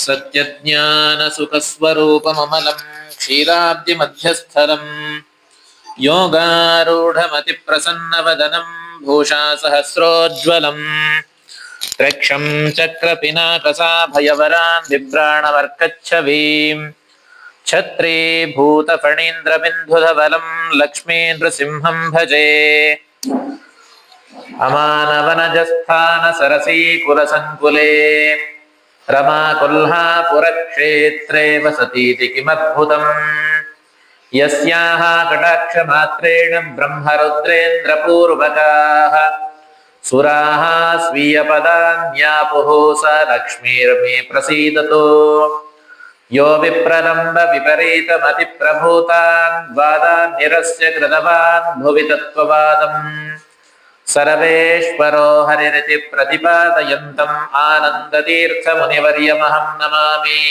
सत्यज्ञानसुखस्वरूपममलं क्षीराब्धिमध्यस्थलं योगारूढमतिप्रसन्नवदनं भूषासहस्रोज्ज्वलम् त्र्यक्षं चक्रपिनाकसाभयवरान् बिभ्राणवर्कच्छवीम् छत्रीभूतफणीन्द्रबिन्धुधवलं लक्ष्मीनृसिंहं भजे अमानवनजस्थानसरसीकुलसङ्कुले रमाकुल्हापुरक्षेत्रे वसतीति किमद्भुतम् यस्याः कटाक्षमात्रेण ब्रह्मरुद्रेन्द्रपूर्वकाः सुराः स्वीयपदान्यापुः स लक्ष्मीर्मे प्रसीदतु यो विप्रलम्ब विपरीतमतिप्रभूतान् वादान् निरस्य कृतवान् भुवि तत्त्ववादम् सर्वेश्वरो हरिरिति प्रतिपादयन्तम् आनन्दतीर्थमुनिवर्यमहं नमामि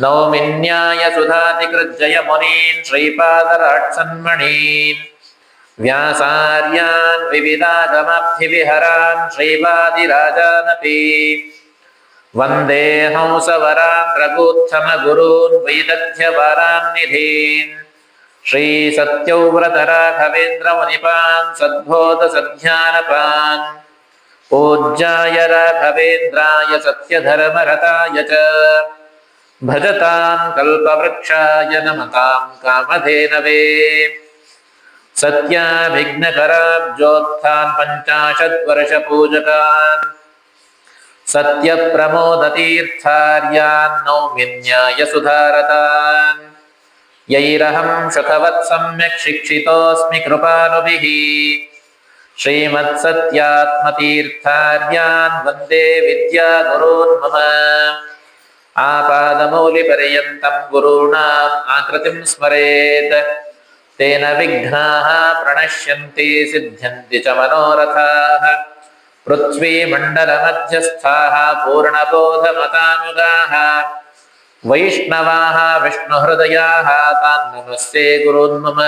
नौमिन्यायसुधातिकृज्जयमुनीन् श्रीपादराट्सन्मणीन् व्यासार्यान् विविधागमब्धिविहरान् श्रीवादिराजानपि वन्दे हंसवरान् रघूत्तमगुरून् वैदग्ध्यवारान् निधीन् श्रीसत्यव्रतराघवेन्द्रमुनिपान् सद्बोधसध्यानपान् पूज्याय राघवेन्द्राय सत्यधर्मरताय च भजतां कल्पवृक्षाय नमतां कामधेनवे सत्याभिघ्नकराब्जोत्थान् पञ्चाशद्वर्षपूजकान् सत्यप्रमोदतीर्थार्यान् नौमिन्यायसुधारतान् यैरहं सुखवत् सम्यक् शिक्षितोऽस्मि कृपानुभिः श्रीमत्सत्यात्मतीर्थार्यान् वन्दे विद्यागुरून् मम आपादमौलिपर्यन्तं गुरूणाम् आकृतिं स्मरेत् तेन विघ्नाः प्रणश्यन्ति सिद्ध्यन्ति च मनोरथाः पृथ्वीमण्डलमध्यस्थाः पूर्णबोधमतानुगाः वैष्णवाः विष्णुहृदयाः तान् नमस्ते गुरून् मम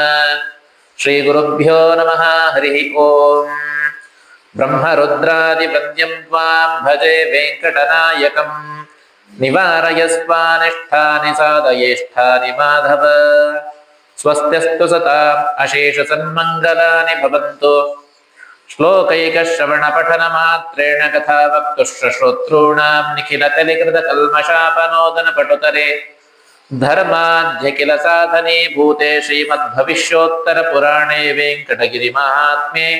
श्रीगुरुभ्यो नमः हरिः ओम् ब्रह्मरुद्रादिवन्द्यं त्वां भजे वेङ्कटनायकम् निवारयस्वानिष्ठानि साधयेष्ठानि माधव स्वस्त्यस्तु सताम् अशेषसन्मङ्गलानि भवन्तु श्लोकैकश्रवणपठनमात्रेण कथा वक्तुश्रोतॄणां निखिलकलिकृतकल्मषापनोदनपटुतरे धर्माद्यखिलसाधने भूते श्रीमद्भविष्योत्तरपुराणे वेङ्कटगिरिमाहात्म्ये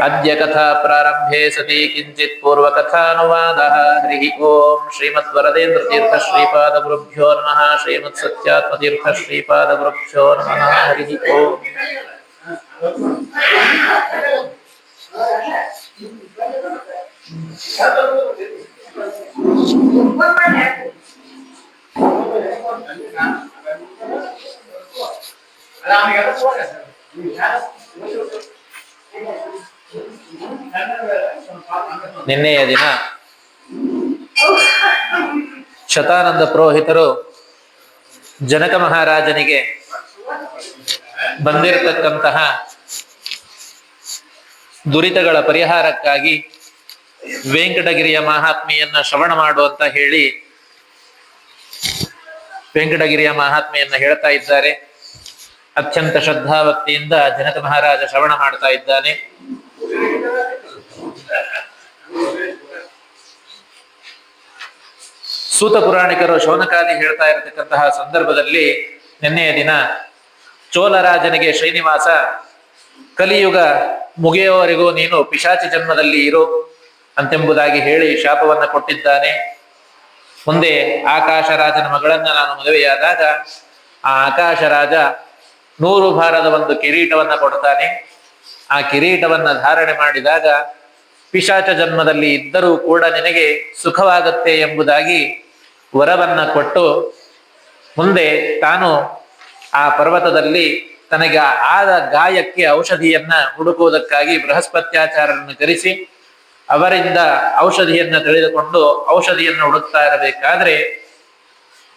अद्य कथा प्रारम्भे सति किञ्चित् पूर्वकथानुवादः हरिः ओम् श्रीमद्वरदेन्द्रतीर्थश्रीपादगुरुभ्यो नमः श्रीमत्सत्यात्मतीर्थश्रीपादगुरुभ्यो नमः हरिः ओम् ನಿನ್ನೆಯ ದಿನ ಶತಾನಂದ ಪುರೋಹಿತರು ಜನಕ ಮಹಾರಾಜನಿಗೆ ಬಂದಿರತಕ್ಕಂತಹ ವೆಂಕಟಗಿರಿಯ ಪರಿಹಾರಕ್ಕಾಗಿ ವೆಂಕಟಗಿರಿಯ ಮಹಾತ್ಮೆಯನ್ನ ಶ್ರವಣ ಮಾಡುವಂತ ಹೇಳಿ ವೆಂಕಟಗಿರಿಯ ಮಹಾತ್ಮೆಯನ್ನ ಹೇಳ್ತಾ ಇದ್ದಾರೆ. ಅತ್ಯಂತ ಶ್ರದ್ಧಾಭಕ್ತಿಯಿಂದ ಜನಕ ಮಹಾರಾಜ ಶ್ರವಣ ಮಾಡ್ತಾ ಇದ್ದಾನೆ. ಸೂತ ಪುರಾಣಿಕರು ಶೌನಕಾದಿ ಹೇಳ್ತಾ ಇರತಕ್ಕಂತಹ ಸಂದರ್ಭದಲ್ಲಿ ನಿನ್ನೆಯ ದಿನ ಚೋಳರಾಜನಿಗೆ ಶ್ರೀನಿವಾಸ ಕಲಿಯುಗ ಮುಗಿಯುವವರೆಗೂ ನೀನು ಪಿಶಾಚಿ ಜನ್ಮದಲ್ಲಿ ಇರು ಅಂತೆಂಬುದಾಗಿ ಹೇಳಿ ಶಾಪವನ್ನ ಕೊಟ್ಟಿದ್ದಾನೆ. ಮುಂದೆ ಆಕಾಶರಾಜನ ಮಗಳನ್ನ ನಾನು ಮದುವೆಯಾದಾಗ ಆ ಆಕಾಶರಾಜ 100 ಭಾರದ ಒಂದು ಕಿರೀಟವನ್ನ ಕೊಡ್ತಾನೆ. ಆ ಕಿರೀಟವನ್ನ ಧಾರಣೆ ಮಾಡಿದಾಗ ಪಿಶಾಚ ಜನ್ಮದಲ್ಲಿ ಇದ್ದರೂ ಕೂಡ ನಿನಗೆ ಸುಖವಾಗುತ್ತೆ ಎಂಬುದಾಗಿ ವರವನ್ನ ಕೊಟ್ಟು ಮುಂದೆ ತಾನು ಆ ಪರ್ವತದಲ್ಲಿ ತನಗೆ ಆದ ಗಾಯಕ್ಕೆ ಔಷಧಿಯನ್ನ ಹುಡುಕುವುದಕ್ಕಾಗಿ ಬೃಹಸ್ಪತ್ಯಾಚಾರ್ಯರನ್ನು ಕರೆಸಿ ಅವರಿಂದ ಔಷಧಿಯನ್ನ ತಿಳಿದುಕೊಂಡು ಔಷಧಿಯನ್ನು ಹುಡುಕ್ತಾ ಇರಬೇಕಾದ್ರೆ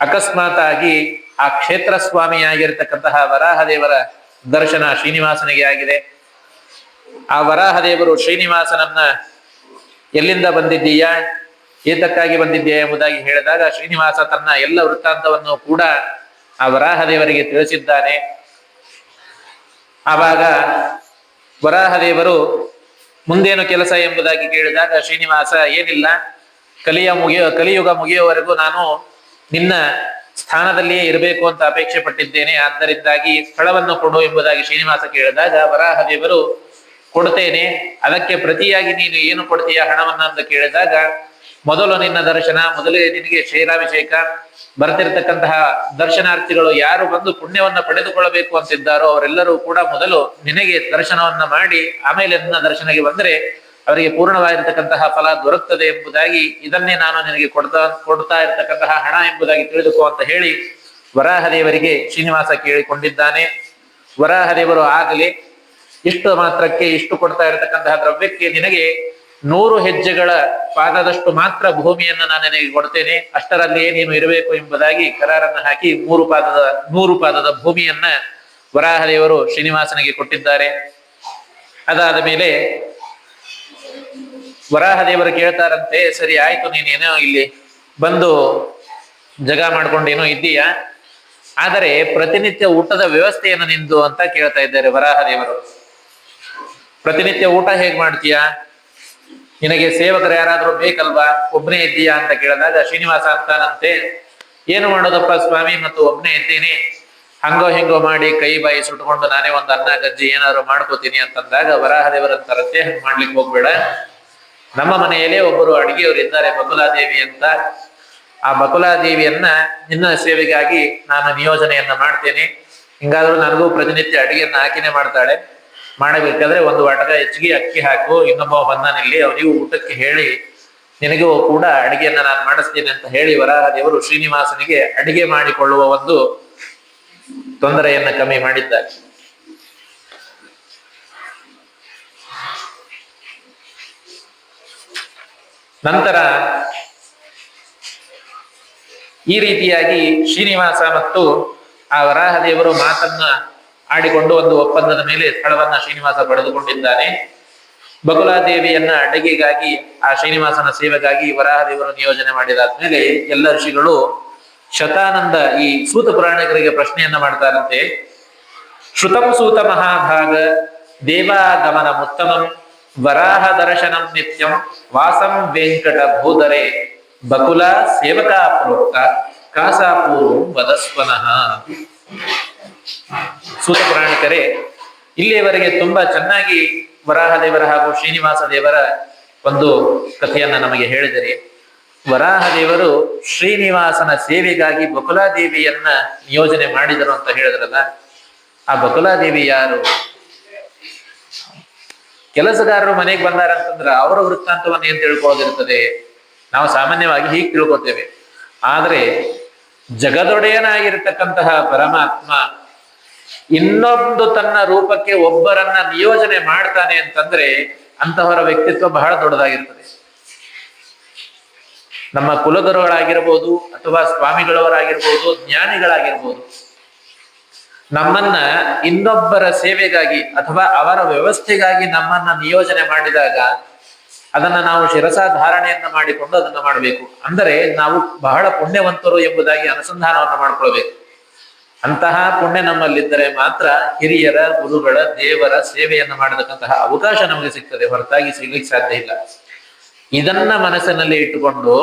ಅಕಸ್ಮಾತ್ ಆಗಿ ಆ ಕ್ಷೇತ್ರ ಸ್ವಾಮಿಯಾಗಿರ್ತಕ್ಕಂತಹ ವರಾಹದೇವರ ದರ್ಶನ ಶ್ರೀನಿವಾಸನಿಗೆ ಆಗಿದೆ. ಆ ವರಾಹದೇವರು ಶ್ರೀನಿವಾಸನನ್ನ ಎಲ್ಲಿಂದ ಬಂದಿದ್ದೀಯಾ, ಏತಕ್ಕಾಗಿ ಬಂದಿದ್ದೆ ಎಂಬುದಾಗಿ ಹೇಳಿದಾಗ ಶ್ರೀನಿವಾಸ ತನ್ನ ಎಲ್ಲ ವೃತ್ತಾಂತವನ್ನು ಕೂಡ ಆ ವರಾಹದೇವರಿಗೆ ತಿಳಿಸಿದ್ದಾನೆ. ಆವಾಗ ವರಾಹದೇವರು ಮುಂದೇನು ಕೆಲಸ ಎಂಬುದಾಗಿ ಕೇಳಿದಾಗ ಶ್ರೀನಿವಾಸ ಏನಿಲ್ಲ, ಕಲಿಯುಗ ಮುಗಿಯುವವರೆಗೂ ನಾನು ನಿನ್ನ ಸ್ಥಾನದಲ್ಲಿಯೇ ಇರಬೇಕು ಅಂತ ಅಪೇಕ್ಷೆ ಪಟ್ಟಿದ್ದೇನೆ, ಆದ್ದರಿಂದಾಗಿ ಸ್ಥಳವನ್ನು ಕೊಡು ಎಂಬುದಾಗಿ ಶ್ರೀನಿವಾಸ ಕೇಳಿದಾಗ ವರಾಹದೇವರು ಕೊಡ್ತೇನೆ, ಅದಕ್ಕೆ ಪ್ರತಿಯಾಗಿ ನೀನು ಏನು ಕೊಡ್ತೀಯ ಹಣವನ್ನ ಅಂತ ಕೇಳಿದಾಗ ಮೊದಲು ನಿನ್ನ ದರ್ಶನ, ಮೊದಲೇ ನಿನಗೆ ಕ್ಷೀರಾಭಿಷೇಕ, ಬರ್ತಿರ್ತಕ್ಕಂತಹ ದರ್ಶನಾರ್ಥಿಗಳು ಯಾರು ಬಂದು ಪುಣ್ಯವನ್ನ ಪಡೆದುಕೊಳ್ಳಬೇಕು ಅಂತಿದ್ದಾರೋ ಅವರೆಲ್ಲರೂ ಕೂಡ ಮೊದಲು ನಿನಗೆ ದರ್ಶನವನ್ನ ಮಾಡಿ ಆಮೇಲೆ ನಿನ್ನ ದರ್ಶನಕ್ಕೆ ಬಂದರೆ ಅವರಿಗೆ ಪೂರ್ಣವಾಗಿರ್ತಕ್ಕಂತಹ ಫಲ ದೊರಕುತ್ತದೆ ಎಂಬುದಾಗಿ, ಇದನ್ನೇ ನಾನು ನಿನಗೆ ಕೊಡ್ತಾ ಇರತಕ್ಕಂತಹ ಹಣ ಎಂಬುದಾಗಿ ತಿಳಿದುಕೋ ಅಂತ ಹೇಳಿ ವರಾಹದೇವರಿಗೆ ಶ್ರೀನಿವಾಸ ಕೇಳಿಕೊಂಡಿದ್ದಾನೆ. ವರಾಹದೇವರು ಆಗಲಿ ಇಷ್ಟು ಮಾತ್ರಕ್ಕೆ, ಇಷ್ಟು ಕೊಡ್ತಾ ಇರತಕ್ಕಂತಹ ದ್ರವ್ಯಕ್ಕೆ ನಿನಗೆ 100 ಹೆಜ್ಜೆಗಳ ಪಾದದಷ್ಟು ಮಾತ್ರ ಭೂಮಿಯನ್ನ ನಾನು ನಿನಗೆ ಕೊಡ್ತೇನೆ, ಅಷ್ಟರಲ್ಲಿಯೇ ನೀನು ಇರಬೇಕು ಎಂಬುದಾಗಿ ಕರಾರನ್ನ ಹಾಕಿ 100 ಪಾದದ ಭೂಮಿಯನ್ನ ವರಾಹದೇವರು ಶ್ರೀನಿವಾಸನಿಗೆ ಕೊಟ್ಟಿದ್ದಾರೆ. ಅದಾದ ಮೇಲೆ ವರಾಹದೇವರು ಕೇಳ್ತಾರಂತೆ, ಸರಿ ಆಯ್ತು, ನೀನೇನೋ ಇಲ್ಲಿ ಬಂದು ಜಗ ಮಾಡ್ಕೊಂಡೇನೋ ಇದ್ದೀಯಾ, ಆದರೆ ಪ್ರತಿನಿತ್ಯ ಊಟದ ವ್ಯವಸ್ಥೆಯನ್ನು ನಿಂದು ಅಂತ ಕೇಳ್ತಾ ಇದ್ದಾರೆ ವರಾಹದೇವರು. ಪ್ರತಿನಿತ್ಯ ಊಟ ಹೇಗ್ ಮಾಡ್ತೀಯಾ, ನಿನಗೆ ಸೇವಕರು ಯಾರಾದ್ರೂ ಬೇಕಲ್ವಾ, ಒಬ್ಬನೇ ಇದ್ದೀಯಾ ಅಂತ ಕೇಳಿದಾಗ ಶ್ರೀನಿವಾಸ ಅಂತಾನಂತೆ, ಏನು ಮಾಡೋದಪ್ಪ ಸ್ವಾಮಿ, ಮತ್ತು ಒಬ್ಬನೇ ಇದ್ದೀನಿ, ಹಂಗೋ ಹಿಂಗೋ ಮಾಡಿ ಕೈ ಬಾಯಿ ಸುಟ್ಕೊಂಡು ನಾನೇ ಒಂದು ಅನ್ನ ಗಜ್ಜಿ ಏನಾದ್ರು ಮಾಡ್ಕೋತೀನಿ ಅಂತಂದಾಗ ವರಾಹದೇವರಂತಾರಂತೆ, ಹಂಗ್ ಮಾಡ್ಲಿಕ್ಕೆ ಹೋಗ್ಬೇಡ, ನಮ್ಮ ಮನೆಯಲ್ಲೇ ಒಬ್ಬರು ಅಡಿಗೆಯವರು ಇದ್ದಾರೆ ಬಕುಲಾದೇವಿ ಅಂತ, ಆ ಬಕುಲಾದೇವಿಯನ್ನ ನಿನ್ನ ಸೇವೆಗಾಗಿ ನಾನು ನಿಯೋಜನೆಯನ್ನ ಮಾಡ್ತೇನೆ, ಹಿಂಗಾದ್ರೂ ನನಗೂ ಪ್ರತಿನಿತ್ಯ ಅಡಿಗೆಯನ್ನ ಹಾಕಿನೇ ಮಾಡ್ತಾಳೆ, ಮಾಡಬೇಕಾದ್ರೆ ಒಂದು ವಾಟಕ ಹೆಚ್ಚಿಗೆ ಅಕ್ಕಿ ಹಾಕು, ಇನ್ನೊಬ್ಬ ಬಂದಾನಿಲ್ಲಿ ಅವನಿಗೂ ಊಟಕ್ಕೆ ಹೇಳಿ ನಿನಗೂ ಕೂಡ ಅಡಿಗೆಯನ್ನ ನಾನು ಮಾಡಿಸ್ತೇನೆ ಅಂತ ಹೇಳಿ ವರಾಹದೇವರು ಶ್ರೀನಿವಾಸನಿಗೆ ಅಡಿಗೆ ಮಾಡಿಕೊಳ್ಳುವ ಒಂದು ತೊಂದರೆಯನ್ನ ಕಮ್ಮಿ ಮಾಡಿದ್ದಾರೆ. ನಂತರ ಈ ರೀತಿಯಾಗಿ ಶ್ರೀನಿವಾಸ ಮತ್ತು ಆ ವರಾಹದೇವರು ಮಾತನ್ನ ಆಡಿಕೊಂಡು ಒಂದು ಒಪ್ಪಂದದ ಮೇಲೆ ಸ್ಥಳವನ್ನ ಶ್ರೀನಿವಾಸ ಪಡೆದುಕೊಂಡಿದ್ದಾನೆ. ಬಕುಲಾದೇವಿಯನ್ನ ಅಡಿಗೆಗಾಗಿ, ಆ ಶ್ರೀನಿವಾಸನ ಸೇವೆಗಾಗಿ ವರಾಹದೇವರು ನಿಯೋಜನೆ ಮಾಡಿದಾದ್ಮೇಲೆ ಎಲ್ಲ ಋಷಿಗಳು ಶತಾನಂದ ಈ ಸೂತ ಪುರಾಣಿಕರಿಗೆ ಪ್ರಶ್ನೆಯನ್ನ ಮಾಡ್ತಾರಂತೆ. ಶ್ರುತಂ ಸೂತ ಮಹಾಭಾಗ ದೇವಾಗಮನ ಉತ್ತಮಂ ವರಾಹ ದರ್ಶನಂ ನಿತ್ಯಂ ವಾಸಂ ವೆಂಕಟ ಭೂಧರೆ ಬಕುಲ ಸೇವಕಾ ಪ್ರೋಕ್ತ ಕಾಸಾಪೂರ್ವಂ ವದಸ್ವನಃ. ಸೂತ ಪುರಾಣಿಕರೇ, ಇಲ್ಲಿಯವರೆಗೆ ತುಂಬಾ ಚೆನ್ನಾಗಿ ವರಾಹದೇವರ ಹಾಗೂ ಶ್ರೀನಿವಾಸ ದೇವರ ಒಂದು ಕಥೆಯನ್ನ ನಮಗೆ ಹೇಳಿದರೆ, ವರಾಹದೇವರು ಶ್ರೀನಿವಾಸನ ಸೇವೆಗಾಗಿ ಬಕುಲಾದೇವಿಯನ್ನ ನಿಯೋಜನೆ ಮಾಡಿದರು ಅಂತ ಹೇಳಿದ್ರಲ್ಲ, ಆ ಬಕುಲಾದೇವಿ ಯಾರು? ಕೆಲಸಗಾರರು ಮನೆಗೆ ಬಂದಾರಂತಂದ್ರ ಅವರ ವೃತ್ತಾಂತವನ್ನು ಏನ್ ತಿಳ್ಕೊಳ್ಳೋದಿರ್ತದೆ? ನಾವು ಸಾಮಾನ್ಯವಾಗಿ ಹೀಗೆ ತಿಳ್ಕೊತೇವೆ. ಆದ್ರೆ ಜಗದೊಡೆಯನಾಗಿರ್ತಕ್ಕಂತಹ ಪರಮಾತ್ಮ ಇನ್ನೊಂದು ತನ್ನ ರೂಪಕ್ಕೆ ಒಬ್ಬರನ್ನ ನಿಯೋಜನೆ ಮಾಡ್ತಾನೆ ಅಂತಂದ್ರೆ ಅಂತಹವರ ವ್ಯಕ್ತಿತ್ವ ಬಹಳ ದೊಡ್ಡದಾಗಿರ್ತದೆ. ನಮ್ಮ ಕುಲಗುರುಗಳಾಗಿರ್ಬೋದು ಅಥವಾ ಸ್ವಾಮಿಗಳವರಾಗಿರ್ಬೋದು, ಜ್ಞಾನಿಗಳಾಗಿರ್ಬೋದು, ನಮ್ಮನ್ನ ಇನ್ನೊಬ್ಬರ ಸೇವೆಗಾಗಿ ಅಥವಾ ಅವರ ವ್ಯವಸ್ಥೆಗಾಗಿ ನಮ್ಮನ್ನ ನಿಯೋಜನೆ ಮಾಡಿದಾಗ ಅದನ್ನ ನಾವು ಶಿರಸಾಧಾರಣೆಯನ್ನ ಮಾಡಿಕೊಂಡು ಅದನ್ನ ಮಾಡಬೇಕು. ಅಂದರೆ ನಾವು ಬಹಳ ಪುಣ್ಯವಂತರು ಎಂಬುದಾಗಿ ಅನುಸಂಧಾನವನ್ನ ಮಾಡ್ಕೊಳ್ಬೇಕು. ಅಂತಹ ಪುಣ್ಯ ನಮ್ಮಲ್ಲಿದ್ದರೆ ಮಾತ್ರ ಹಿರಿಯರ, ಗುರುಗಳ, ದೇವರ ಸೇವೆಯನ್ನು ಮಾಡತಕ್ಕಂತಹ ಅವಕಾಶ ನಮಗೆ ಸಿಗ್ತದೆ, ಹೊರತಾಗಿ ಸಿಗ್ಲಿಕ್ಕೆ ಸಾಧ್ಯ ಇಲ್ಲ. ಇದನ್ನ ಮನಸ್ಸಿನಲ್ಲಿ ಇಟ್ಟುಕೊಂಡು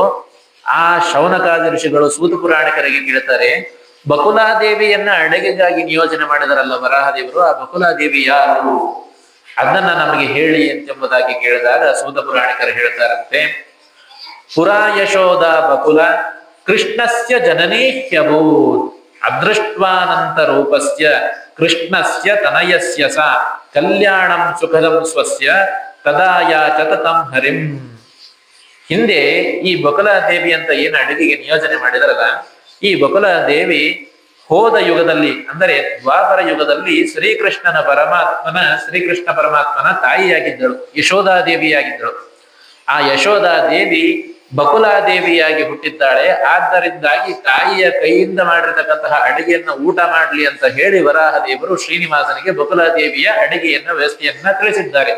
ಆ ಶೌನಕಾದಿ ಋಷಿಗಳು ಸೂತ ಪುರಾಣಿಕರಿಗೆ ಕೇಳ್ತಾರೆ, ಬಕುಲಾದೇವಿಯನ್ನ ಅಡುಗೆಗಾಗಿ ನಿಯೋಜನೆ ಮಾಡಿದರಲ್ಲ ವರಾಹದೇವರು, ಆ ಬಕುಲಾದೇವಿ ಯಾರು, ಅದನ್ನ ನಮಗೆ ಹೇಳಿ ಎಂಬುದಾಗಿ ಕೇಳಿದಾಗ ಸೂತ ಪುರಾಣಿಕರು ಹೇಳ್ತಾರಂತೆ, ಪುರಾ ಯಶೋದ ಬಕುಲ ಕೃಷ್ಣಸ್ಯ ಜನನೀಹ್ಯಭೂತ್ ಅದೃಷ್ಟ್ವಾನಂತ ರೂಪಸ್ಯ ಕೃಷ್ಣಸ್ಯ ತನಯಸ್ಯ ಸ ಕಲ್ಯಾಣಂ ಸುಖದಂ ಸ್ವಸ್ಯ ತದಾ ಯಾಚತ ತಂ ಹರಿಂ. ಹಿಂದೆ ಈ ಬಕುಲಾದೇವಿ ಅಂತ ಏನು ಅಡುಗೆಗೆ ನಿಯೋಜನೆ ಮಾಡಿದರಲ್ಲ, ಈ ಬಕುಲಾದೇವಿ ಹೋದ ಯುಗದಲ್ಲಿ ಅಂದರೆ ದ್ವಾಪರ ಯುಗದಲ್ಲಿ ಶ್ರೀಕೃಷ್ಣ ಪರಮಾತ್ಮನ ತಾಯಿಯಾಗಿದ್ದಳು, ಯಶೋಧಾದೇವಿಯಾಗಿದ್ದಳು. ಆ ಯಶೋಧಾದೇವಿ ಬಕುಲಾದೇವಿಯಾಗಿ ಹುಟ್ಟಿದ್ದಾಳೆ. ಆದ್ದರಿಂದಾಗಿ ತಾಯಿಯ ಕೈಯಿಂದ ಮಾಡಿರತಕ್ಕಂತಹ ಅಡಿಗೆಯನ್ನ ಊಟ ಮಾಡ್ಲಿ ಅಂತ ಹೇಳಿ ವರಾಹದೇವರು ಶ್ರೀನಿವಾಸನಿಗೆ ಬಕುಲಾದೇವಿಯ ಅಡಿಗೆಯನ್ನ ವ್ಯವಸ್ಥೆಯನ್ನ ತಿಳಿಸಿದ್ದಾರೆ.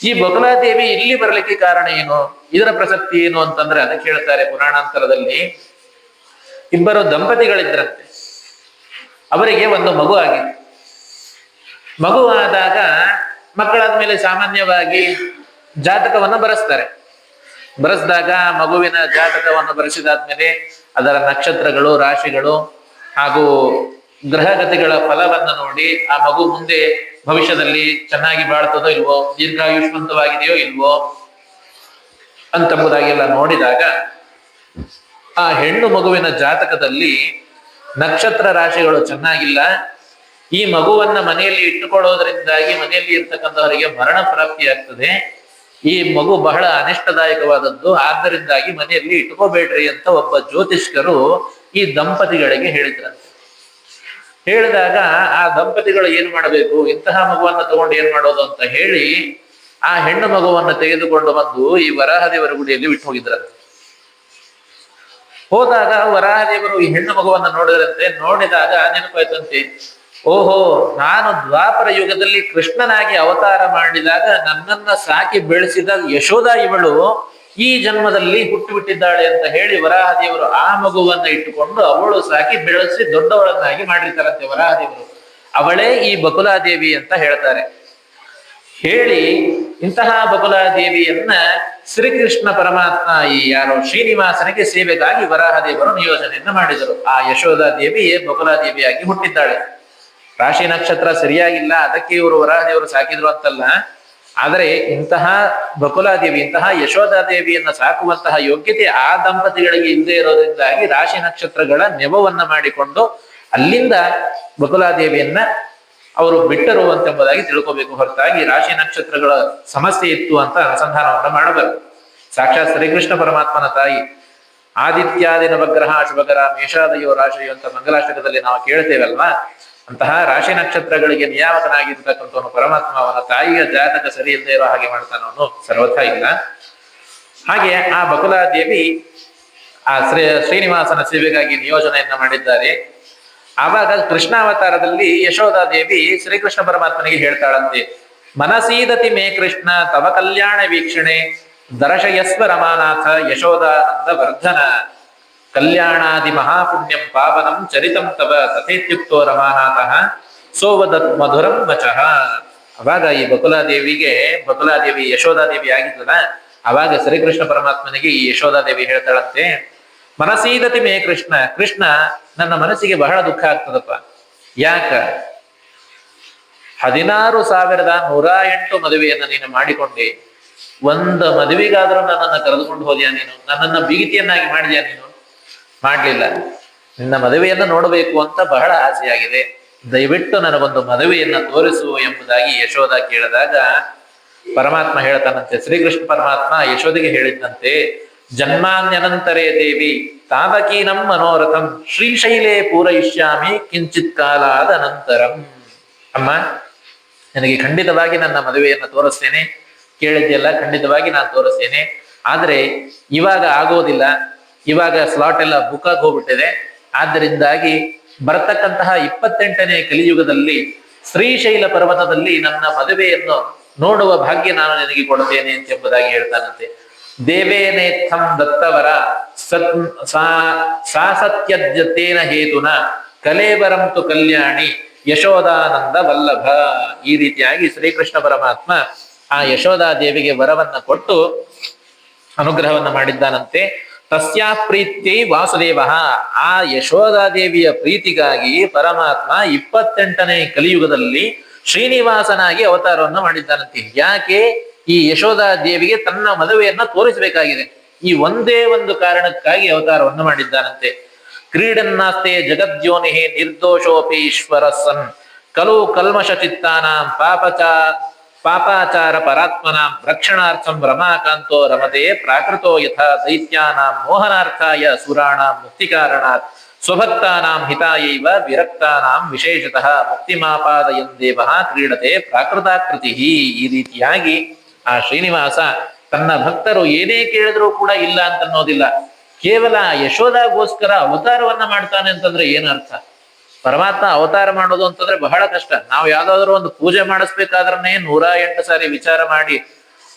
ಈ ಬಕುಲಾದೇವಿ ಇಲ್ಲಿ ಬರಲಿಕ್ಕೆ ಕಾರಣ ಏನು ಇದರ ಪ್ರಸಕ್ತಿ ಏನು ಅಂತಂದ್ರೆ ಅದಕ್ಕೆ ಹೇಳ್ತಾರೆ ಪುರಾಣಾಂತರದಲ್ಲಿ, ಇಬ್ಬರು ದಂಪತಿಗಳಿದ್ರಂತೆ. ಅವರಿಗೆ ಒಂದು ಮಗು ಆಗಿದೆ. ಮಗು ಆದಾಗ ಮಕ್ಕಳಾದ್ಮೇಲೆ ಸಾಮಾನ್ಯವಾಗಿ ಜಾತಕವನ್ನು ಬರೆಸಿದಾಗ ಮಗುವಿನ ಜಾತಕವನ್ನು ಬರೆಸಿದಾದ್ಮೇಲೆ ಅದರ ನಕ್ಷತ್ರಗಳು, ರಾಶಿಗಳು ಹಾಗೂ ಗ್ರಹಗತಿಗಳ ಫಲವನ್ನು ನೋಡಿ ಆ ಮಗು ಮುಂದೆ ಭವಿಷ್ಯದಲ್ಲಿ ಚೆನ್ನಾಗಿ ಬಾಳ್ತದೋ ಇಲ್ವೋ, ದೀರ್ಘಾಯುಷ್ಮಂತವಾಗಿದೆಯೋ ಇಲ್ವೋ ಅಂತಂಬುದಾಗೆಲ್ಲ ನೋಡಿದಾಗ ಆ ಹೆಣ್ಣು ಮಗುವಿನ ಜಾತಕದಲ್ಲಿ ನಕ್ಷತ್ರ ರಾಶಿಗಳು ಚೆನ್ನಾಗಿಲ್ಲ. ಈ ಮಗುವನ್ನ ಮನೆಯಲ್ಲಿ ಇಟ್ಟುಕೊಳ್ಳೋದ್ರಿಂದಾಗಿ ಮನೆಯಲ್ಲಿ ಇರ್ತಕ್ಕಂಥವರಿಗೆ ಮರಣ ಪ್ರಾಪ್ತಿಯಾಗ್ತದೆ. ಈ ಮಗು ಬಹಳ ಅನಿಷ್ಟದಾಯಕವಾದದ್ದು, ಆದ್ದರಿಂದಾಗಿ ಮನೆಯಲ್ಲಿ ಇಟ್ಕೋಬೇಡ್ರಿ ಅಂತ ಒಬ್ಬ ಜ್ಯೋತಿಷ್ಕರು ಈ ದಂಪತಿಗಳಿಗೆ ಹೇಳಿದ್ರಂತೆ. ಹೇಳಿದಾಗ ಆ ದಂಪತಿಗಳು ಏನ್ ಮಾಡಬೇಕು, ಇಂತಹ ಮಗುವನ್ನ ತಗೊಂಡು ಏನ್ ಮಾಡೋದು ಅಂತ ಹೇಳಿ ಆ ಹೆಣ್ಣು ಮಗುವನ್ನು ತೆಗೆದುಕೊಂಡು ಬಂದು ಈ ವರಾಹದೇವರ ಗುಡಿಯಲ್ಲಿ ಬಿಟ್ಟು ಹೋಗಿದ್ರಂತೆ. ಹೋದಾಗ ವರಾಹದೇವರು ಈ ಹೆಣ್ಣು ಮಗುವನ್ನ ನೋಡಿದಾಗ ನೆನಪಾಯ್ತಂತೆ, ಓಹೋ, ನಾನು ದ್ವಾಪರ ಯುಗದಲ್ಲಿ ಕೃಷ್ಣನಾಗಿ ಅವತಾರ ಮಾಡಿದಾಗ ನನ್ನನ್ನ ಸಾಕಿ ಬೆಳೆಸಿದ ಯಶೋಧ ಇವಳು ಈ ಜನ್ಮದಲ್ಲಿ ಹುಟ್ಟುಬಿಟ್ಟಿದ್ದಾಳೆ ಅಂತ ಹೇಳಿ ವರಾಹದೇವರು ಆ ಮಗುವನ್ನ ಇಟ್ಟುಕೊಂಡು ಅವಳು ಸಾಕಿ ಬೆಳೆಸಿ ದೊಡ್ಡವಳನ್ನಾಗಿ ಮಾಡಿರ್ತಾರಂತೆ ವರಾಹದೇವರು. ಅವಳೇ ಈ ಬಕುಲಾದೇವಿ ಅಂತ ಹೇಳ್ತಾರೆ. ಹೇಳಿ ಇಂತಹ ಬಕುಲಾದೇವಿಯನ್ನ ಶ್ರೀಕೃಷ್ಣ ಪರಮಾತ್ಮ ಈ ಯಾರೋ ಶ್ರೀನಿವಾಸನಿಗೆ ಸೇವೆಗಾಗಿ ವರಾಹದೇವರು ನಿಯೋಜನೆಯನ್ನ ಮಾಡಿದರು. ಆ ಯಶೋಧಾ ದೇವಿಯೇ ಬಕುಲಾದೇವಿಯಾಗಿ ಹುಟ್ಟಿದ್ದಾಳೆ. ರಾಶಿ ನಕ್ಷತ್ರ ಸರಿಯಾಗಿಲ್ಲ, ಅದಕ್ಕೆ ಇವರು ವರಾಹದೇವರು ಸಾಕಿದ್ರು ಅಂತಲ್ಲ. ಆದರೆ ಇಂತಹ ಬಕುಲಾದೇವಿ, ಇಂತಹ ಯಶೋಧಾದೇವಿಯನ್ನ ಸಾಕುವಂತಹ ಯೋಗ್ಯತೆ ಆ ದಂಪತಿಗಳಿಗೆ ಇಲ್ಲದೆ ಇರೋದ್ರಿಂದಾಗಿ ರಾಶಿ ನಕ್ಷತ್ರಗಳ ನೆವವನ್ನ ಮಾಡಿಕೊಂಡು ಅಲ್ಲಿಂದ ಬಕುಲಾದೇವಿಯನ್ನ ಅವರು ಬಿಟ್ಟರು ಎಂಬುದಾಗಿ ತಿಳ್ಕೋಬೇಕು. ಹೊರತಾಗಿ ರಾಶಿ ನಕ್ಷತ್ರಗಳ ಸಮಸ್ಯೆ ಇತ್ತು ಅಂತ ಅನುಸಂಧಾನವನ್ನ ಮಾಡಬಾರದು. ಸಾಕ್ಷಾತ್ ಶ್ರೀಕೃಷ್ಣ ಪರಮಾತ್ಮನ ತಾಯಿ ಆದಿತ್ಯಾದಿ ನವಗ್ರಹ ಶುಭಕರ ಮೇಷಾದಯೋ ರಾಶಿಯೋ ಅಂತ ಮಂಗಲಾಷ್ಟಕದಲ್ಲಿ ನಾವು ಕೇಳ್ತೇವಲ್ವಾ, ಅಂತಹ ರಾಶಿ ನಕ್ಷತ್ರಗಳಿಗೆ ನಿಯಾಮಕನಾಗಿರ್ತಕ್ಕಂಥವನು ಪರಮಾತ್ಮ ಅವನ ತಾಯಿಯ ಜಾತಕ ಸರಿ ಇಲ್ಲದೆ ಇರೋ ಹಾಗೆ ಮಾಡ್ತಾನವನು ಸರ್ವಥಾ ಇಲ್ಲ. ಹಾಗೆ ಆ ಬಕುಲಾದೇವಿ ಆ ಶ್ರೀನಿವಾಸನ ಸೇವೆಗಾಗಿ ನಿಯೋಜನೆಯನ್ನ ಮಾಡಿದ್ದಾರೆ. ಆವಾಗ ಕೃಷ್ಣಾವತಾರದಲ್ಲಿ ಯಶೋಧಾದೇವಿ ಶ್ರೀಕೃಷ್ಣ ಪರಮಾತ್ಮನಿಗೆ ಹೇಳ್ತಾಳಂತೆ, ಮನಸೀದತಿ ಮೇ ಕೃಷ್ಣ ತವ ಕಲ್ಯಾಣ ವೀಕ್ಷಣೆ ದರ್ಶಯಸ್ವ ರಮಾನಾಥ ಯಶೋಧಾನಂದ ವರ್ಧನ ಕಲ್ಯಾಣಾದಿ ಮಹಾಪುಣ್ಯಂ ಪಾವನಂ ಚರಿತಂ ತವ ತಥೇತ್ಯುಕ್ತೋ ರಮಾನಾಥಃ ಸೋವದತ್ ಮಧುರಂ ವಚಃ. ಅವಾಗ ಈ ಬಕುಲಾದೇವಿ ಯಶೋಧಾದೇವಿ ಆಗಿದ್ದಲ್ಲ, ಅವಾಗ ಶ್ರೀಕೃಷ್ಣ ಪರಮಾತ್ಮನಿಗೆ ಈ ಯಶೋಧಾದೇವಿ ಹೇಳ್ತಾಳಂತೆ, ಮನಸೀದತಿ ಮೇ ಕೃಷ್ಣ, ಕೃಷ್ಣ ನನ್ನ ಮನಸ್ಸಿಗೆ ಬಹಳ ದುಃಖ ಆಗ್ತದಪ್ಪ. ಯಾಕ? 16,108 ಮದುವೆಯನ್ನ ನೀನು ಮಾಡಿಕೊಂಡೆ, ಒಂದು ಮದುವೆಗಾದ್ರೂ ನನ್ನನ್ನು ಕರೆದುಕೊಂಡು ಹೋದ್ಯಾ ನೀನು? ನನ್ನನ್ನ ಬೀಗಿತಿಯನ್ನಾಗಿ ಮಾಡಿದ್ಯಾ ನೀನು? ಮಾಡ್ಲಿಲ್ಲ. ನಿನ್ನ ಮದುವೆಯನ್ನ ನೋಡಬೇಕು ಅಂತ ಬಹಳ ಆಸೆಯಾಗಿದೆ, ದಯವಿಟ್ಟು ನನಗೊಂದು ಮದುವೆಯನ್ನ ತೋರಿಸು ಎಂಬುದಾಗಿ ಯಶೋಧ ಕೇಳಿದಾಗ ಪರಮಾತ್ಮ ಹೇಳ್ತಾನಂತೆ, ಶ್ರೀಕೃಷ್ಣ ಪರಮಾತ್ಮ ಯಶೋಧೆಗೆ ಹೇಳಿದ್ದಂತೆ, ಜನ್ಮಾನ್ಯನಂತರೇ ದೇವಿ ತಾವಕೀನಂ ಮನೋರಥಂ ಶ್ರೀಶೈಲೇ ಪೂರಯಿಷ್ಯಾಮಿ ಕಿಂಚಿತ್ ಕಾಲಾದ ನಂತರಂ. ಅಮ್ಮ, ನನಗೆ ಖಂಡಿತವಾಗಿ ನನ್ನ ಮದುವೆಯನ್ನ ತೋರಿಸ್ತೇನೆ, ಕೇಳಿದ್ದೆಲ್ಲ ಖಂಡಿತವಾಗಿ ನಾನು ತೋರಿಸ್ತೇನೆ. ಆದ್ರೆ ಇವಾಗ ಆಗೋದಿಲ್ಲ, ಇವಾಗ ಸ್ಲಾಟ್ ಎಲ್ಲ ಬುಕ್ ಆಗಿ ಹೋಗ್ಬಿಟ್ಟಿದೆ. ಆದ್ದರಿಂದಾಗಿ ಬರತಕ್ಕಂತಹ 28ನೇ ಕಲಿಯುಗದಲ್ಲಿ ಶ್ರೀಶೈಲ ಪರ್ವತದಲ್ಲಿ ನನ್ನ ಮದುವೆಯನ್ನು ನೋಡುವ ಭಾಗ್ಯ ನಾನು ನಿನಗೆ ಕೊಡುತ್ತೇನೆ ಎಂಬುದಾಗಿ ಹೇಳ್ತಾನಂತೆ. ದೇವೇನೇತ್ಥಂ ದತ್ತವರ ಸಾಸತ್ಯಜ್ಯತೇನ ಹೇತುನ ಕಲೇವರಂತು ಕಲ್ಯಾಣಿ ಯಶೋಧಾನಂದ ವಲ್ಲಭ. ಈ ರೀತಿಯಾಗಿ ಶ್ರೀಕೃಷ್ಣ ಪರಮಾತ್ಮ ಆ ಯಶೋಧಾ ದೇವಿಗೆ ವರವನ್ನ ಕೊಟ್ಟು ಅನುಗ್ರಹವನ್ನ ಮಾಡಿದ್ದಾನಂತೆ. ತಸ್ಯಾ ಪ್ರೀತ್ಯೈ ವಾಸುದೇವ, ಆ ಯಶೋಧಾದೇವಿಯ ಪ್ರೀತಿಗಾಗಿ ಪರಮಾತ್ಮ 28ನೇ ಕಲಿಯುಗದಲ್ಲಿ ಶ್ರೀನಿವಾಸನಾಗಿ ಅವತಾರವನ್ನ ಮಾಡಿದ್ದಾನಂತೆ. ಯಾಕೆ? ಈ ಯಶೋಧಾದೇವಿಗೆ ತನ್ನ ಮದುವೆಯನ್ನ ತೋರಿಸಬೇಕಾಗಿದೆ. ಈ ಒಂದೇ ಒಂದು ಕಾರಣಕ್ಕಾಗಿ ಅವತಾರವನ್ನು ಮಾಡಿದ್ದಾನಂತೆ. ಕ್ರೀಡನ್ನಾಸ್ತೆ ಜಗದ್ಯೋನಿ ನಿರ್ದೋಷೋಪಿ ಈಶ್ವರ ಸನ್ ಕಲು ಕಲ್ಮಶ ಚಿತ್ತಾನಾಂ ಪಾಪಾಚಾರ ಪರಾತ್ಮನಾಂ ರಕ್ಷಣಾರ್ಥಂ ರಮಾಕಾಂತೋ ರಮತೆ ಪ್ರಾಕೃತೋ ಯಥಾ ದೈತ್ಯಾನಾಂ ಮೋಹನಾರ್ಥಾಯ ಸುರಾಣಾಂ ಮುಕ್ತಿಕಾರಣಾತ್ ಸ್ವಭಕ್ತಾನಾಂ ಹಿತಾಯೈವ ವಿರಕ್ತಾನಾಂ ವಿಶೇಷತಃ ಮುಕ್ತಿಮಾಪಾದಯನ್ ದೇವಃ ಕ್ರೀಡತೆ ಪ್ರಾಕೃತಾಕೃತಿ. ಈ ರೀತಿಯಾಗಿ ಆ ಶ್ರೀನಿವಾಸ ತನ್ನ ಭಕ್ತರು ಏನೇ ಕೇಳಿದ್ರೂ ಕೂಡ ಇಲ್ಲ ಅಂತ ಅನ್ನೋದಿಲ್ಲ. ಕೇವಲ ಯಶೋಧಾಗೋಸ್ಕರ ಅವತಾರವನ್ನ ಮಾಡ್ತಾನೆ ಅಂತಂದ್ರೆ ಏನರ್ಥ? ಪರಮಾತ್ಮ ಅವತಾರ ಮಾಡೋದು ಅಂತಂದ್ರೆ ಬಹಳ ಕಷ್ಟ. ನಾವು ಯಾವ್ದಾದ್ರು ಒಂದು ಪೂಜೆ ಮಾಡಿಸ್ಬೇಕಾದ್ರೆ 108 ಸಾರಿ ವಿಚಾರ ಮಾಡಿ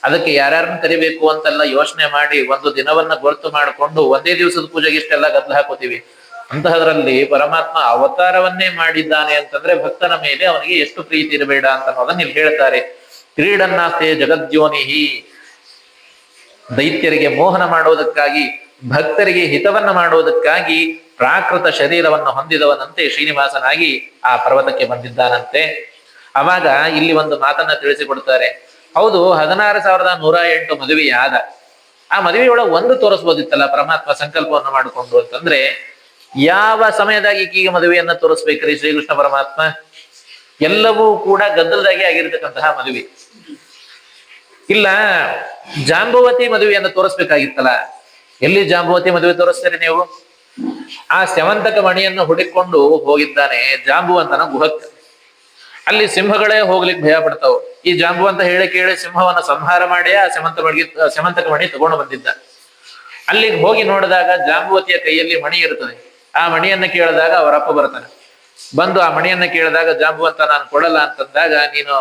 ಅದಕ್ಕೆ ಯಾರ್ಯಾರನ್ನ ಕರಿಬೇಕು ಅಂತೆಲ್ಲ ಯೋಚನೆ ಮಾಡಿ ಒಂದು ದಿನವನ್ನ ಗೊತ್ತು ಮಾಡಿಕೊಂಡು ಒಂದೇ ದಿವಸದ ಪೂಜೆಗೆ ಇಷ್ಟೆಲ್ಲ ಗದ್ದಲ ಹಾಕೋತೀವಿ. ಅಂತಹದ್ರಲ್ಲಿ ಪರಮಾತ್ಮ ಅವತಾರವನ್ನೇ ಮಾಡಿದ್ದಾನೆ ಅಂತಂದ್ರೆ ಭಕ್ತನ ಮೇಲೆ ಅವನಿಗೆ ಎಷ್ಟು ಪ್ರೀತಿ ಇರಬೇಡ ಅಂತ ಅನ್ನೋದನ್ನ ಇಲ್ಲಿ ಹೇಳ್ತಾರೆ. ಕ್ರೀಡನ್ನಾಸ್ತೆ ಜಗದ್ಯೋನಿಹಿ, ದೈತ್ಯರಿಗೆ ಮೋಹನ ಮಾಡುವುದಕ್ಕಾಗಿ ಭಕ್ತರಿಗೆ ಹಿತವನ್ನ ಮಾಡುವುದಕ್ಕಾಗಿ ಪ್ರಾಕೃತ ಶರೀರವನ್ನು ಹೊಂದಿದವನಂತೆ ಶ್ರೀನಿವಾಸನಾಗಿ ಆ ಪರ್ವತಕ್ಕೆ ಬಂದಿದ್ದಾನಂತೆ. ಅವಾಗ ಇಲ್ಲಿ ಒಂದು ಮಾತನ್ನ ತಿಳಿಸಿಕೊಡ್ತಾರೆ. ಹೌದು, 16,108 ಮದುವೆಯಾದ. ಆ ಮದುವೆಯೊಳಗೆ ಒಂದು ತೋರಿಸ್ಬೋದಿತ್ತಲ್ಲ ಪರಮಾತ್ಮ ಸಂಕಲ್ಪವನ್ನು ಮಾಡಿಕೊಂಡು ಅಂತಂದ್ರೆ, ಯಾವ ಸಮಯದಾಗ ಈಗೀಗ ಮದುವೆಯನ್ನ ತೋರಿಸ್ಬೇಕ್ರಿ ಶ್ರೀಕೃಷ್ಣ ಪರಮಾತ್ಮ? ಎಲ್ಲವೂ ಕೂಡ ಗದ್ದಲದಾಗಿ ಆಗಿರ್ತಕ್ಕಂತಹ ಮದುವೆ. ಇಲ್ಲ ಜಾಂಬವತಿ ಮದುವೆಯನ್ನ ತೋರಿಸ್ಬೇಕಾಗಿತ್ತಲ್ಲ. ಎಲ್ಲಿ ಜಾಂಬವತಿ ಮದುವೆ ತೋರಿಸ್ತೀರಿ ನೀವು? ಆ ಸ್ಯವಂತಕ ಮಣಿಯನ್ನು ಹುಡುಕೊಂಡು ಹೋಗಿದ್ದಾನೆ ಜಾಂಬುವಂತನ ಗುಹಕ್ಕೆ. ಅಲ್ಲಿ ಸಿಂಹಗಳೇ ಹೋಗ್ಲಿಕ್ಕೆ ಭಯ ಪಡ್ತಾವು. ಈ ಜಾಂಬುವಂತ ಹೇಳಿ ಕೇಳಿ ಸಿಂಹವನ್ನ ಸಂಹಾರ ಮಾಡಿ ಆ ಸ್ಯವಂತಕ ಮಣಿ ತಗೊಂಡು ಬಂದಿದ್ದ. ಅಲ್ಲಿಗೆ ಹೋಗಿ ನೋಡಿದಾಗ ಜಾಂಬುವತಿಯ ಕೈಯಲ್ಲಿ ಮಣಿ ಇರ್ತದೆ. ಆ ಮಣಿಯನ್ನ ಕೇಳಿದಾಗ ಅವರಪ್ಪ ಬರ್ತಾನೆ. ಬಂದು ಆ ಮಣಿಯನ್ನ ಕೇಳಿದಾಗ ಜಾಂಬುವಂತ ನಾನು ಕೊಡಲ್ಲ ಅಂತಂದಾಗ, ನೀನು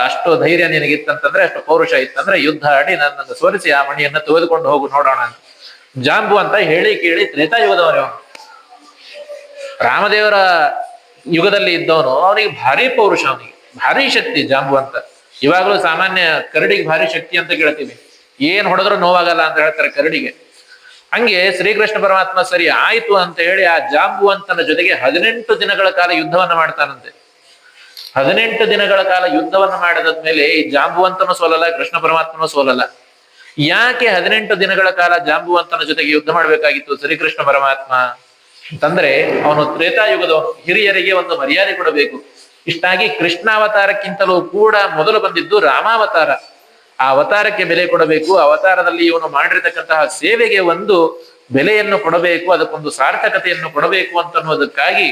ಅಷ್ಟು ಧೈರ್ಯ ನಿನಗಿತ್ತಂತಂದ್ರೆ, ಅಷ್ಟು ಪೌರುಷ ಇತ್ತಂದ್ರೆ ಯುದ್ಧ ಆಡಿ ನನ್ನನ್ನು ಸೋಲಿಸಿ ಆ ಮಣಿಯನ್ನ ತೆಗೆದುಕೊಂಡು ಹೋಗು ನೋಡೋಣ ಅಂತ. ಜಾಂಬು ಅಂತ ಹೇಳಿ ಕೇಳಿ ತ್ರೇತಾಯುಗದವನು, ರಾಮದೇವರ ಯುಗದಲ್ಲಿ ಇದ್ದವನು. ಅವನಿಗೆ ಭಾರಿ ಪೌರುಷ, ಅವನಿಗೆ ಭಾರಿ ಶಕ್ತಿ ಜಾಂಬು ಅಂತ. ಇವಾಗಲೂ ಸಾಮಾನ್ಯ ಕರಡಿಗೆ ಭಾರಿ ಶಕ್ತಿ ಅಂತ ಕೇಳ್ತೀವಿ. ಏನ್ ಹೊಡೆದ್ರು ನೋವಾಗಲ್ಲ ಅಂತ ಹೇಳ್ತಾರೆ ಕರಡಿಗೆ. ಹಂಗೆ ಶ್ರೀಕೃಷ್ಣ ಪರಮಾತ್ಮ ಸರಿ ಆಯ್ತು ಅಂತ ಹೇಳಿ ಆ ಜಾಂಬುವಂತನ ಜೊತೆಗೆ 18 ದಿನಗಳ ಕಾಲ ಯುದ್ಧವನ್ನ ಮಾಡ್ತಾನಂತೆ. 18 ದಿನಗಳ ಕಾಲ ಯುದ್ಧವನ್ನ ಮಾಡಿದ್ಮೇಲೆ ಈ ಜಾಂಬುವಂತನೂ ಸೋಲಲ್ಲ, ಕೃಷ್ಣ ಪರಮಾತ್ಮನೂ ಸೋಲಲ್ಲ. ಯಾಕೆ 18 ದಿನಗಳ ಕಾಲ ಜಾಂಬುವಂತನ ಜೊತೆಗೆ ಯುದ್ಧ ಮಾಡ್ಬೇಕಾಗಿತ್ತು ಶ್ರೀಕೃಷ್ಣ ಪರಮಾತ್ಮ ಅಂತಂದ್ರೆ, ಅವನು ತ್ರೇತಾಯುಗದವನು, ಹಿರಿಯರಿಗೆ ಒಂದು ಮರ್ಯಾದೆ ಕೊಡಬೇಕು. ಇಷ್ಟಾಗಿ ಕೃಷ್ಣಾವತಾರಕ್ಕಿಂತಲೂ ಕೂಡ ಮೊದಲು ಬಂದಿದ್ದು ರಾಮಾವತಾರ. ಆ ಅವತಾರಕ್ಕೆ ಬೆಲೆ ಕೊಡಬೇಕು. ಅವತಾರದಲ್ಲಿ ಇವನು ಮಾಡಿರ್ತಕ್ಕಂತಹ ಸೇವೆಗೆ ಒಂದು ಬೆಲೆಯನ್ನು ಕೊಡಬೇಕು, ಅದಕ್ಕೊಂದು ಸಾರ್ಥಕತೆಯನ್ನು ಕೊಡಬೇಕು ಅಂತನ್ನೋದಕ್ಕಾಗಿ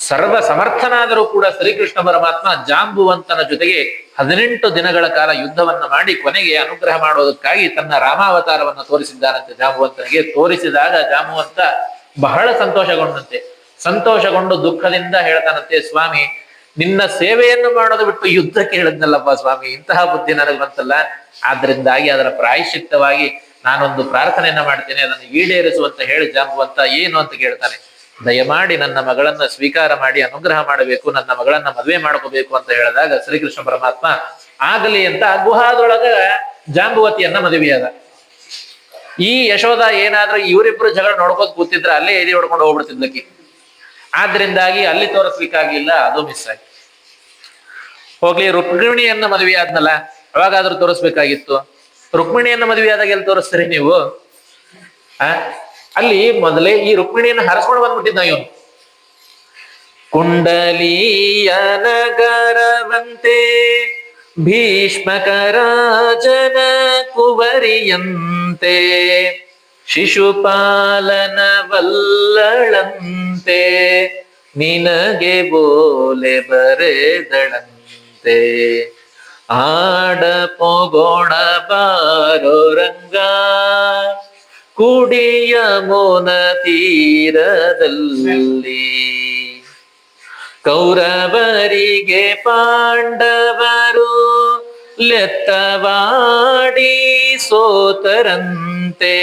ಸರ್ವ ಸಮರ್ಥನಾದರೂ ಕೂಡ ಶ್ರೀಕೃಷ್ಣ ಪರಮಾತ್ಮ ಜಾಂಬುವಂತನ ಜೊತೆಗೆ 18 ದಿನಗಳ ಕಾಲ ಯುದ್ಧವನ್ನ ಮಾಡಿ ಕೊನೆಗೆ ಅನುಗ್ರಹ ಮಾಡೋದಕ್ಕಾಗಿ ತನ್ನ ರಾಮಾವತಾರವನ್ನು ತೋರಿಸಿದ್ದಾನಂತೆ. ಜಾಂಬುವಂತನಿಗೆ ತೋರಿಸಿದಾಗ ಜಾಂಬುವಂತ ಬಹಳ ಸಂತೋಷಗೊಂಡಂತೆ. ಸಂತೋಷಗೊಂಡು ದುಃಖದಿಂದ ಹೇಳ್ತಾನಂತೆ, ಸ್ವಾಮಿ ನಿನ್ನ ಸೇವೆಯನ್ನು ಮಾಡೋದು ಬಿಟ್ಟು ಯುದ್ಧಕ್ಕೆ ಹೇಳಿದ್ನಲ್ಲಪ್ಪ ಸ್ವಾಮಿ, ಇಂತಹ ಬುದ್ಧಿ ನನಗೆ ಬಂತಲ್ಲ. ಆದ್ರಿಂದಾಗಿ ಅದರ ಪ್ರಾಯಶ್ಚಿತ್ತವಾಗಿ ನಾನೊಂದು ಪ್ರಾರ್ಥನೆಯನ್ನ ಮಾಡ್ತೇನೆ, ಅದನ್ನು ಈಡೇರಿಸುವಂತ ಹೇಳಿ ಜಾಂಬುವಂತ ಏನು ಅಂತ ಕೇಳ್ತಾನೆ. ದಯಮಾಡಿ ನನ್ನ ಮಗಳನ್ನ ಸ್ವೀಕಾರ ಮಾಡಿ ಅನುಗ್ರಹ ಮಾಡಬೇಕು, ನನ್ನ ಮಗಳನ್ನ ಮದುವೆ ಮಾಡ್ಕೋಬೇಕು ಅಂತ ಹೇಳಿದಾಗ ಶ್ರೀಕೃಷ್ಣ ಪರಮಾತ್ಮ ಆಗಲಿ ಅಂತ ಗುಹಾದೊಳಗ ಜಾಂಬುವತಿಯನ್ನ ಮದುವೆಯಾದ. ಈ ಯಶೋಧ ಏನಾದ್ರೂ ಇವರಿಬ್ರು ಜಗಳ ನೋಡ್ಕೋತ ಕೂತಿದ್ರೆ ಅಲ್ಲೇ ಎದೆ ಹೊಡ್ಕೊಂಡು ಹೋಗ್ಬಿಡ್ತಿದ್ಲಕ್ಕಿ. ಆದ್ರಿಂದಾಗಿ ಅಲ್ಲಿ ತೋರಿಸ್ಲಿಕ್ಕಾಗಿಲ್ಲ, ಅದು ಮಿಸ್ ಆಗಿ ಹೋಗ್ಲಿ. ರುಕ್ಮಿಣಿಯನ್ನ ಮದುವೆ ಆದ್ನಲ್ಲ, ಅವಾಗಾದ್ರೂ ತೋರಿಸ್ಬೇಕಾಗಿತ್ತು. ರುಕ್ಮಿಣಿಯನ್ನ ಮದುವೆ ಆದಾಗ ಎಲ್ಲಿ ತೋರಿಸ್ತೀರಿ ನೀವು? ಅಲ್ಲಿ ಮೊದಲೇ ಈ ರುಕ್ಮಿಣಿಯನ್ನು ಹರಸ್ಕೊಂಡು ಬಂದ್ಬಿಟ್ಟಿದ್ದ ಇವನು. ಕುಂಡಲಿಯ ನಗರವಂತೆ ಭೀಷ್ಮಕರಾಜನ ಕುವರಿಯಂತೆ ಶಿಶುಪಾಲನ ವಲ್ಲಳಂತೆ ನಿನಗೆ ಬೋಲೆ ಬರೆದಳಂತೆ ಆಡ ಪೊಗೋಣ ಬಾರೋ ರಂಗ ಕುಡಿಯ ಮೋನ ತೀರದಲ್ಲಿ ಕೌರವರಿಗೆ ಪಾಂಡವರು ಲೆತ್ತವಾಡಿ ಸೋತರಂತೆ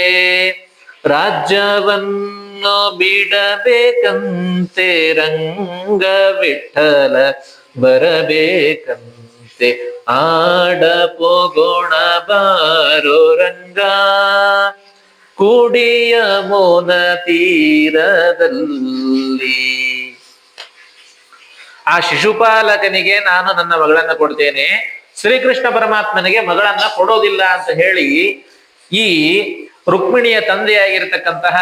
ರಾಜ್ಯವನ್ನು ಬಿಡಬೇಕಂತೆ ರಂಗ ವಿಠಲ ಬರಬೇಕಂತೆ ಆಡ ಪೊಗೋಣ ಬಾರೋ ರಂಗ ಕುಡಿಯ ಮೋನ ತೀರದಲ್ಲಿ. ಆ ಶಿಶುಪಾಲಕನಿಗೆ ನಾನು ನನ್ನ ಮಗಳನ್ನ ಕೊಡ್ತೇನೆ, ಶ್ರೀಕೃಷ್ಣ ಪರಮಾತ್ಮನಿಗೆ ಮಗಳನ್ನ ಕೊಡೋದಿಲ್ಲ ಅಂತ ಹೇಳಿ ಈ ರುಕ್ಮಿಣಿಯ ತಂದೆಯಾಗಿರ್ತಕ್ಕಂತಹ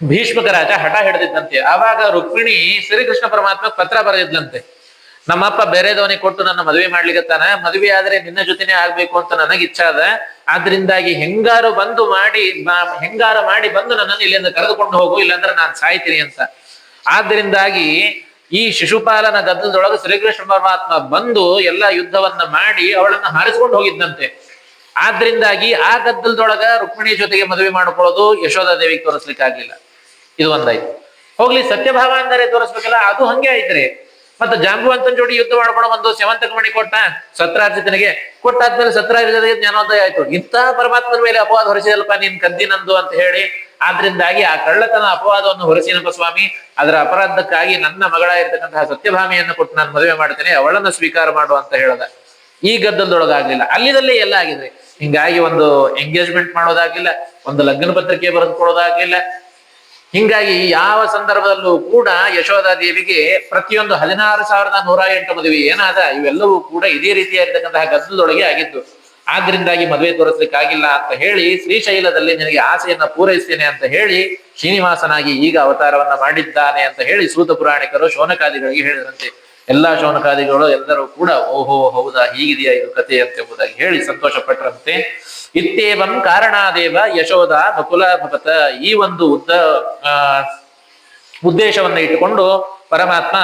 ಭೀಷ್ಮಕ ರಾಜ ಹಠ ಹಿಡಿದಿದ್ದಂತೆ. ಆವಾಗ ರುಕ್ಮಿಣಿ ಶ್ರೀಕೃಷ್ಣ ಪರಮಾತ್ಮ ಪತ್ರ ಬರೆದಿದ್ಲಂತೆ, ನಮ್ಮಪ್ಪ ಬೇರೆದವನಿಗೆ ಕೊಟ್ಟು ನನ್ನ ಮದುವೆ ಮಾಡ್ಲಿಕ್ಕತ್ತಾನ, ಮದುವೆ ಆದ್ರೆ ನಿನ್ನ ಜೊತೆನೆ ಆಗ್ಬೇಕು ಅಂತ ನನಗೆ ಇಚ್ಛಾದ. ಆದ್ರಿಂದಾಗಿ ಹೆಂಗಾರು ಮಾಡಿ ಬಂದು ನನ್ನನ್ನು ಇಲ್ಲಿಂದ ಕರೆದುಕೊಂಡು ಹೋಗು, ಇಲ್ಲಾಂದ್ರೆ ನಾನು ಸಾಯ್ತೀನಿ ಅಂತ. ಆದ್ರಿಂದಾಗಿ ಈ ಶಿಶುಪಾಲನ ಗದ್ದಲದೊಳಗೆ ಶ್ರೀಕೃಷ್ಣ ಪರಮಾತ್ಮ ಬಂದು ಎಲ್ಲ ಯುದ್ಧವನ್ನ ಮಾಡಿ ಅವಳನ್ನ ಹಾರಿಸ್ಕೊಂಡು ಹೋಗಿದ್ದಂತೆ. ಆದ್ರಿಂದಾಗಿ ಆ ಗದ್ದಲದೊಳಗ ರುಕ್ಮಿಣಿ ಜೊತೆಗೆ ಮದುವೆ ಮಾಡ್ಕೊಳ್ಳೋದು ಯಶೋಧಾದೇವಿಗೆ ತೋರಿಸ್ಲಿಕ್ಕೆ ಆಗ್ಲಿಲ್ಲ. ಇದು ಒಂದಾಯ್ತು. ಹೋಗ್ಲಿ, ಸತ್ಯಭಾವ ಅಂದರೆ ತೋರಿಸ್ಬೇಕಲ್ಲ, ಅದು ಹಂಗೆ ಆಯ್ತ್ರಿ. ಮತ್ತೆ ಜಾಂಬುವಂತನ ಜೋಡಿ ಯುದ್ಧ ಮಾಡ್ಕೊಂಡು ಬಂದು ಸ್ಯವಂತಕ ಮಣಿ ಕೊಟ್ಟ ಸತ್ರಾರ್ಜಿತನಿಗೆ. ಕೊಟ್ಟಾದ್ಮೇಲೆ ಸತ್ರಾರ್ಜಿತನಿಗೆ ಜ್ಞಾನೋದಯ ಆಯ್ತು. ಇಂಥ ಪರಮಾತ್ಮನ ಮೇಲೆ ಅಪವಾದ ಹೊರಿಸಿದಲ್ಪ ನೀನ್ ಕದ್ದಿನಂದು ಅಂತ ಹೇಳಿ. ಆದ್ರಿಂದಾಗಿ ಆ ಕಳ್ಳತನ ಅಪವಾದವನ್ನು ಹೊರಿಸಿನಪ್ಪ ಸ್ವಾಮಿ, ಅದರ ಅಪರಾಧಕ್ಕಾಗಿ ನನ್ನ ಮಗಳಾಗಿರ್ತಕ್ಕಂತಹ ಸತ್ಯಭಾಮಿಯನ್ನು ಕೊಟ್ಟು ನಾನು ಮದುವೆ ಮಾಡ್ತೇನೆ, ಅವಳನ್ನು ಸ್ವೀಕಾರ ಮಾಡು ಅಂತ ಹೇಳದ. ಈ ಗದ್ದಲದೊಳಗಾಗ್ಲಿಲ್ಲ, ಅಲ್ಲಿದಲ್ಲೇ ಎಲ್ಲ ಆಗಿದೆ. ಹಿಂಗಾಗಿ ಒಂದು ಎಂಗೇಜ್ಮೆಂಟ್ ಮಾಡೋದಾಗ್ಲಿಲ್ಲ, ಒಂದು ಲಗ್ನ ಪತ್ರಿಕೆ ಬರೆದುಕೊಳ್ಳೋದಾಗ್ಲಿಲ್ಲ. ಹಿಂಗಾಗಿ ಯಾವ ಸಂದರ್ಭದಲ್ಲೂ ಕೂಡ ಯಶೋಧಾದೇವಿಗೆ ಪ್ರತಿಯೊಂದು 16,108 ಮದುವೆ ಏನಾದ ಇವೆಲ್ಲವೂ ಕೂಡ ಇದೇ ರೀತಿಯಾಗಿರ್ತಕ್ಕಂತಹ ಗದ್ದಲದೊಳಗೆ ಆಗಿದ್ದು. ಆದ್ರಿಂದಾಗಿ ಮದುವೆ ತೋರಿಸ್ಲಿಕ್ಕಾಗಿಲ್ಲ ಅಂತ ಹೇಳಿ ಶ್ರೀಶೈಲದಲ್ಲಿ ನಿನಗೆ ಆಸೆಯನ್ನ ಪೂರೈಸ್ತೇನೆ ಅಂತ ಹೇಳಿ ಶ್ರೀನಿವಾಸನಾಗಿ ಈಗ ಅವತಾರವನ್ನ ಮಾಡಿದ್ದಾನೆ ಅಂತ ಹೇಳಿ ಸೂತ ಪುರಾಣಿಕರು ಶೌನಕಾದಿಗಳಿಗೆ ಹೇಳಿದ್ರಂತೆ. ಎಲ್ಲಾ ಶೌನಕಾದಿಗಳು ಎಲ್ಲರೂ ಕೂಡ ಓಹೋ ಹೌದಾ ಹೀಗಿದೆಯಾ ಇದು ಕಥೆ ಅಂತ ಎಂಬುದಾಗಿ ಹೇಳಿ ಸಂತೋಷ ಪಟ್ಟರಂತೆ. ಇತ್ಯೇವಂ ಕಾರಣಾದೇವ ಯಶೋಧ ನಕುಲ ಭವತ. ಈ ಒಂದು ಉದ್ದೇಶವನ್ನ ಇಟ್ಟುಕೊಂಡು ಪರಮಾತ್ಮ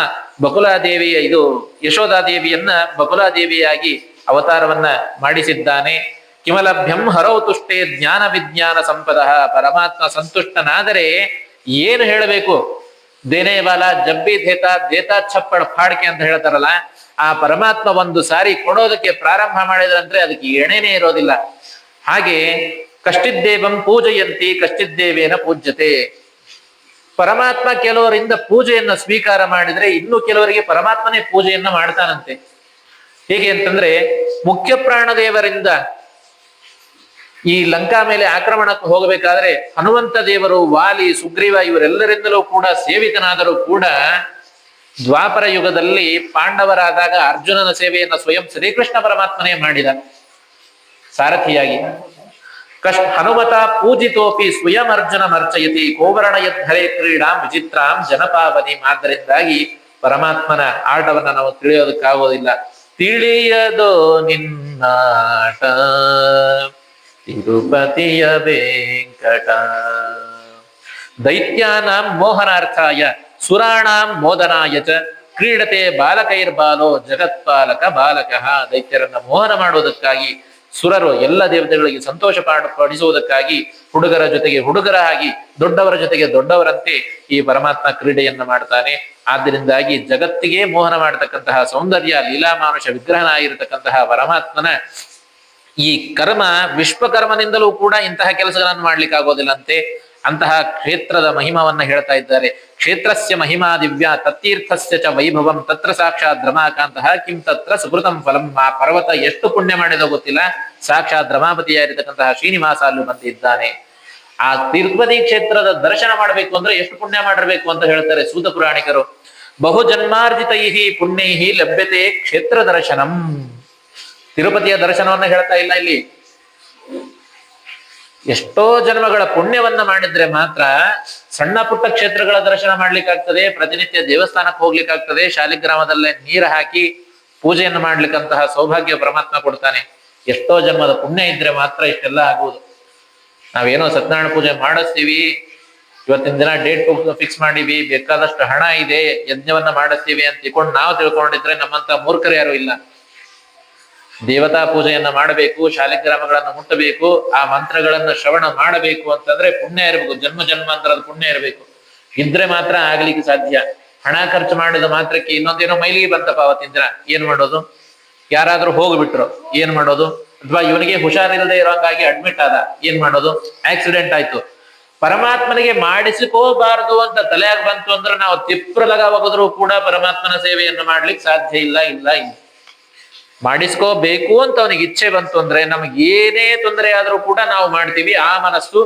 ಬಕುಲಾದೇವಿಯ ಯಶೋಧಾದೇವಿಯನ್ನ ಬಕುಲಾದೇವಿಯಾಗಿ ಅವತಾರವನ್ನ ಮಾಡಿಸಿದ್ದಾನೆ. ಕಿಮಲಭ್ಯಂ ಹರೌ ತುಷ್ಟೇ ಜ್ಞಾನ ವಿಜ್ಞಾನ ಸಂಪದ. ಪರಮಾತ್ಮ ಸಂತುಷ್ಟನಾದರೆ ಏನು ಹೇಳಬೇಕು? ದೇನೇ ಬಾಲ ಜಬ್ಬಿ ದೇತಾ ಛಪ್ಪಡ್ ಫಾಡ್ಕೆ ಅಂತ ಹೇಳ್ತಾರಲ್ಲ, ಆ ಪರಮಾತ್ಮ ಒಂದು ಸಾರಿ ಕೊಡೋದಕ್ಕೆ ಪ್ರಾರಂಭ ಮಾಡಿದ್ರಂದ್ರೆ ಅದಕ್ಕೆ ಎಣೆನೇ ಇರೋದಿಲ್ಲ. ಹಾಗೆ ಕಷ್ಟಿದ್ದೇವಂ ಪೂಜೆಯಂತಿ ಕಷ್ಟಿದ್ದೇವೇನ ಪೂಜ್ಯತೆ. ಪರಮಾತ್ಮ ಕೆಲವರಿಂದ ಪೂಜೆಯನ್ನ ಸ್ವೀಕಾರ ಮಾಡಿದ್ರೆ ಇನ್ನು ಕೆಲವರಿಗೆ ಪರಮಾತ್ಮನೇ ಪೂಜೆಯನ್ನ ಮಾಡ್ತಾನಂತೆ. ಹೇಗೆ ಅಂತಂದ್ರೆ ಮುಖ್ಯ ಪ್ರಾಣದೇವರಿಂದ ಈ ಲಂಕಾ ಮೇಲೆ ಆಕ್ರಮಣಕ್ಕೆ ಹೋಗಬೇಕಾದ್ರೆ ಹನುಮಂತ ದೇವರು, ವಾಲಿ, ಸುಗ್ರೀವ ಇವರೆಲ್ಲರಿಂದಲೂ ಕೂಡ ಸೇವಿತನಾದರೂ ಕೂಡ ದ್ವಾಪರ ಯುಗದಲ್ಲಿ ಪಾಂಡವರಾದಾಗ ಅರ್ಜುನನ ಸೇವೆಯನ್ನ ಸ್ವಯಂ ಶ್ರೀಕೃಷ್ಣ ಪರಮಾತ್ಮನೇ ಮಾಡಿದ ಸಾರಥಿಯಾಗಿ. ಹನುಮತ ಪೂಜಿತೋಪಿ ಸ್ವಯಂ ಅರ್ಜುನ ಮರ್ಚಯತಿ ಕೋವರ್ಣ ಯದ್ಧರೆ ಕ್ರೀಡಾಂ ವಿಚಿತ್ರಾಂ ಜನಪಾವನಿ. ಆದ್ದರಿಂದಾಗಿ ಪರಮಾತ್ಮನ ಆಟವನ್ನ ನಾವು ತಿಳಿಯೋದಕ್ಕಾಗೋದಿಲ್ಲ. ತಿಳಿಯದೋ ನಿನ್ನಾಟ ತಿರುಪತಿಯ ವೆಂಕಟ. ದೈತ್ಯಾನಾಂ ಮೋಹನಾರ್ಥಾಯ ಸುರಾಣಾಂ ಮೋದನಾಯ ಚ ಕ್ರೀಡತೆ ಬಾಲಕೈರ್ಬಾಲೋ ಜಗತ್ಪಾಲಕ ಬಾಲಕಃ. ದೈತ್ಯರನ್ನ ಮೋಹನ ಮಾಡುವುದಕ್ಕಾಗಿ, ಸುರರು ಎಲ್ಲ ದೇವತೆಗಳಿಗೆ ಸಂತೋಷ ಪಡಿಸುವುದಕ್ಕಾಗಿ ಹುಡುಗರ ಜೊತೆಗೆ ಹುಡುಗರ ಆಗಿ ದೊಡ್ಡವರ ಜೊತೆಗೆ ದೊಡ್ಡವರಂತೆ ಈ ಪರಮಾತ್ಮ ಕ್ರೀಡೆಯನ್ನ ಮಾಡ್ತಾನೆ. ಆದ್ದರಿಂದಾಗಿ ಜಗತ್ತಿಗೆ ಮೋಹನ ಮಾಡತಕ್ಕಂತಹ ಸೌಂದರ್ಯ ಲೀಲಾಮಾನುಷ ವಿಗ್ರಹನಾಗಿರತಕ್ಕಂತಹ ಪರಮಾತ್ಮನ ಈ ಕರ್ಮ ವಿಶ್ವಕರ್ಮನಿಂದಲೂ ಕೂಡ ಇಂತಹ ಕೆಲಸಗಳನ್ನು ಮಾಡ್ಲಿಕ್ಕೆ ಆಗೋದಿಲ್ಲಂತೆ. ಅಂತಹ ಕ್ಷೇತ್ರದ ಮಹಿಮವನ್ನ ಹೇಳ್ತಾ ಇದ್ದಾರೆ. ಕ್ಷೇತ್ರಸ್ಯ ಮಹಿಮಾ ದಿವ್ಯ ತತ್ತೀರ್ಥಸ್ಯ ಚ ವೈಭವಂ ತತ್ರ ಸಾಕ್ಷಾತ್ ರಮಾಕಾಂತಹ ಕಿಂ ತತ್ರ ಸುಕೃತಂ ಫಲಂ. ಆ ಪರ್ವತ ಎಷ್ಟು ಪುಣ್ಯ ಮಾಡಿದೋ ಗೊತ್ತಿಲ್ಲ, ಸಾಕ್ಷಾತ್ ರಮಾಪತಿಯಾಗಿರ್ತಕ್ಕಂತಹ ಶ್ರೀನಿವಾಸ ಅಲ್ಲೂ ಬಂದಿದ್ದಾನೆ. ಆ ತಿರುಪತಿ ಕ್ಷೇತ್ರದ ದರ್ಶನ ಮಾಡಬೇಕು ಅಂದ್ರೆ ಎಷ್ಟು ಪುಣ್ಯ ಮಾಡಿರ್ಬೇಕು ಅಂತ ಹೇಳ್ತಾರೆ ಸೂತ ಪುರಾಣಿಕರು. ಬಹು ಜನ್ಮಾರ್ಜಿತೈ ಪುಣ್ಯೈ ಲಭ್ಯತೆ ಕ್ಷೇತ್ರ ದರ್ಶನಂ. ತಿರುಪತಿಯ ದರ್ಶನವನ್ನ ಹೇಳ್ತಾ ಇಲ್ಲ ಇಲ್ಲಿ. ಎಷ್ಟೋ ಜನ್ಮಗಳ ಪುಣ್ಯವನ್ನ ಮಾಡಿದ್ರೆ ಮಾತ್ರ ಸಣ್ಣ ಪುಟ್ಟ ಕ್ಷೇತ್ರಗಳ ದರ್ಶನ ಮಾಡ್ಲಿಕ್ಕಾಗ್ತದೆ, ಪ್ರತಿನಿತ್ಯ ದೇವಸ್ಥಾನಕ್ಕೆ ಹೋಗ್ಲಿಕ್ಕಾಗ್ತದೆ, ಶಾಲಿಗ್ರಾಮದಲ್ಲೇ ನೀರು ಹಾಕಿ ಪೂಜೆಯನ್ನು ಮಾಡ್ಲಿಕ್ಕಂತಹ ಸೌಭಾಗ್ಯ ಪರಮಾತ್ಮ ಕೊಡ್ತಾನೆ. ಎಷ್ಟೋ ಜನ್ಮದ ಪುಣ್ಯ ಇದ್ರೆ ಮಾತ್ರ ಇಷ್ಟೆಲ್ಲ ಆಗುವುದು. ನಾವೇನೋ ಸತ್ಯನಾರಾಯಣ ಪೂಜೆ ಮಾಡಿಸ್ತೀವಿ, ಇವತ್ತಿನ ದಿನ ಡೇಟ್ ಫಿಕ್ಸ್ ಮಾಡಿವಿ, ಬೇಕಾದಷ್ಟು ಹಣ ಇದೆ, ಯಜ್ಞವನ್ನ ಮಾಡಿಸ್ತೀವಿ ಅಂತ ತಿಳ್ಕೊಂಡು ನಾವು ತಿಳ್ಕೊಂಡಿದ್ರೆ ನಮ್ಮಂತ ಮೂರ್ಖರು ಯಾರು ಇಲ್ಲ. ದೇವತಾ ಪೂಜೆಯನ್ನ ಮಾಡಬೇಕು, ಶಾಲಿಗ್ರಾಮಗಳನ್ನು ಮುಟ್ಟಬೇಕು, ಆ ಮಂತ್ರಗಳನ್ನ ಶ್ರವಣ ಮಾಡಬೇಕು ಅಂತಂದ್ರೆ ಪುಣ್ಯ ಇರಬೇಕು, ಜನ್ಮ ಜನ್ಮಾಂತರದ ಪುಣ್ಯ ಇರಬೇಕು. ಇದ್ರೆ ಮಾತ್ರ ಆಗ್ಲಿಕ್ಕೆ ಸಾಧ್ಯ. ಹಣ ಖರ್ಚು ಮಾಡಿದ ಮಾತ್ರಕ್ಕೆ ಇನ್ನೊಂದೇನೋ ಮೈಲಿಗೆ ಬಂತಪ್ಪ ಅವತ್ತಿನ ದಿನ ಏನ್ ಮಾಡೋದು? ಯಾರಾದ್ರೂ ಹೋಗ್ಬಿಟ್ರು ಏನ್ ಮಾಡೋದು? ಅಥವಾ ಇವನಿಗೆ ಹುಷಾರಿಲ್ಲದೆ ಇರೋಂಗಾಗಿ ಅಡ್ಮಿಟ್ ಆದ ಏನ್ ಮಾಡೋದು? ಆಕ್ಸಿಡೆಂಟ್ ಆಯ್ತು. ಪರಮಾತ್ಮನಿಗೆ ಮಾಡಿಸಿಕೋಬಾರದು ಅಂತ ತಲೆಯಾಗಿ ಬಂತು ಅಂದ್ರೆ ನಾವು ತಿಪ್ರಲಗ ಹೋಗಿದ್ರು ಕೂಡ ಪರಮಾತ್ಮನ ಸೇವೆಯನ್ನು ಮಾಡ್ಲಿಕ್ಕೆ ಸಾಧ್ಯ ಇಲ್ಲ ಇಲ್ಲ ಇಲ್ಲ. ಮಾಡಿಸ್ಕೋಬೇಕು ಅಂತ ಅವನಿಗೆ ಇಚ್ಛೆ ಬಂತು ಅಂದ್ರೆ ನಮ್ಗೆ ಏನೇ ತೊಂದರೆ ಆದ್ರೂ ಕೂಡ ನಾವು ಮಾಡ್ತೀವಿ. ಆ ಮನಸ್ಸು,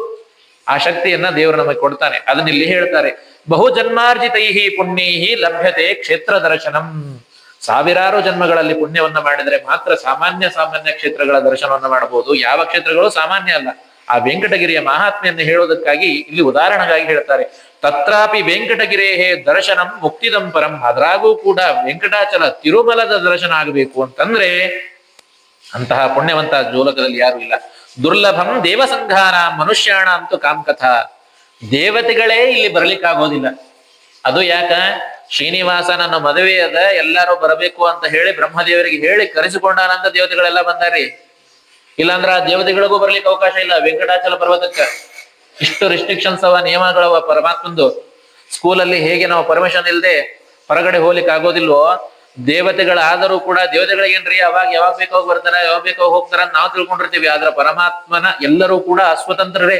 ಆ ಶಕ್ತಿಯನ್ನ ದೇವರು ನಮಗೆ ಕೊಡ್ತಾನೆ. ಅದನ್ನ ಇಲ್ಲಿ ಹೇಳ್ತಾರೆ, ಬಹು ಜನ್ಮಾರ್ಜಿತೈ ಪುಣ್ಯೈ ಲಭ್ಯತೆ ಕ್ಷೇತ್ರ ದರ್ಶನಂ. ಸಾವಿರಾರು ಜನ್ಮಗಳಲ್ಲಿ ಪುಣ್ಯವನ್ನ ಮಾಡಿದ್ರೆ ಮಾತ್ರ ಸಾಮಾನ್ಯ ಕ್ಷೇತ್ರಗಳ ದರ್ಶನವನ್ನ ಮಾಡಬಹುದು. ಯಾವ ಕ್ಷೇತ್ರಗಳು ಸಾಮಾನ್ಯ ಅಲ್ಲ. ಆ ವೆಂಕಟಗಿರಿಯ ಮಹಾತ್ಮೆಯನ್ನು ಹೇಳೋದಕ್ಕಾಗಿ ಇಲ್ಲಿ ಉದಾಹರಣೆಗಾಗಿ ಹೇಳ್ತಾರೆ. ತತ್ರಾಪಿ ವೆಂಕಟಗಿರೇಹೇ ದರ್ಶನಂ ಮುಕ್ತಿದಂ ಪರಂ. ಅದ್ರಾಗೂ ಕೂಡ ವೆಂಕಟಾಚಲ ತಿರುಮಲದ ದರ್ಶನ ಆಗಬೇಕು ಅಂತಂದ್ರೆ ಅಂತಹ ಪುಣ್ಯವಂತ ಜೋಲಕದಲ್ಲಿ ಯಾರು ಇಲ್ಲ. ದುರ್ಲಭಂ ದೇವಸಂಘಾನ ಮನುಷ್ಯಾಣ ಅಂತೂ ಕಾಮಕಥಾ. ದೇವತೆಗಳೇ ಇಲ್ಲಿ ಬರ್ಲಿಕ್ಕಾಗೋದಿಲ್ಲ. ಅದು ಯಾಕ? ಶ್ರೀನಿವಾಸ ನನ್ನ ಮದುವೆ ಅದ, ಎಲ್ಲಾರು ಬರಬೇಕು ಅಂತ ಹೇಳಿ ಬ್ರಹ್ಮದೇವರಿಗೆ ಹೇಳಿ ಕರೆಸಿಕೊಂಡಾನಂತ ದೇವತೆಗಳೆಲ್ಲ ಬಂದಾರಿ. ಇಲ್ಲಾಂದ್ರ ಆ ದೇವತೆಗಳಿಗೂ ಬರ್ಲಿಕ್ಕೆ ಅವಕಾಶ ಇಲ್ಲ. ವೆಂಕಟಾಚಲ ಪರ್ವತಕ್ಕ ಇಷ್ಟು ರಿಸ್ಟ್ರಿಕ್ಷನ್ಸ್ ಅವ, ನಿಯಮಗಳವ ಪರಮಾತ್ಮಂದು. ಸ್ಕೂಲಲ್ಲಿ ಹೇಗೆ ನಾವು ಪರ್ಮಿಷನ್ ಇಲ್ಲದೆ ಹೊರಗಡೆ ಹೋಗ್ಲಿಕ್ಕೆ ಆಗೋದಿಲ್ವೋ, ದೇವತೆಗಳಾದರೂ ಕೂಡ ದೇವತೆಗಳಿಗೇನ್ರಿ ಅವಾಗ ಯಾವಾಗ ಬೇಕೋ ಬರ್ತಾರ, ಯಾವಾಗ ಬೇಕೋ ಹೋಗ್ತಾರ ಅಂತ ನಾವು ತಿಳ್ಕೊಂಡಿರ್ತೀವಿ. ಆದ್ರೆ ಪರಮಾತ್ಮನ ಎಲ್ಲರೂ ಕೂಡ ಅಸ್ವತಂತ್ರರೇ.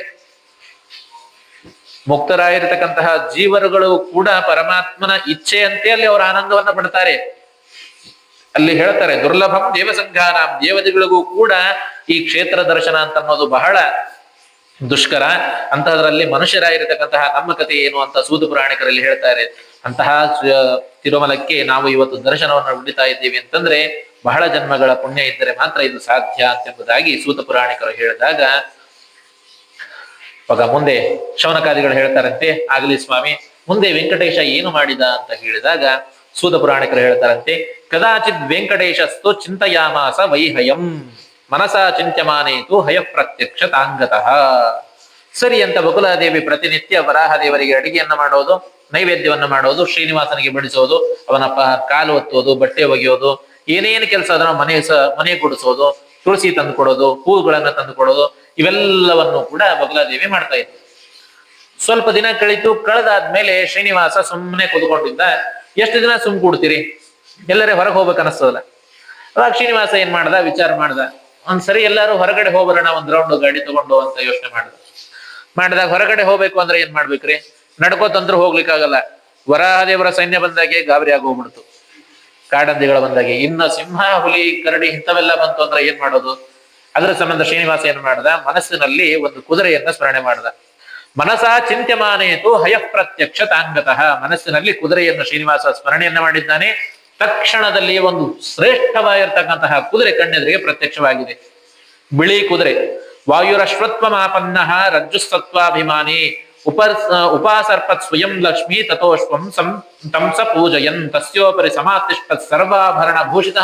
ಮುಕ್ತರಾಗಿರ್ತಕ್ಕಂತಹ ಜೀವರುಗಳು ಕೂಡ ಪರಮಾತ್ಮನ ಇಚ್ಛೆಯಂತೆ ಅಲ್ಲಿ ಅವರ ಆನಂದವನ್ನ ಪಡ್ತಾರೆ. ಅಲ್ಲಿ ಹೇಳ್ತಾರೆ ದುರ್ಲಭಂ ದೇವಸಂಘಾನ, ದೇವತೆಗಳಿಗೂ ಕೂಡ ಈ ಕ್ಷೇತ್ರ ದರ್ಶನ ಅಂತ ಅನ್ನೋದು ಬಹಳ ದುಷ್ಕರ. ಅಂತಹದ್ರಲ್ಲಿ ಮನುಷ್ಯರಾಗಿರ್ತಕ್ಕಂತಹ ನಮ್ಮ ಕಥೆ ಏನು ಅಂತ ಸೂತ ಪುರಾಣಿಕರಲ್ಲಿ ಹೇಳ್ತಾರೆ. ಅಂತಹ ತಿರುಮಲಕ್ಕೆ ನಾವು ಇವತ್ತು ದರ್ಶನವನ್ನು ಉಳಿತಾ ಇದ್ದೀವಿ ಅಂತಂದ್ರೆ ಬಹಳ ಜನ್ಮಗಳ ಪುಣ್ಯ ಇದ್ದರೆ ಮಾತ್ರ ಇದು ಸಾಧ್ಯ ಎಂಬುದಾಗಿ ಸೂತ ಪುರಾಣಿಕರು ಹೇಳಿದಾಗ, ಇವಾಗ ಮುಂದೆ ಶೌನಕಾದಿಗಳು ಹೇಳ್ತಾರಂತೆ, ಆಗಲಿ ಸ್ವಾಮಿ ಮುಂದೆ ವೆಂಕಟೇಶ ಏನು ಮಾಡಿದ ಅಂತ ಹೇಳಿದಾಗ ಸೂತ ಪುರಾಣಿಕರು ಹೇಳ್ತಾರಂತೆ, ಕದಾಚಿತ್ ವೆಂಕಟೇಶಸ್ತು ಚಿಂತಯಾಮಾಸ ವೈಹಯಂ ಮನಸಾ ಚಿಂತ್ಯಮಾನೇತು ಹಯ ಪ್ರತ್ಯಕ್ಷ ತಾಂಗತಃ. ಸರಿ ಅಂತ ಬಕುಲಾದೇವಿ ಪ್ರತಿನಿತ್ಯ ವರಾಹದೇವರಿಗೆ ಅಡಿಗೆಯನ್ನ ಮಾಡೋದು, ನೈವೇದ್ಯವನ್ನ ಮಾಡೋದು, ಶ್ರೀನಿವಾಸನಿಗೆ ಬಡಿಸೋದು, ಅವನ ಕಾಲು ಒತ್ತೋದು, ಬಟ್ಟೆ ಒಗೆಯೋದು, ಏನೇನು ಕೆಲಸ ಅದನ್ನ ಮನೆ ಗುಡಿಸೋದು, ತುಳಸಿ ತಂದು ಕೊಡೋದು, ಹೂವುಗಳನ್ನ ತಂದು ಕೊಡೋದು, ಇವೆಲ್ಲವನ್ನು ಕೂಡ ಬಕುಲಾದೇವಿ ಮಾಡ್ತಾ ಇತ್ತು. ಸ್ವಲ್ಪ ದಿನ ಕಳೆದಾದ್ಮೇಲೆ ಶ್ರೀನಿವಾಸ ಸುಮ್ಮನೆ ಕೂತ್ಕೊಂಡಿದ್ದ. ಎಷ್ಟು ದಿನ ಸುಮ್ ಕೂಡ್ತೀರಿ, ಎಲ್ಲರೇ ಹೊರಗೆ ಹೋಗ್ಬೇಕು ಅನಿಸ್ತದಲ್ಲ. ಅವಾಗ ಶ್ರೀನಿವಾಸ ಏನ್ ಮಾಡ್ದ, ವಿಚಾರ ಮಾಡ್ದ, ಒಂದ್ಸರಿ ಎಲ್ಲಾರು ಹೊರಗಡೆ ಹೋಗ್ಬರೋಣ ಒಂದ್ ರೌಂಡ್ ಗಾಡಿ ತಗೊಂಡು ಅಂತ ಯೋಚನೆ ಮಾಡಿದಾಗ ಹೊರಗಡೆ ಹೋಗ್ಬೇಕು ಅಂದ್ರೆ ಏನ್ ಮಾಡ್ಬೇಕ್ರಿ, ನಡ್ಕೋತಂದ್ರು ಹೋಗ್ಲಿಕ್ಕಾಗಲ್ಲ. ವರಾಹದೇವರ ಸೈನ್ಯ ಬಂದಾಗೆ ಗಾಬರಿ ಆಗೋಗ್ಬಿಡ್ತು, ಕಾಡಂದಿಗಳ ಬಂದಾಗೆ. ಇನ್ನ ಸಿಂಹ, ಹುಲಿ, ಕರಡಿ ಇಂಥವೆಲ್ಲ ಬಂತು ಅಂದ್ರೆ ಏನ್ ಮಾಡೋದು? ಅದರ ಸಂಬಂಧ ಶ್ರೀನಿವಾಸ ಏನ್ ಮಾಡ್ದ, ಮನಸ್ಸಿನಲ್ಲಿ ಒಂದು ಕುದುರೆಯನ್ನ ಸ್ಮರಣೆ ಮಾಡ್ದ. ಮನಸಾ ಚಿಂತ್ಯಮಾನೇತು ಹಯ ಪ್ರತ್ಯಕ್ಷ ತಾಂಗತಃ. ಮನಸ್ಸಿನಲ್ಲಿ ಕುದುರೆಯನ್ನು ಶ್ರೀನಿವಾಸ ಸ್ಮರಣೆಯನ್ನ ಮಾಡಿದ್ದಾನೆ. ತಕ್ಷಣದಲ್ಲಿ ಒಂದು ಶ್ರೇಷ್ಠವಾಗಿರ್ತಕ್ಕಂತಹ ಕುದುರೆ ಕಣ್ಣೆದುರಿಗೆ ಪ್ರತ್ಯಕ್ಷವಾಗಿದೆ. ಬಿಳಿ ಕುದುರೆ, ವಾಯುರಶ್ವತ್ವ ಮಾಪನ್ನ ರಜ್ಜುಸತ್ವಾಭಿಮಾನಿ ಉಪಾಸರ್ಪತ್ ಸ್ವಯಂ ಲಕ್ಷ್ಮೀ ತಥೋಶ್ವಂ ತಂಸ ಪೂಜಯನ್ ತಸ್ಯೋಪರಿ ಸಮಾತಿಷ್ಠ ಸರ್ವಾಭರಣ ಭೂಷಿತ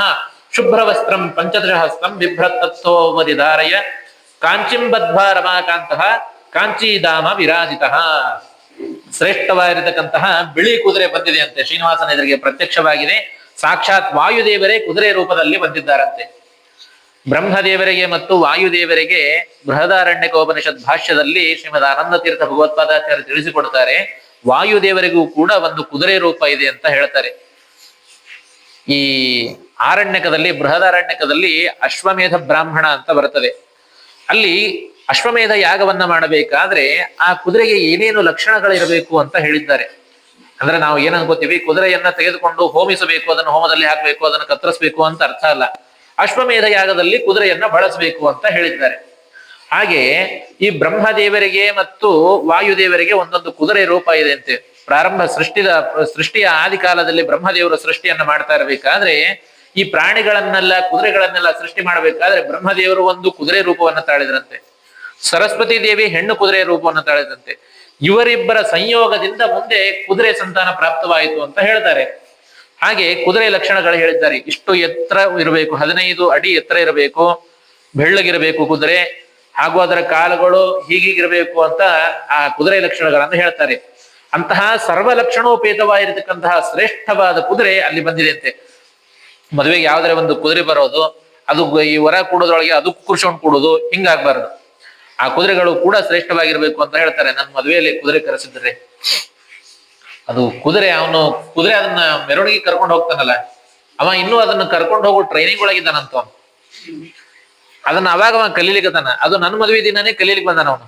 ಶುಭ್ರವಸ್ತ್ರಂ ಪಂಚದಶಹಸ್ತಂ ಬಿಭ್ರತ್ತೋವಧಿಧಾರಯ ಕಾಂಚಿಂ ಬದ್ಧ್ವಾ ರಮಾಕಾಂತಃ ಕಾಂಚೀಧಾಮ ವಿರಾಜಿತ. ಶ್ರೇಷ್ಠವಾಗಿರತಕ್ಕಂತಹ ಬಿಳಿ ಕುದುರೆ ಬಂದಿದೆ ಅಂತೆ, ಶ್ರೀನಿವಾಸನ ಎದುರಿಗೆ ಪ್ರತ್ಯಕ್ಷವಾಗಿದೆ. ಸಾಕ್ಷಾತ್ ವಾಯುದೇವರೇ ಕುದುರೆ ರೂಪದಲ್ಲಿ ಬಂದಿದ್ದಾರಂತೆ. ಬ್ರಹ್ಮದೇವರಿಗೆ ಮತ್ತು ವಾಯುದೇವರಿಗೆ ಬೃಹದಾರಣ್ಯಕೋಪನಿಷತ್ ಭಾಷ್ಯದಲ್ಲಿ ಶ್ರೀಮದ್ ಆನಂದ ತೀರ್ಥ ಭಗವತ್ಪಾದಾಚಾರ್ಯ ತಿಳಿಸಿಕೊಡ್ತಾರೆ, ವಾಯುದೇವರಿಗೂ ಕೂಡ ಒಂದು ಕುದುರೆ ರೂಪ ಇದೆ ಅಂತ ಹೇಳ್ತಾರೆ. ಈ ಆರಣ್ಯಕದಲ್ಲಿ, ಬೃಹದಾರಣ್ಯಕದಲ್ಲಿ ಅಶ್ವಮೇಧ ಬ್ರಾಹ್ಮಣ ಅಂತ ಬರ್ತದೆ. ಅಲ್ಲಿ ಅಶ್ವಮೇಧ ಯಾಗವನ್ನ ಮಾಡಬೇಕಾದ್ರೆ ಆ ಕುದುರೆಗೆ ಏನೇನು ಲಕ್ಷಣಗಳಿರಬೇಕು ಅಂತ ಹೇಳಿದ್ದಾರೆ. ಅಂದ್ರೆ ನಾವು ಏನ್ ಅನ್ಕೋತೀವಿ, ಕುದುರೆಯನ್ನ ತೆಗೆದುಕೊಂಡು ಹೋಮಿಸಬೇಕು, ಅದನ್ನು ಹೋಮದಲ್ಲಿ ಹಾಕಬೇಕು, ಅದನ್ನು ಕತ್ತರಿಸಬೇಕು ಅಂತ ಅರ್ಥ ಅಲ್ಲ. ಅಶ್ವಮೇಧ ಯಾಗದಲ್ಲಿ ಕುದುರೆಯನ್ನ ಬಳಸಬೇಕು ಅಂತ ಹೇಳಿದ್ದಾರೆ. ಹಾಗೆ ಈ ಬ್ರಹ್ಮದೇವರಿಗೆ ಮತ್ತು ವಾಯುದೇವರಿಗೆ ಒಂದೊಂದು ಕುದುರೆ ರೂಪ ಇದೆ ಅಂತೆ. ಪ್ರಾರಂಭ ಸೃಷ್ಟಿಯ ಆದಿ ಕಾಲದಲ್ಲಿ ಬ್ರಹ್ಮದೇವರು ಸೃಷ್ಟಿಯನ್ನ ಮಾಡ್ತಾ ಇರಬೇಕಾದ್ರೆ ಈ ಪ್ರಾಣಿಗಳನ್ನೆಲ್ಲ, ಕುದುರೆಗಳನ್ನೆಲ್ಲ ಸೃಷ್ಟಿ ಮಾಡಬೇಕಾದ್ರೆ ಬ್ರಹ್ಮದೇವರು ಒಂದು ಕುದುರೆ ರೂಪವನ್ನು ತಾಳಿದ್ರಂತೆ. ಸರಸ್ವತಿ ದೇವಿ ಹೆಣ್ಣು ಕುದುರೆ ರೂಪವನ್ನು ತಾಳಿದಂತೆ. ಇವರಿಬ್ಬರ ಸಂಯೋಗದಿಂದ ಮುಂದೆ ಕುದುರೆ ಸಂತಾನ ಪ್ರಾಪ್ತವಾಯಿತು ಅಂತ ಹೇಳ್ತಾರೆ. ಹಾಗೆ ಕುದುರೆ ಲಕ್ಷಣಗಳು ಹೇಳಿದ್ದಾರೆ. ಇಷ್ಟು ಎತ್ತರ ಇರಬೇಕು, 15 ಅಡಿ ಎತ್ತರ ಇರಬೇಕು, ಬೆಳ್ಳಗಿರಬೇಕು ಕುದುರೆ, ಹಾಗೂ ಅದರ ಕಾಲುಗಳು ಹೀಗಿರಬೇಕು ಅಂತ ಆ ಕುದುರೆ ಲಕ್ಷಣಗಳನ್ನು ಹೇಳ್ತಾರೆ. ಅಂತಹ ಸರ್ವ ಲಕ್ಷಣೋಪೇತವಾಗಿರತಕ್ಕಂತಹ ಶ್ರೇಷ್ಠವಾದ ಕುದುರೆ ಅಲ್ಲಿ ಬಂದಿದೆ ಅಂತೆ. ಮದುವೆಗೆ ಯಾವ್ದಾರ ಒಂದು ಕುದುರೆ ಬರೋದು, ಅದು ಈ ವರ ಕೂಡೋದ್ರೊಳಗೆ ಅದು ಕುರ್ಸ್ಕೊಂಡು ಕೂಡೋದು, ಹಿಂಗಾಗ್ಬಾರ್ದು. ಆ ಕುದುರೆಗಳು ಕೂಡ ಶ್ರೇಷ್ಠವಾಗಿರ್ಬೇಕು ಅಂತ ಹೇಳ್ತಾರೆ. ನನ್ನ ಮದುವೆಯಲ್ಲಿ ಕುದುರೆ ಕರೆಸಿದ್ರೆ ಅದು ಕುದುರೆ ಅದನ್ನ ಮೆರವಣಿಗೆ ಕರ್ಕೊಂಡು ಹೋಗ್ತಾನಲ್ಲ, ಅವ ಇನ್ನೂ ಅದನ್ನ ಕರ್ಕೊಂಡು ಹೋಗೋ ಟ್ರೈನಿಂಗ್ ಒಳಗಿದ್ದಾನಂತ. ಅದನ್ನ ಅವಾಗ ಅವ ಕಲೀಲಿಕ್ಕತಾನ. ಅದು ನನ್ನ ಮದುವೆ ದಿನಾನೇ ಕಲೀಲಿಕ್ಕೆ ಬಂದಾನ ಅವನು.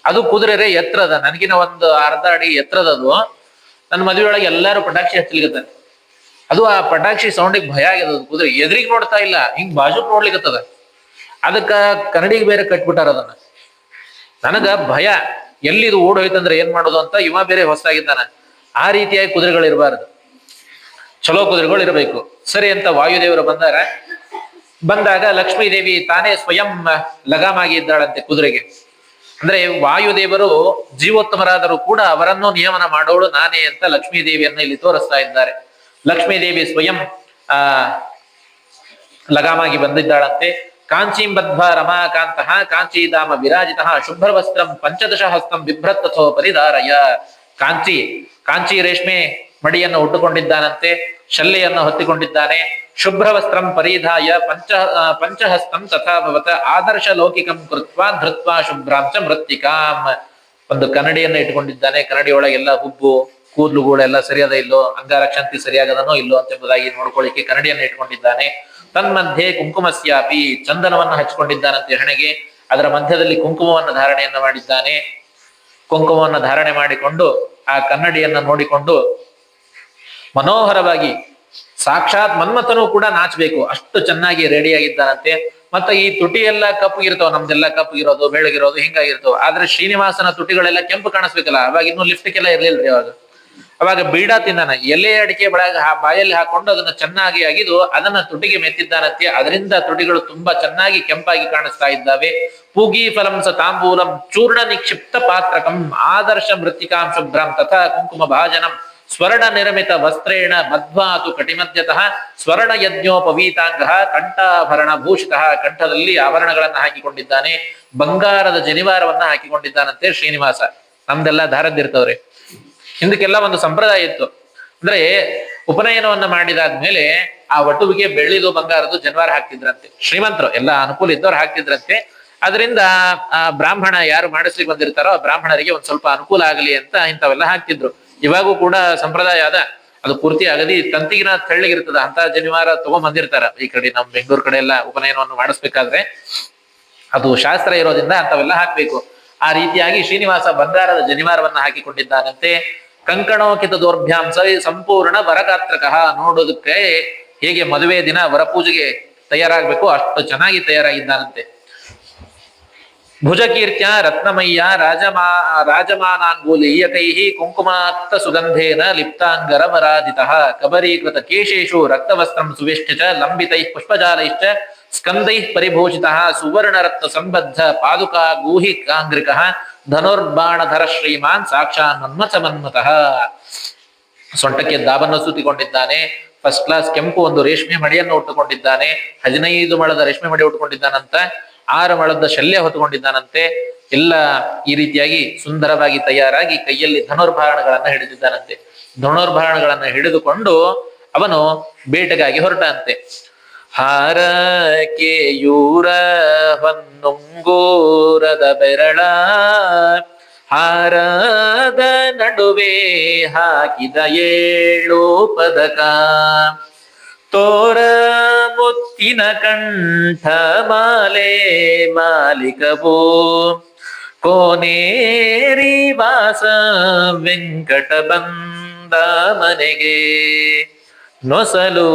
ಅದು ಕುದುರೆ ಎತ್ತರದ, ನನಗಿನ ಒಂದು ಅರ್ಧ ಅಡಿ ಎತ್ತರದದು. ನನ್ನ ಮದುವೆ ಒಳಗೆ ಎಲ್ಲಾರು ಪಟಾಕ್ಷಿ ಹಚ್ಚಲಿಕ್ಕತ್ತಾನೆ. ಅದು ಆ ಪಟಾಕ್ಷಿ ಸೌಂಡಿಗೆ ಭಯ ಆಗ್ಯದ. ಕುದುರೆ ಎದುರಿಗೆ ನೋಡ್ತಾ ಇಲ್ಲ, ಹಿಂಗ್ ಬಾಜುಕ್ ನೋಡ್ಲಿಕ್ಕತ್ತದ. ಅದಕ್ಕ ಕನ್ನಡಿಗೆ ಬೇರೆ ಕಟ್ಬಿಟ್ಟಾರ ಅದನ್ನ. ನನಗ ಭಯ, ಎಲ್ಲಿದು ಓಡೋಯ್ತಂದ್ರೆ ಏನ್ ಮಾಡೋದು ಅಂತ. ಇವ ಬೇರೆ ಹೊಸಾಗಿದ್ದಾನ. ಆ ರೀತಿಯಾಗಿ ಕುದುರೆಗಳು ಇರಬಾರದು, ಚಲೋ ಕುದುರೆಗಳು ಇರಬೇಕು. ಸರಿ ಅಂತ ವಾಯುದೇವರು ಬಂದಾಗ ಲಕ್ಷ್ಮೀ ದೇವಿ ತಾನೇ ಸ್ವಯಂ ಲಗಾಮಾಗಿ ಇದ್ದಾಳಂತೆ ಕುದುರೆಗೆ. ಅಂದ್ರೆ ವಾಯುದೇವರು ಜೀವೋತ್ತಮರಾದರೂ ಕೂಡ ಅವರನ್ನು ನಿಯಮನ ಮಾಡೋಳು ನಾನೇ ಅಂತ ಲಕ್ಷ್ಮೀ ದೇವಿಯನ್ನ ಇಲ್ಲಿ ತೋರಿಸ್ತಾ ಇದ್ದಾರೆ. ಲಕ್ಷ್ಮೀ ದೇವಿ ಸ್ವಯಂ ಲಗಾಮಾಗಿ ಬಂದಿದ್ದಾಳಂತೆ. ಕಾಂಚೀಂ ಬದ್ಧ್ವಾ ರಮಾಕಾಂತಃ ಕಾಂಚೀಧಾಮ ವಿರಾಜಿತಃ ಶುಭ್ರವಸ್ತ್ರಂ ಪಂಚದಶಹಸ್ತಂ ಬಿಭ್ರತ್ತಥೋಪರಿ ಧಾರಯ. ಕಾಂಚಿ ರೇಷ್ಮೆ ಮಡಿಯನ್ನು ಉಟ್ಟುಕೊಂಡಿದ್ದಾನಂತೆ, ಶಲ್ಲೆಯನ್ನು ಹೊತ್ತಿಕೊಂಡಿದ್ದಾನೆ. ಶುಭ್ರವಸ್ತ್ರಂ ಪರಿಧಾಯ ಪಂಚಹಸ್ತಂ ತಥಾಭವತ ಆದರ್ಶ ಲೌಕಿಕಂ ಕೃತ್ವಾ ಧೃತ್ವಾ ಶುಭ್ರಾಂಚ ಮೃತ್ತಿಕಾಂ. ಒಂದು ಕನ್ನಡಿಯನ್ನು ಇಟ್ಟುಕೊಂಡಿದ್ದಾನೆ. ಕನ್ನಡಿಯೊಳಗೆಲ್ಲ ಹುಬ್ಬು, ಕೂದಲುಗಳೆಲ್ಲ ಸರಿಯಾದ ಇಲ್ಲೋ, ಅಂಗಾರಕ್ಷಂತಿ ಸರಿಯಾಗದನೋ ಇಲ್ಲೋ ಎಂಬುದಾಗಿ ನೋಡ್ಕೊಳ್ಳಿಕ್ಕೆ ಕನ್ನಡಿಯನ್ನು ಇಟ್ಕೊಂಡಿದ್ದಾನೆ. ತನ್ಮಧ್ಯೆ ಕುಂಕುಮಸ್ಯಾಪಿ, ಚಂದನವನ್ನು ಹಚ್ಚಿಕೊಂಡಿದ್ದಾನಂತೆ ಹಣೆಗೆ. ಅದರ ಮಧ್ಯದಲ್ಲಿ ಕುಂಕುಮವನ್ನು ಧಾರಣೆಯನ್ನ ಮಾಡಿದ್ದಾನೆ. ಕುಂಕುಮವನ್ನು ಧಾರಣೆ ಮಾಡಿಕೊಂಡು ಆ ಕನ್ನಡಿಯನ್ನ ನೋಡಿಕೊಂಡು ಮನೋಹರವಾಗಿ, ಸಾಕ್ಷಾತ್ ಮನ್ಮಥನು ಕೂಡ ನಾಚಬೇಕು ಅಷ್ಟು ಚೆನ್ನಾಗಿ ರೆಡಿಯಾಗಿದ್ದಾನಂತೆ. ಮತ್ತೆ ಈ ತುಟಿ ಎಲ್ಲ ಕಪ್ಪಗಿರ್ತಾವ, ನಮ್ದೆಲ್ಲ ಕಪ್ಪಗಿರೋದು ಬೆಳಗಿರೋದು ಹಿಂಗಾಗಿರ್ತಾವ. ಆದ್ರೆ ಶ್ರೀನಿವಾಸನ ತುಟಿಗಳೆಲ್ಲ ಕೆಂಪು ಕಾಣಿಸ್ಬೇಕಲ್ಲ. ಅವಾಗ ಇನ್ನೂ ಲಿಪ್ಸ್ಟಿಕ್ ಎಲ್ಲ ಇರ್ಲಿಲ್ರಿ ಅವಾಗ ಬೀಡ ತಿಂದಾನ, ಎಲೆ ಅಡಿಕೆ ಬೆಳಗ ಬಾಯಲ್ಲಿ ಹಾಕೊಂಡು ಅದನ್ನ ಚೆನ್ನಾಗಿ ಅಗಿದು ಅದನ್ನ ತುಟಿಗೆ ಮೆತ್ತಿದ್ದಾನಂತೆ. ಅದರಿಂದ ತುಟಿಗಳು ತುಂಬಾ ಚೆನ್ನಾಗಿ ಕೆಂಪಾಗಿ ಕಾಣಿಸ್ತಾ ಇದ್ದಾವೆ. ಪೂಗಿ ಫಲಂ ಸ ತಾಂಬೂಲಂ ಚೂರ್ಣ ನಿಕ್ಷಿಪ್ತ ಪಾತ್ರಕಂ ಆದರ್ಶ ಮೃತ್ತಿಕಾಂ ಶುಭ್ರಂ ತಥಾ ಕುಂಕುಮ ಭಾಜನಂ ಸ್ವರ್ಣ ನಿರ್ಮಿತ ವಸ್ತ್ರೇಣ ಮಧ್ವಾತು ಕಟಿಮಧ್ಯತಃ ಸ್ವರ್ಣ ಯಜ್ಞೋಪವೀತಾಂಗ ಕಂಠಾಭರಣ ಭೂಷಿತ, ಕಂಠದಲ್ಲಿ ಆಭರಣಗಳನ್ನ ಹಾಕಿಕೊಂಡಿದ್ದಾನೆ. ಬಂಗಾರದ ಜನಿವಾರವನ್ನ ಹಾಕಿಕೊಂಡಿದ್ದಾನಂತೆ ಶ್ರೀನಿವಾಸ. ನಮ್ದೆಲ್ಲ ದಾರದ್ದಿರ್ತವ್ರೆ. ಹಿಂದಕ್ಕೆಲ್ಲ ಒಂದು ಸಂಪ್ರದಾಯ ಇತ್ತು. ಅಂದ್ರೆ ಉಪನಯನವನ್ನ ಮಾಡಿದಾದ್ಮೇಲೆ ಆ ವಟುವಿಗೆ ಬೆಳ್ಳಿದು ಬಂಗಾರದು ಜನಿವಾರ ಹಾಕ್ತಿದ್ರಂತೆ. ಶ್ರೀಮಂತರು ಎಲ್ಲ ಅನುಕೂಲ ಇದ್ದವ್ರು ಹಾಕ್ತಿದ್ರಂತೆ. ಅದರಿಂದ ಆ ಬ್ರಾಹ್ಮಣ ಯಾರು ಮಾಡಿಸ್ಲಿಕ್ಕೆ ಬಂದಿರ್ತಾರೋ ಆ ಬ್ರಾಹ್ಮಣರಿಗೆ ಒಂದ್ ಸ್ವಲ್ಪ ಅನುಕೂಲ ಆಗಲಿ ಅಂತ ಇಂಥವೆಲ್ಲ ಹಾಕ್ತಿದ್ರು. ಇವಾಗೂ ಕೂಡ ಸಂಪ್ರದಾಯ ಅದ. ಅದು ಪೂರ್ತಿ ಆಗದಿ ತಂತಿಗಿನ ತೆಳ್ಳಗಿರ್ತದ ಅಂತ ಜನಿವಾರ ತಗೊಂಡ್ ಬಂದಿರ್ತಾರ. ಈ ಕಡೆ ನಮ್ ಬೆಂಗಳೂರು ಕಡೆ ಎಲ್ಲ ಉಪನಯನವನ್ನು ಮಾಡಿಸ್ಬೇಕಾದ್ರೆ ಅದು ಶಾಸ್ತ್ರ ಇರೋದ್ರಿಂದ ಅಂತವೆಲ್ಲ ಹಾಕ್ಬೇಕು. ಆ ರೀತಿಯಾಗಿ ಶ್ರೀನಿವಾಸ ಬಂಗಾರದ ಜನಿವಾರವನ್ನ ಹಾಕಿಕೊಂಡಿದ್ದಾನಂತೆ. ಕಂಕಣೋಕಿತ ದೌರ್ಭ್ಯಾಂಸ ಸಂಪೂರ್ಣ ವರಗಾತ್ರಕಃ, ನೋಡೋದಕ್ಕೆ ಹೇಗೆ ಮದುವೆ ದಿನ ವರಪೂಜೆಗೆ ತಯಾರಾಗ್ಬೇಕು ಅಷ್ಟು ಚೆನ್ನಾಗಿ ತಯಾರಾಗಿದ್ದಾನಂತೆ. ಭುಜಕೀರ್ತ್ಯ ರತ್ನಮಯ್ಯ ರಾಜಮಾನಾಂಗುಲೀಯಕೈ ಕುಂಕುಮಾಕ್ತ ಸುಗಂಧೇನ ಲಿಪ್ತಾಂಗರ ಮರಾದಿತಃ ಕಬರೀಕೃತ ಕೇಶೇಶು ರಕ್ತವಸ್ತ್ರಂ ಸುವೇಷ್ಟಿತ ಲಂಬಿತೈ ಪುಷ್ಪಜಾಲೈಶ್ಚ ಸ್ಕಂದೈಃ ಪರಿಭೂಷಿತಃ ಸುವರ್ಣ ರತ್ನ ಸಂಬದ್ಧ ಪಾದುಕಾ ಗೂಹಿಕಾಂಗ್ರಿಕಃ ಧನುರ್ಬಾಣಧರ ಶ್ರೀಮಾನ್ ಸಾಕ್ಷಾತ್ ಮನ್ಮಥ ಮನ್ಮತಃ. ಸೊಂಟಕ್ಕೆ ದಾಬನ್ನು ಸುತ್ತಿಕೊಂಡಿದ್ದಾನೆ. ಫಸ್ಟ್ ಕ್ಲಾಸ್ ಕೆಂಪು ಒಂದು ರೇಷ್ಮೆ ಮಡಿಯನ್ನು ಉಟ್ಟುಕೊಂಡಿದ್ದಾನೆ. 15 ಮೊಳದ ರೇಷ್ಮೆ ಮಡಿ ಉಟ್ಟುಕೊಂಡಿದ್ದಾನಂತ. 6 ಮೊಳದ ಶಲ್ಯ ಹೊತ್ತುಕೊಂಡಿದ್ದಾನಂತೆ. ಎಲ್ಲ ಈ ರೀತಿಯಾಗಿ ಸುಂದರವಾಗಿ ತಯಾರಾಗಿ ಕೈಯಲ್ಲಿ ಧನುರ್ಭಾರಣಗಳನ್ನ ಹಿಡಿದಿದ್ದಾನಂತೆ. ಧನುರ್ಭಾರಣಗಳನ್ನ ಹಿಡಿದುಕೊಂಡು ಅವನು ಬೇಟೆಗಾಗಿ ಹೊರಟಂತೆ. ಹಾರಕೆಯೂರ ಹೊನ್ನುಂಗೂರದ ಬೆರಳ ಹಾರದ ನಡುವೆ ಹಾಕಿದ 7 ಪದಕ ತೋರ ಮುತ್ತಿನ ಕಂಠ ಮಾಲೆ ಮಾಲಿಕವೋ ಕೋನೇರಿ ವಾಸ ವೆಂಕಟ ಬಂದ ಮನೆಗೆ ನೊಸಲು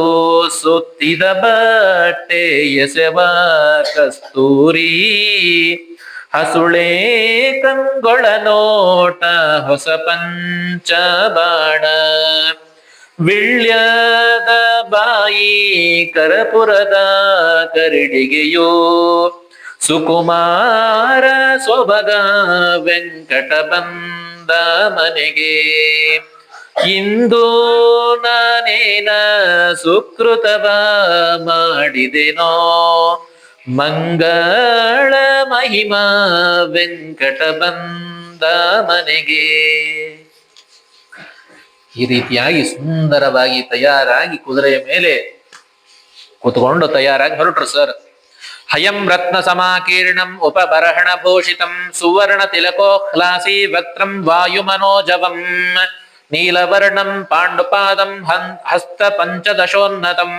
ಸುತ್ತಿದ ಬಟ್ಟೆ ಎಸೆವ ಕಸ್ತೂರಿ ಹಸುಳೆ ಕಂಗೊಳ ನೋಟ ಹೊಸ ಪಂಚಬಾಣ ವಿಳ್ಯದ ಬಾಯಿ ಕರಪುರದ ಕರಡಿಗೆಯೋ ಸುಕುಮಾರ ಸೊಬಗ ವೆಂಕಟ ಬಂದ ಮನೆಗೆ ಇಂದು ನಾನೇನ ಸುಕೃತವ ಮಾಡಿದೆನೋ ಮಂಗಳ ಮಹಿಮಾ ವೆಂಕಟ ಬಂದ ಮನೆಗೆ. ಈ ರೀತಿಯಾಗಿ ಸುಂದರವಾಗಿ ತಯಾರಾಗಿ ಕುದುರೆಯ ಮೇಲೆ ಕೂತ್ಕೊಂಡು ತಯಾರಾಗಿ ಹೊರಟ್ರು ಸರ್. ಹಯಂ ರತ್ನ ಸಮಾಕೀರ್ಣಂ ಉಪಬರಹಣ ಭೂಷಿತಂ ಸುವರ್ಣ ತಿಲಕೋಹ್ಲಾಸಿ ವಕ್ತ್ರಂ ವಾಯುಮನೋಜವಂ ನೀಲವರ್ಣಂ ಪಾಂಡುಪಾದಂ ಹಸ್ತ ಪಂಚದಶೋನ್ನತಂ.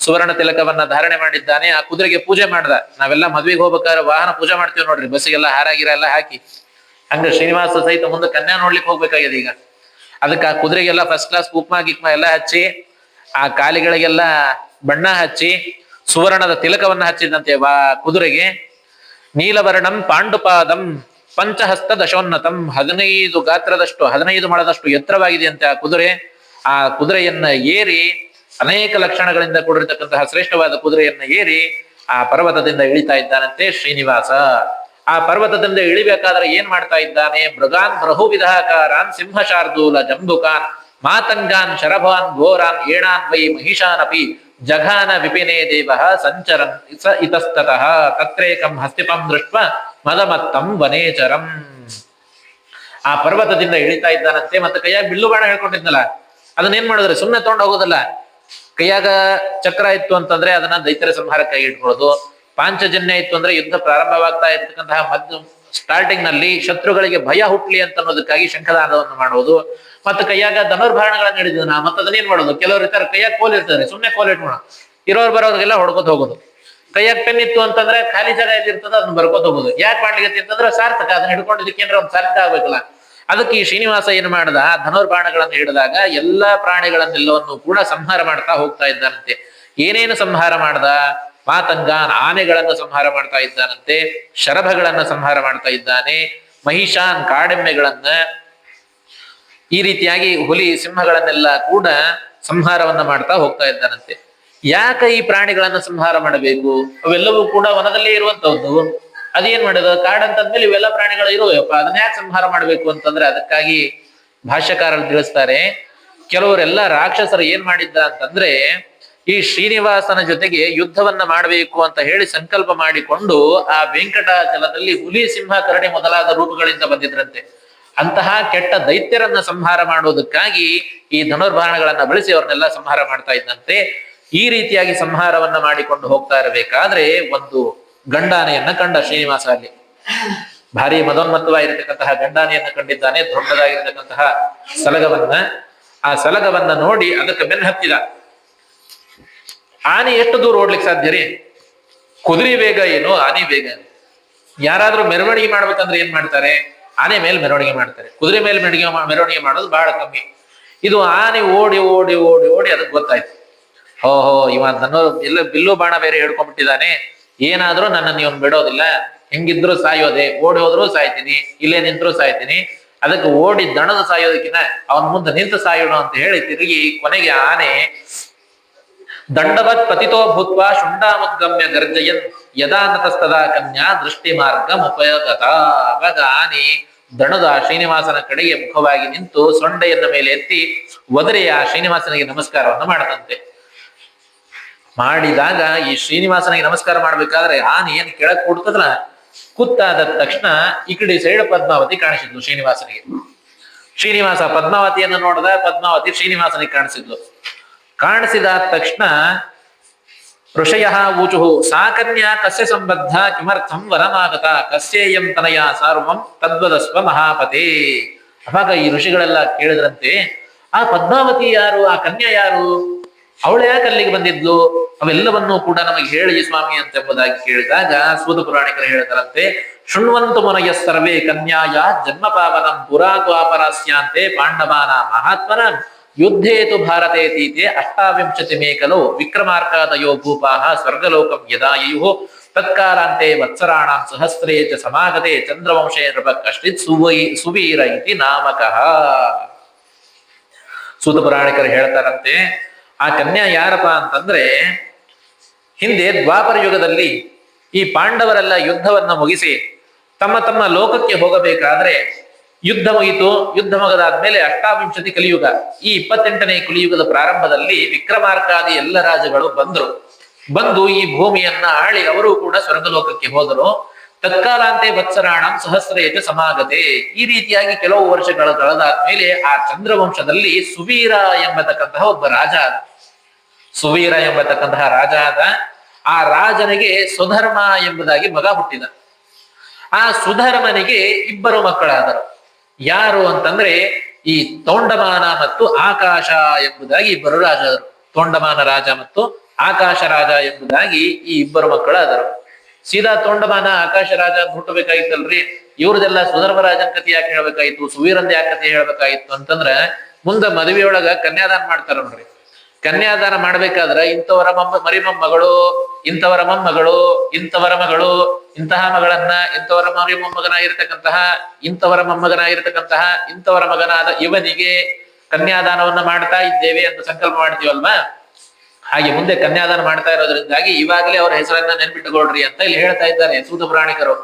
ಸುವರ್ಣ ತಿಲಕವನ್ನ ಧಾರಣೆ ಮಾಡಿದ್ದಾನೆ. ಆ ಕುದುರೆಗೆ ಪೂಜೆ ಮಾಡ್ದ. ನಾವೆಲ್ಲ ಮದ್ವೆಗೆ ಹೋಗ್ಬೇಕಾದ್ರೆ ವಾಹನ ಪೂಜೆ ಮಾಡ್ತೀವಿ ನೋಡ್ರಿ, ಬಸ್ಸಿಗೆಲ್ಲ ಹಾರಾಗಿರ ಎಲ್ಲ ಹಾಕಿ. ಹಂಗ ಶ್ರೀನಿವಾಸ ಸಹಿತ ಮುಂದೆ ಕನ್ಯಾ ನೋಡ್ಲಿಕ್ಕೆ ಹೋಗ್ಬೇಕಾಗಿದೆ ಈಗ. ಅದಕ್ಕೆ ಆ ಕುದುರೆಗೆಲ್ಲ ಫಸ್ಟ್ ಕ್ಲಾಸ್ ಕುಕ್ಮ ಗಿಕ್ಮ ಎಲ್ಲ ಹಚ್ಚಿ, ಆ ಕಾಲಿಗಳಿಗೆಲ್ಲ ಬಣ್ಣ ಹಚ್ಚಿ, ಸುವರ್ಣದ ತಿಲಕವನ್ನ ಹಚ್ಚಿದಂತೆ ಕುದುರೆಗೆ. ನೀಲವರ್ಣಂ ಪಾಂಡುಪಾದಂ ಪಂಚಹಸ್ತ ದಶೋನ್ನತಂ 15 ಗಾತ್ರದಷ್ಟು 15 ಮೊಳದಷ್ಟು ಎತ್ತರವಾಗಿದೆ ಅಂತೆ ಆ ಕುದುರೆ. ಆ ಕುದುರೆಯನ್ನ ಏರಿ ಅನೇಕ ಲಕ್ಷಣಗಳಿಂದ ಕೂಡಿರ್ತಕ್ಕಂತಹ ಶ್ರೇಷ್ಠವಾದ ಕುದುರೆಯನ್ನ ಏರಿ ಆ ಪರ್ವತದಿಂದ ಇಳಿತಾ ಇದ್ದಾನಂತೆ ಶ್ರೀನಿವಾಸ. ಆ ಪರ್ವತದಿಂದ ಇಳಿಬೇಕಾದ್ರೆ ಏನ್ ಮಾಡ್ತಾ ಇದ್ದಾನೆ? ಮೃಗಾನ್ ಬಹುವಿಧಾಕಾರಾನ್ ಸಿಂಹ ಶಾರ್ದೂಲ ಜಂಬುಕಾನ್ ಮಾತಂಗಾನ್ ಶರಭಾನ್ ಘೋರಾನ್ ಏಣಾನ್ ವೈ ಮಹಿಷಾನ್ ಅಪಿ ಜಘಾನ ವಿಪಿನೇ ದೇವ ಸಂಚರನ್ ಇತಸ್ತತಃ ತತ್ರೇಕಂ ಹಸ್ತಿಪಂ ದೃಷ್ಟ ಮದಮತ್ತಂ ವನೇಚರಂ. ಆ ಪರ್ವತದಿಂದ ಇಳಿತಾ ಇದ್ದಾನಂತೆ. ಮತ್ತೆ ಕೈಯಾಗ ಬಿಲ್ಲು ಬಾಣ ಹೇಳ್ಕೊಂಡಿದ್ನಲ್ಲ, ಅದನ್ನೇನ್ ಮಾಡಿದ್ರೆ ಸುಮ್ಮನೆ ತಗೊಂಡು ಹೋಗೋದಲ್ಲ. ಕೈಯಾಗ ಚಕ್ರ ಇತ್ತು ಅಂತಂದ್ರೆ ಅದನ್ನ ದೈತ್ಯರ ಸಂಹಾರಕ್ಕಾಗಿ ಇಟ್ಕೊಳ್ಳೋದು. ಪಾಂಚಜನ್ಯ ಇತ್ತು ಅಂದ್ರೆ ಯುದ್ಧ ಪ್ರಾರಂಭವಾಗ್ತಾ ಇರ್ತಕ್ಕಂತಹ ಸ್ಟಾರ್ಟಿಂಗ್ ನಲ್ಲಿ ಶತ್ರುಗಳಿಗೆ ಭಯ ಹುಟ್ಲಿ ಅಂತ ಅನ್ನೋದಕ್ಕಾಗಿ ಶಂಖದಾನವನ್ನು ಮಾಡುವುದು, ಮತ್ತೆ ಕೈಯಾಗ ಧನುರ್ಭಾಣಗಳನ್ನ ಹಿಡಿದ ಮತ್ತೆ ಅದನ್ನೇನ್ ಮಾಡೋದು, ಕೆಲವರು ಇರ್ತಾರೆ ಕೈಯಾಗ ಕೋಲ್ ಇರ್ತಾರೆ, ಸುಮ್ಮನೆ ಕೋಲ್ ಇಟ್ಕೊಳ, ಇರೋರು ಬರೋರಿಗೆಲ್ಲ ಹೊಡ್ಕೊತ ಹೋಗೋದು. ಕೈಯಾಗ ಪೆನ್ ಇತ್ತು ಅಂತಂದ್ರೆ ಖಾಲಿ ಜಾಗ ಇರ್ತದ ಅದನ್ನ ಬರ್ಕೋತ ಹೋಗೋದು. ಯಾಕೆ ಮಾಡ್ಲಿಕ್ಕೆ ಅಂತಂದ್ರೆ ಸಾರ್ಥಕ, ಅದನ್ನ ಹಿಡ್ಕೊಂಡಿದ್ದಕ್ಕೇಂದ್ರ ಒಂದು ಸಾರ್ಥಕ ಆಗ್ಬೇಕಲ್ಲ. ಅದಕ್ಕೆ ಈ ಶ್ರೀನಿವಾಸ ಏನ್ ಮಾಡ್ದ, ಧನುರ್ಬಾಣಗಳನ್ನು ಹಿಡಿದಾಗ ಎಲ್ಲಾ ಪ್ರಾಣಿಗಳನ್ನೆಲ್ಲವನ್ನು ಕೂಡ ಸಂಹಾರ ಮಾಡ್ತಾ ಹೋಗ್ತಾ ಇದ್ದಾನಂತೆ. ಏನೇನು ಸಂಹಾರ ಮಾಡ್ದ, ಮಾತಂಗ ಆನೆಗಳನ್ನು ಸಂಹಾರ ಮಾಡ್ತಾ ಇದ್ದಾನಂತೆ, ಶರಭಗಳನ್ನ ಸಂಹಾರ ಮಾಡ್ತಾ ಇದ್ದಾನೆ, ಮಹಿಷಾನ್ ಕಾಡೆಮ್ಮೆಗಳನ್ನ, ಈ ರೀತಿಯಾಗಿ ಹುಲಿ ಸಿಂಹಗಳನ್ನೆಲ್ಲ ಕೂಡ ಸಂಹಾರವನ್ನ ಮಾಡ್ತಾ ಹೋಗ್ತಾ ಇದ್ದಾನಂತೆ. ಯಾಕೆ ಈ ಪ್ರಾಣಿಗಳನ್ನ ಸಂಹಾರ ಮಾಡಬೇಕು, ಅವೆಲ್ಲವೂ ಕೂಡ ವನದಲ್ಲೇ ಇರುವಂತಹದ್ದು. ಅದೇನ್ ಮಾಡೋದು, ಕಾಡಂತಂದ್ಮೇಲೆ ಇವೆಲ್ಲ ಪ್ರಾಣಿಗಳು ಇರುವಪ್ಪ, ಅದನ್ನ ಯಾಕೆ ಸಂಹಾರ ಮಾಡ್ಬೇಕು ಅಂತಂದ್ರೆ ಅದಕ್ಕಾಗಿ ಭಾಷ್ಯಕಾರರು ತಿಳಿಸ್ತಾರೆ. ಕೆಲವರೆಲ್ಲ ರಾಕ್ಷಸರು ಏನ್ ಮಾಡಿದ್ದ ಅಂತಂದ್ರೆ ಈ ಶ್ರೀನಿವಾಸನ ಜೊತೆಗೆ ಯುದ್ಧವನ್ನ ಮಾಡಬೇಕು ಅಂತ ಹೇಳಿ ಸಂಕಲ್ಪ ಮಾಡಿಕೊಂಡು ಆ ವೆಂಕಟಾಚಲದಲ್ಲಿ ಹುಲಿ ಸಿಂಹ ಕರಡಿ ಮೊದಲಾದ ರೂಪಗಳಿಂದ ಬಂದಿದ್ರಂತೆ. ಅಂತಹ ಕೆಟ್ಟ ದೈತ್ಯರನ್ನ ಸಂಹಾರ ಮಾಡೋದಕ್ಕಾಗಿ ಈ ಧನುರ್ಬಾಣಗಳನ್ನ ಬಳಸಿ ಅವ್ರನ್ನೆಲ್ಲ ಸಂಹಾರ ಮಾಡ್ತಾ ಇದ್ದಂತೆ. ಈ ರೀತಿಯಾಗಿ ಸಂಹಾರವನ್ನ ಮಾಡಿಕೊಂಡು ಹೋಗ್ತಾ ಇರಬೇಕಾದ್ರೆ ಒಂದು ಗಂಡಾನೆಯನ್ನ ಕಂಡ ಶ್ರೀನಿವಾಸ. ಅಲ್ಲಿ ಭಾರಿ ಮದೋನ್ಮತ್ತವಾಗಿರತಕ್ಕಂತಹ ಗಂಡಾನೆಯನ್ನ ಕಂಡಿದ್ದಾನೆ, ದೊಡ್ಡದಾಗಿರ್ತಕ್ಕಂತಹ ಸಲಗವನ್ನ. ಆ ಸಲಗವನ್ನ ನೋಡಿ ಅದಕ್ಕೆ ಬೆನ್ನು ಹತ್ತಿದ. ಆನೆ ಎಷ್ಟು ದೂರ ಓಡ್ಲಿಕ್ಕೆ ಸಾಧ್ಯ ರೀ? ಕುದುರೆ ವೇಗ ಏನು, ಆನೆ ವೇಗ ಏನು? ಯಾರಾದ್ರೂ ಮೆರವಣಿಗೆ ಮಾಡ್ಬೇಕಂದ್ರೆ ಏನ್ ಮಾಡ್ತಾರೆ, ಆನೆ ಮೇಲೆ ಮೆರವಣಿಗೆ ಮಾಡ್ತಾರೆ. ಕುದುರೆ ಮೇಲೆ ಮೆರವಣಿಗೆ ಮಾಡೋದು ಬಹಳ ಕಮ್ಮಿ. ಇದು ಆನೆ ಓಡಿ ಓಡಿ ಓಡಿ ಓಡಿ ಅದಕ್ಕೆ ಗೊತ್ತಾಯ್ತು, ಓಹೋ ಇವ ನನ್ನ ಎಲ್ಲ ಬಿಲ್ಲು ಬಾಣ ಬೇರೆ ಹಿಡ್ಕೊಂಡ್ಬಿಟ್ಟಿದ್ದಾನೆ, ಏನಾದ್ರೂ ನನ್ನನ್ನು ಇವನು ಬಿಡೋದಿಲ್ಲ, ಹೆಂಗಿದ್ರು ಸಾಯೋದೆ, ಓಡಿ ಹೋದ್ರು ಸಾಯ್ತೀನಿ, ಇಲ್ಲೇ ನಿಂತ್ರು ಸಾಯ್ತೀನಿ, ಅದಕ್ಕೆ ಓಡಿ ದಣದ ಸಾಯೋದಕ್ಕಿಂತ ಅವನ ಮುಂದೆ ನಿಂತು ಸಾಯೋಣ ಅಂತ ಹೇಳಿ ತಿರುಗಿ ಕೊನೆಗೆ ಆನೆ ದಂಡವತ್ ಪತಿತೋ ಭೂತ್ವ ಶುಂಡಾಮುದ್ಗಮ್ಯ ಗರ್ಜಯನ್ ಯದಾನತಸ್ತದಾ ಕನ್ಯಾ ದೃಷ್ಟಿ ಮಾರ್ಗ ಉಪಯೋಗತ. ಆವಾಗ ಆನೆ ದಣದ ಶ್ರೀನಿವಾಸನ ಕಡೆಗೆ ಮುಖವಾಗಿ ನಿಂತು ಸೊಂಡೆಯನ್ನ ಮೇಲೆ ಎತ್ತಿ ಒದರಿ ಆ ಶ್ರೀನಿವಾಸನಿಗೆ ನಮಸ್ಕಾರವನ್ನ ಮಾಡತಂತೆ. ಮಾಡಿದಾಗ ಈ ಶ್ರೀನಿವಾಸನಿಗೆ ನಮಸ್ಕಾರ ಮಾಡ್ಬೇಕಾದ್ರೆ ಆನೆ ಏನ್ ಕೆಳಕ್ ಕೊಡ್ತದ್ರ, ಕುತ್ತಾದ ತಕ್ಷಣ ಈ ಕಡೆ ಸೈಡ್ ಪದ್ಮಾವತಿ ಕಾಣಿಸಿದ್ಲು ಶ್ರೀನಿವಾಸನಿಗೆ. ಶ್ರೀನಿವಾಸ ಪದ್ಮಾವತಿಯನ್ನು ನೋಡಿದ, ಪದ್ಮಾವತಿ ಶ್ರೀನಿವಾಸನಿಗೆ ಕಾಣಿಸಿದ್ಲು. ಕಾಣಿಸಿದ ತಕ್ಷಣ ಋಷಯ ಊಚುಹು ಸಾ ಕನ್ಯಾ ಕಸ್ಯ ಸಂಬದ್ಧ ಕಿಮರ್ಥಂ ವರಮಾಗತ ಕಸ್ಯೇಯಂ ತನಯ ಸಾರ್ವಂ ತದ್ವದಸ್ವ ಮಹಾಪತೆ. ಅವಾಗ ಈ ಋಷಿಗಳೆಲ್ಲ ಕೇಳಿದ್ರಂತೆ, ಆ ಪದ್ಮಾವತಿ ಯಾರು, ಆ ಕನ್ಯಾ ಯಾರು, ಅವಳು ಯಾಕೆ ಅಲ್ಲಿಗೆ ಬಂದಿದ್ಲು, ಅವೆಲ್ಲವನ್ನೂ ಕೂಡ ನಮಗೆ ಹೇಳಿ ಸ್ವಾಮಿ ಅಂತ ಎಂಬುದಾಗಿ ಕೇಳಿದಾಗ ಸೂತ ಪುರಾಣಿಕರು ಹೇಳ್ತಾರಂತೆ, ಶೃಣ್ವಂತು ಮುನಯ ಸರ್ವೇ ಕನ್ಯಾಯ ಜನ್ಮ ಪಾವನಂ ಪುರಾತ್ವಾಪರಾಸ್ಯಾಂತೆ ಪಾಂಡವಾನ ಮಹಾತ್ಮನ ಯುದ್ಧೇತು ಭಾರತೆ ತೀತೆ ಅಷ್ಟಾವಿಂಶತಿ ಮೇಕಲು ವಿಕ್ರಮಾರ್ಕಾದಯೋ ಭೂಪಾಹ ಸ್ವರ್ಗಲೋಕಂ ಯದಾಯುಃ ತತ್ಕಾಲಾಂತೆ ವತ್ಸರಾಣಾಂ ಸಹಸ್ರೇ ಚ ಸಮಾಗತೆ ಚಂದ್ರವಂಶೇ ನೃಪ ಕಶ್ಚಿತ್ ಸುವೀರ ಇತಿ ನಾಮಕಃ. ಸೂತ ಪುರಾಣಿಕರು ಹೇಳ್ತಾರಂತೆ, ಆ ಕನ್ಯಾ ಯಾರಪ್ಪ ಅಂತಂದ್ರೆ ಹಿಂದೆ ದ್ವಾಪರ ಯುಗದಲ್ಲಿ ಈ ಪಾಂಡವರೆಲ್ಲ ಯುದ್ಧವನ್ನ ಮುಗಿಸಿ ತಮ್ಮ ತಮ್ಮ ಲೋಕಕ್ಕೆ ಹೋಗಬೇಕಾದ್ರೆ ಯುದ್ಧ ಮುಗಿತು. ಯುದ್ಧ ಮುಗದಾದ್ಮೇಲೆ ಅಷ್ಟಾವಿಂಶತಿ ಕಲಿಯುಗ, ಈ 28ನೇ ಕಲಿಯುಗದ ಪ್ರಾರಂಭದಲ್ಲಿ ವಿಕ್ರಮಾರ್ಕಾದಿ ಎಲ್ಲ ರಾಜಗಳು ಬಂದು ಈ ಭೂಮಿಯನ್ನ ಆಳಿ ಅವರು ಕೂಡ ಸ್ವರ್ಗಲೋಕಕ್ಕೆ ಹೋದರು. ತತ್ಕಾಲಾಂತೆ ವತ್ಸರಾಣಂ ಸಹಸ್ರೇಚ ಸಮಾಗತೆ. ಈ ರೀತಿಯಾಗಿ ಕೆಲವು ವರ್ಷಗಳ ಕಳೆದಾದ್ಮೇಲೆ ಆ ಚಂದ್ರವಂಶದಲ್ಲಿ ಸುವೀರ ಎಂಬತಕ್ಕಂತಹ ಒಬ್ಬ ರಾಜ ಆದ. ಸುವೀರ ಎಂಬತಕ್ಕಂತಹ ರಾಜ ಆದ. ಆ ರಾಜನಿಗೆ ಸುಧರ್ಮ ಎಂಬುದಾಗಿ ಮಗ ಹುಟ್ಟಿದ. ಆ ಸುಧರ್ಮನಿಗೆ ಇಬ್ಬರು ಮಕ್ಕಳಾದರು. ಯಾರು ಅಂತಂದ್ರೆ ಈ ತೋಂಡಮಾನ ಮತ್ತು ಆಕಾಶ ಎಂಬುದಾಗಿ ಇಬ್ಬರು ರಾಜರು. ತೋಂಡಮಾನ ರಾಜ ಮತ್ತು ಆಕಾಶ ರಾಜ ಎಂಬುದಾಗಿ ಈ ಇಬ್ಬರು ಮಕ್ಕಳಾದರು. ಸೀದಾ ತೋಂಡಮಾನ ಆಕಾಶ ರಾಜ ಅಂತ ಹುಟ್ಟಬೇಕಾಗಿತ್ತಲ್ರಿ, ಇವ್ರದೆಲ್ಲ ಸುಧರ್ಮ ರಾಜನ್ ಕಥೆ ಯಾಕೆ ಹೇಳ್ಬೇಕಾಯ್ತು, ಸುವೀರಂದ ಯಾಕೆ ಕಥೆ ಹೇಳ್ಬೇಕಾಯ್ತು ಅಂತಂದ್ರ ಮುಂದೆ ಮದುವೆಯೊಳಗ ಕನ್ಯಾದಾನ ಮಾಡ್ತಾರ ನೋಡ್ರಿ. ಕನ್ಯಾದಾನ ಮಾಡ್ಬೇಕಾದ್ರ ಇಂಥವರ ಮರಿ ಮೊಮ್ಮಗಳು, ಇಂಥವರ ಮೊಮ್ಮಗಳು, ಇಂಥವರ ಮಗಳು, ಇಂತಹ ಮಗಳನ್ನ, ಇಂಥವರ ಮರಿ ಮೊಮ್ಮಗನಾಗಿರ್ತಕ್ಕಂತಹ, ಇಂಥವರ ಮೊಮ್ಮಗನಾಗಿರ್ತಕ್ಕಂತಹ, ಇಂಥವರ ಮಗನಾದ ಇವನಿಗೆ ಕನ್ಯಾದಾನವನ್ನ ಮಾಡ್ತಾ ಇದ್ದೇವೆ ಅಂತ ಸಂಕಲ್ಪ ಮಾಡ್ತೀವಲ್ವಾ, ಹಾಗೆ ಮುಂದೆ ಕನ್ಯಾದಾನ ಮಾಡ್ತಾ ಇರೋದ್ರಿಂದಾಗಿ ಇವಾಗಲೇ ಅವರ ಹೆಸರನ್ನ ನೆನ್ಪಿಟ್ಟುಕೊಳ್ರಿ ಅಂತ ಇಲ್ಲಿ ಹೇಳ್ತಾ ಇದ್ದಾರೆ ಸೂತ ಪುರಾಣಿಕರು.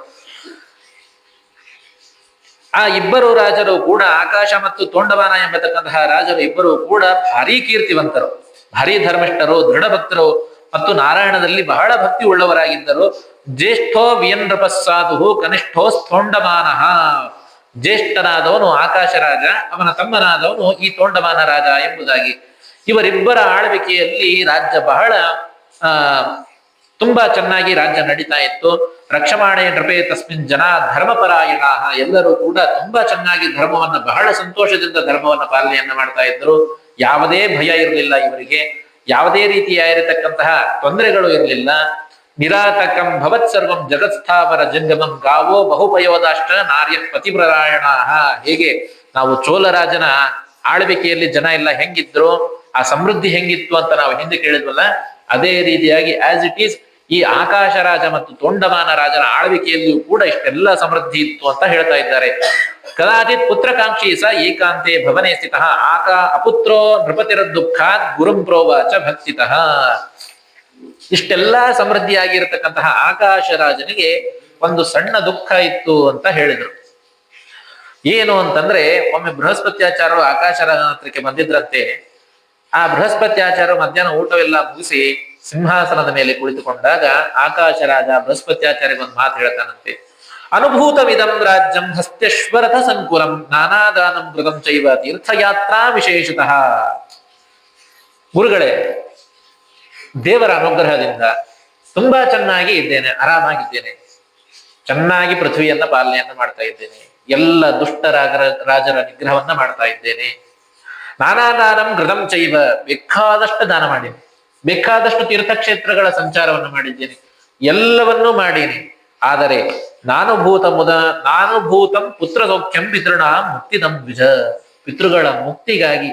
ಆ ಇಬ್ಬರು ರಾಜರು ಕೂಡ ಆಕಾಶ ಮತ್ತು ತೋಂಡಮಾನ ಎಂಬತಕ್ಕಂತಹ ರಾಜರು ಇಬ್ಬರು ಕೂಡ ಭಾರಿ ಕೀರ್ತಿವಂತರು, ಭಾರಿ ಧರ್ಮಿಷ್ಠರು, ದೃಢ ಭಕ್ತರು ಮತ್ತು ನಾರಾಯಣದಲ್ಲಿ ಬಹಳ ಭಕ್ತಿ ಉಳ್ಳವರಾಗಿದ್ದರು. ಜ್ಯೇಷ್ಠೋ ವಿಯನ್ರಪಸ್ಸಾಧು ಕನಿಷ್ಠೋ ತೋಂಡಮಾನ. ಜ್ಯೇಷ್ಠನಾದವನು ಆಕಾಶ ರಾಜ, ಅವನ ತಮ್ಮನಾದವನು ಈ ತೋಂಡಮಾನ ರಾಜ ಎಂಬುದಾಗಿ. ಇವರಿಬ್ಬರ ಆಳ್ವಿಕೆಯಲ್ಲಿ ರಾಜ್ಯ ಬಹಳ ತುಂಬಾ ಚೆನ್ನಾಗಿ ರಾಜ್ಯ ನಡೀತಾ ಇತ್ತು. ರಕ್ಷಮಾಣೆ ನೃಪೇ ತಸ್ಮಿನ್ ಜನ ಧರ್ಮಪರಾಯಣ, ಎಲ್ಲರೂ ಕೂಡ ತುಂಬಾ ಚೆನ್ನಾಗಿ ಧರ್ಮವನ್ನ, ಬಹಳ ಸಂತೋಷದಿಂದ ಧರ್ಮವನ್ನ ಪಾಲನೆಯನ್ನ ಮಾಡ್ತಾ ಇದ್ರು. ಯಾವುದೇ ಭಯ ಇರಲಿಲ್ಲ ಇವರಿಗೆ, ಯಾವುದೇ ರೀತಿಯಾಗಿರತಕ್ಕಂತಹ ತೊಂದರೆಗಳು ಇರಲಿಲ್ಲ. ನಿರಾತಕಂ ಭವತ್ ಸರ್ವಂ ಜಗತ್ಸ್ಥಾವರ ಜಂಗಮಂ ಗಾವೋ ಬಹುಪಯೋದಾಷ್ಟ ನಾರ್ಯ ಪತಿಪ್ರರಾಯಣ. ಹೇಗೆ ನಾವು ಚೋಳರಾಜನ ಆಳ್ವಿಕೆಯಲ್ಲಿ ಜನ ಎಲ್ಲ ಹೆಂಗಿದ್ರು, ಆ ಸಮೃದ್ಧಿ ಹೆಂಗಿತ್ತು ಅಂತ ನಾವು ಹಿಂದೆ ಕೇಳಿದ್ವಲ್ಲ, ಅದೇ ರೀತಿಯಾಗಿ ಆಸ್ ಇಟ್ ಈಸ್ ಈ ಆಕಾಶ ರಾಜ ಮತ್ತು ತೊಂಡಮಾನ ರಾಜನ ಆಳ್ವಿಕೆಯಲ್ಲಿಯೂ ಕೂಡ ಇಷ್ಟೆಲ್ಲ ಸಮೃದ್ಧಿ ಇತ್ತು ಅಂತ ಹೇಳ್ತಾ ಇದ್ದಾರೆ. ಕದಾಚಿತ್ ಪುತ್ರಕಾಂಕ್ಷಿ ಸ ಏಕಾಂತೆ ಭವನೆ ಸ್ಥಿತ ಅಪುತ್ರೋ ನೃಪತಿರ ದುಃಖಾತ್ ಗುರುಂ ಪ್ರೋವಾಚ ಭಕ್ತಿತಃ. ಇಷ್ಟೆಲ್ಲಾ ಸಮೃದ್ಧಿಯಾಗಿರತಕ್ಕಂತಹ ಆಕಾಶ ರಾಜನಿಗೆ ಒಂದು ಸಣ್ಣ ದುಃಖ ಇತ್ತು ಅಂತ ಹೇಳಿದ್ರು. ಏನು ಅಂತಂದ್ರೆ, ಒಮ್ಮೆ ಬೃಹಸ್ಪತ್ಯಾಚಾರ್ಯರು ಆಕಾಶ ರಾಜನ ಹತ್ರಕ್ಕೆ ಬಂದಿದ್ರಂತೆ. ಆ ಬೃಹಸ್ಪತ್ಯಾಚಾರ್ಯರು ಮಧ್ಯಾಹ್ನ ಊಟವೆಲ್ಲ ಮುಗಿಸಿ ಸಿಂಹಾಸನದ ಮೇಲೆ ಕುಳಿತುಕೊಂಡಾಗ ಆಕಾಶ ರಾಜ ಬೃಹಸ್ಪತ್ಯಾಚಾರ್ಯ ಒಂದು ಮಾತು ಹೇಳ್ತಾನಂತೆ. ಅನುಭೂತವಿದಂ ರಾಜ್ಯಂ ಹಸ್ತ್ಯಶ್ವರಥ ಸಂಕುಲಂ ನಾನಾದಾನಂ ಕೃತಂ ಚೈವ ತೀರ್ಥಯಾತ್ರಾ ವಿಶೇಷತಃ. ಗುರುಗಳೇ, ದೇವರ ಅನುಗ್ರಹದಿಂದ ತುಂಬಾ ಚೆನ್ನಾಗಿ ಇದ್ದೇನೆ, ಆರಾಮಾಗಿದ್ದೇನೆ, ಚೆನ್ನಾಗಿ ಪೃಥ್ವಿಯನ್ನ ಪಾಲನೆಯನ್ನ ಮಾಡ್ತಾ ಇದ್ದೇನೆ, ಎಲ್ಲ ದುಷ್ಟ ರಾಜರ ನಿಗ್ರಹವನ್ನ ಮಾಡ್ತಾ ಇದ್ದೇನೆ. ನಾನಾ ದಾನಂ ಕೃತಂ ಚೈವ, ಬೇಕಾದಷ್ಟು ದಾನ ಮಾಡೀನಿ, ಬೇಕಾದಷ್ಟು ತೀರ್ಥಕ್ಷೇತ್ರಗಳ ಸಂಚಾರವನ್ನು ಮಾಡಿದ್ದೇನೆ, ಎಲ್ಲವನ್ನೂ ಮಾಡೀನಿ. ಆದರೆ ನಾನು ಭೂತಂ ಪುತ್ರ ಸೌಖ್ಯಂ ಪಿತೃಣ ಮುಕ್ತಿದಂ ದ್ವಿಜ. ಪಿತೃಗಳ ಮುಕ್ತಿಗಾಗಿ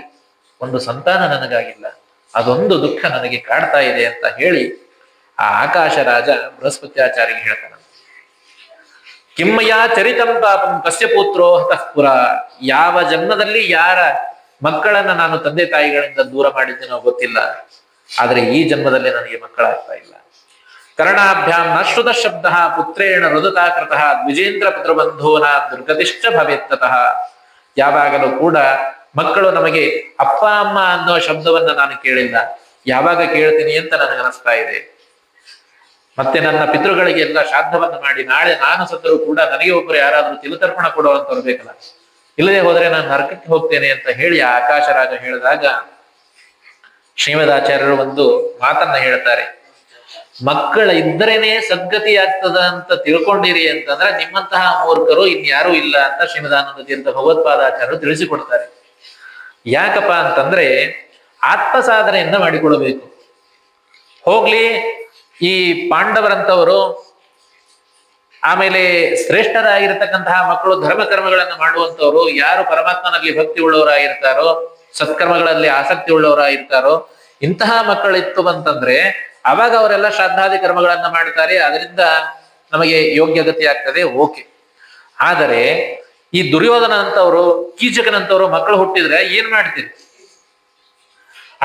ಒಂದು ಸಂತಾನ ನನಗಾಗಿಲ್ಲ, ಅದೊಂದು ದುಃಖ ನನಗೆ ಕಾಡ್ತಾ ಇದೆ ಅಂತ ಹೇಳಿ ಆ ಆಕಾಶ ರಾಜ ಬೃಹಸ್ಪತ್ಯಾಚಾರ್ಯಗೆ ಹೇಳ್ತಾನ. ಕಿಮ್ಮಯ ಚರಿತಂ ಪಾಪಂ ಕಸ್ಯ ಪುತ್ರೋ ಹತಃ ಪುರ. ಯಾವ ಜನ್ಮದಲ್ಲಿ ಯಾರ ಮಕ್ಕಳನ್ನ ನಾನು ತಂದೆ ತಾಯಿಗಳಿಂದ ದೂರ ಮಾಡಿದ್ದೇನೋ ಗೊತ್ತಿಲ್ಲ, ಆದ್ರೆ ಈ ಜನ್ಮದಲ್ಲಿ ನನಗೆ ಮಕ್ಕಳಾಗ್ತಾ ಇಲ್ಲ. ಕರ್ಣಾಭ್ಯಾಂ ನ ಶ್ರುತ ಶಬ್ದ ಪುತ್ರೇಣ ರುದತಾಕೃತಃ ದ್ವಿಜೇಂದ್ರ ಪುತ್ರಬಂಧೋನ ದುರ್ಗತಿಶ್ಚ ಭವೇತ್ತತಃ. ಯಾವಾಗಲೂ ಕೂಡ ಮಕ್ಕಳು ನಮಗೆ ಅಪ್ಪ ಅಮ್ಮ ಅನ್ನೋ ಶಬ್ದವನ್ನ ನಾನು ಕೇಳಿಲ್ಲ, ಯಾವಾಗ ಕೇಳ್ತೀನಿ ಅಂತ ನನಗನಿಸ್ತಾ ಇದೆ. ಮತ್ತೆ ನನ್ನ ಪಿತೃಗಳಿಗೆ ಎಲ್ಲ ಶ್ರಾದ್ದವನ್ನ ಮಾಡಿ ನಾಳೆ ನಾನು ಸತ್ತರೂ ಕೂಡ ನನಗೆ ಒಬ್ಬರು ಯಾರಾದ್ರೂ ತಿಲತರ್ಪಣ ಕೊಡುವಂತವ್ರು ಬೇಕಲ್ಲ, ಇಲ್ಲದೆ ಹೋದ್ರೆ ನಾನು ನರಕಕ್ಕೆ ಹೋಗ್ತೇನೆ ಅಂತ ಹೇಳಿ ಆ ಆಕಾಶ ರಾಜ ಹೇಳಿದಾಗ ಶ್ರೀಮದಾಚಾರ್ಯರು ಒಂದು ಮಾತನ್ನ ಹೇಳ್ತಾರೆ. ಮಕ್ಕಳ ಇದ್ದರೇನೆ ಸದ್ಗತಿ ಆಗ್ತದ ಅಂತ ತಿಳ್ಕೊಂಡಿರಿ ಅಂತಂದ್ರೆ ನಿಮ್ಮಂತಹ ಮೂರ್ಖರು ಇನ್ಯಾರೂ ಇಲ್ಲ ಅಂತ ಶ್ರೀಮದಾನಂದ ತೀರ್ಥ ಭಗವತ್ಪಾದಾಚಾರ್ಯರು ತಿಳಿಸಿಕೊಡ್ತಾರೆ. ಯಾಕಪ್ಪ ಅಂತಂದ್ರೆ ಆತ್ಮ ಸಾಧನೆಯನ್ನ ಮಾಡಿಕೊಳ್ಳಬೇಕು. ಹೋಗ್ಲಿ, ಈ ಪಾಂಡವರಂತವರು ಆಮೇಲೆ ಶ್ರೇಷ್ಠರಾಗಿರ್ತಕ್ಕಂತಹ ಮಕ್ಕಳು ಧರ್ಮ ಕರ್ಮಗಳನ್ನು ಮಾಡುವಂತವ್ರು, ಯಾರು ಪರಮಾತ್ಮನಲ್ಲಿ ಭಕ್ತಿ ಉಳ್ಳವರಾಗಿರ್ತಾರೋ, ಸತ್ಕರ್ಮಗಳಲ್ಲಿ ಆಸಕ್ತಿ ಉಳ್ಳವರಾಗಿರ್ತಾರೋ, ಇಂತಹ ಮಕ್ಕಳಿತ್ತು ಅಂತಂದ್ರೆ ಅವಾಗ ಅವರೆಲ್ಲ ಶ್ರಾದ್ದಾದಿ ಕರ್ಮಗಳನ್ನ ಮಾಡ್ತಾರೆ, ಅದರಿಂದ ನಮಗೆ ಯೋಗ್ಯಗತಿ ಆಗ್ತದೆ, ಓಕೆ. ಆದರೆ ಈ ದುರ್ಯೋಧನ ಅಂತವರು, ಕೀಚಕನಂತವರು ಮಕ್ಕಳು ಹುಟ್ಟಿದ್ರೆ ಏನ್ ಮಾಡ್ತೀರಿ?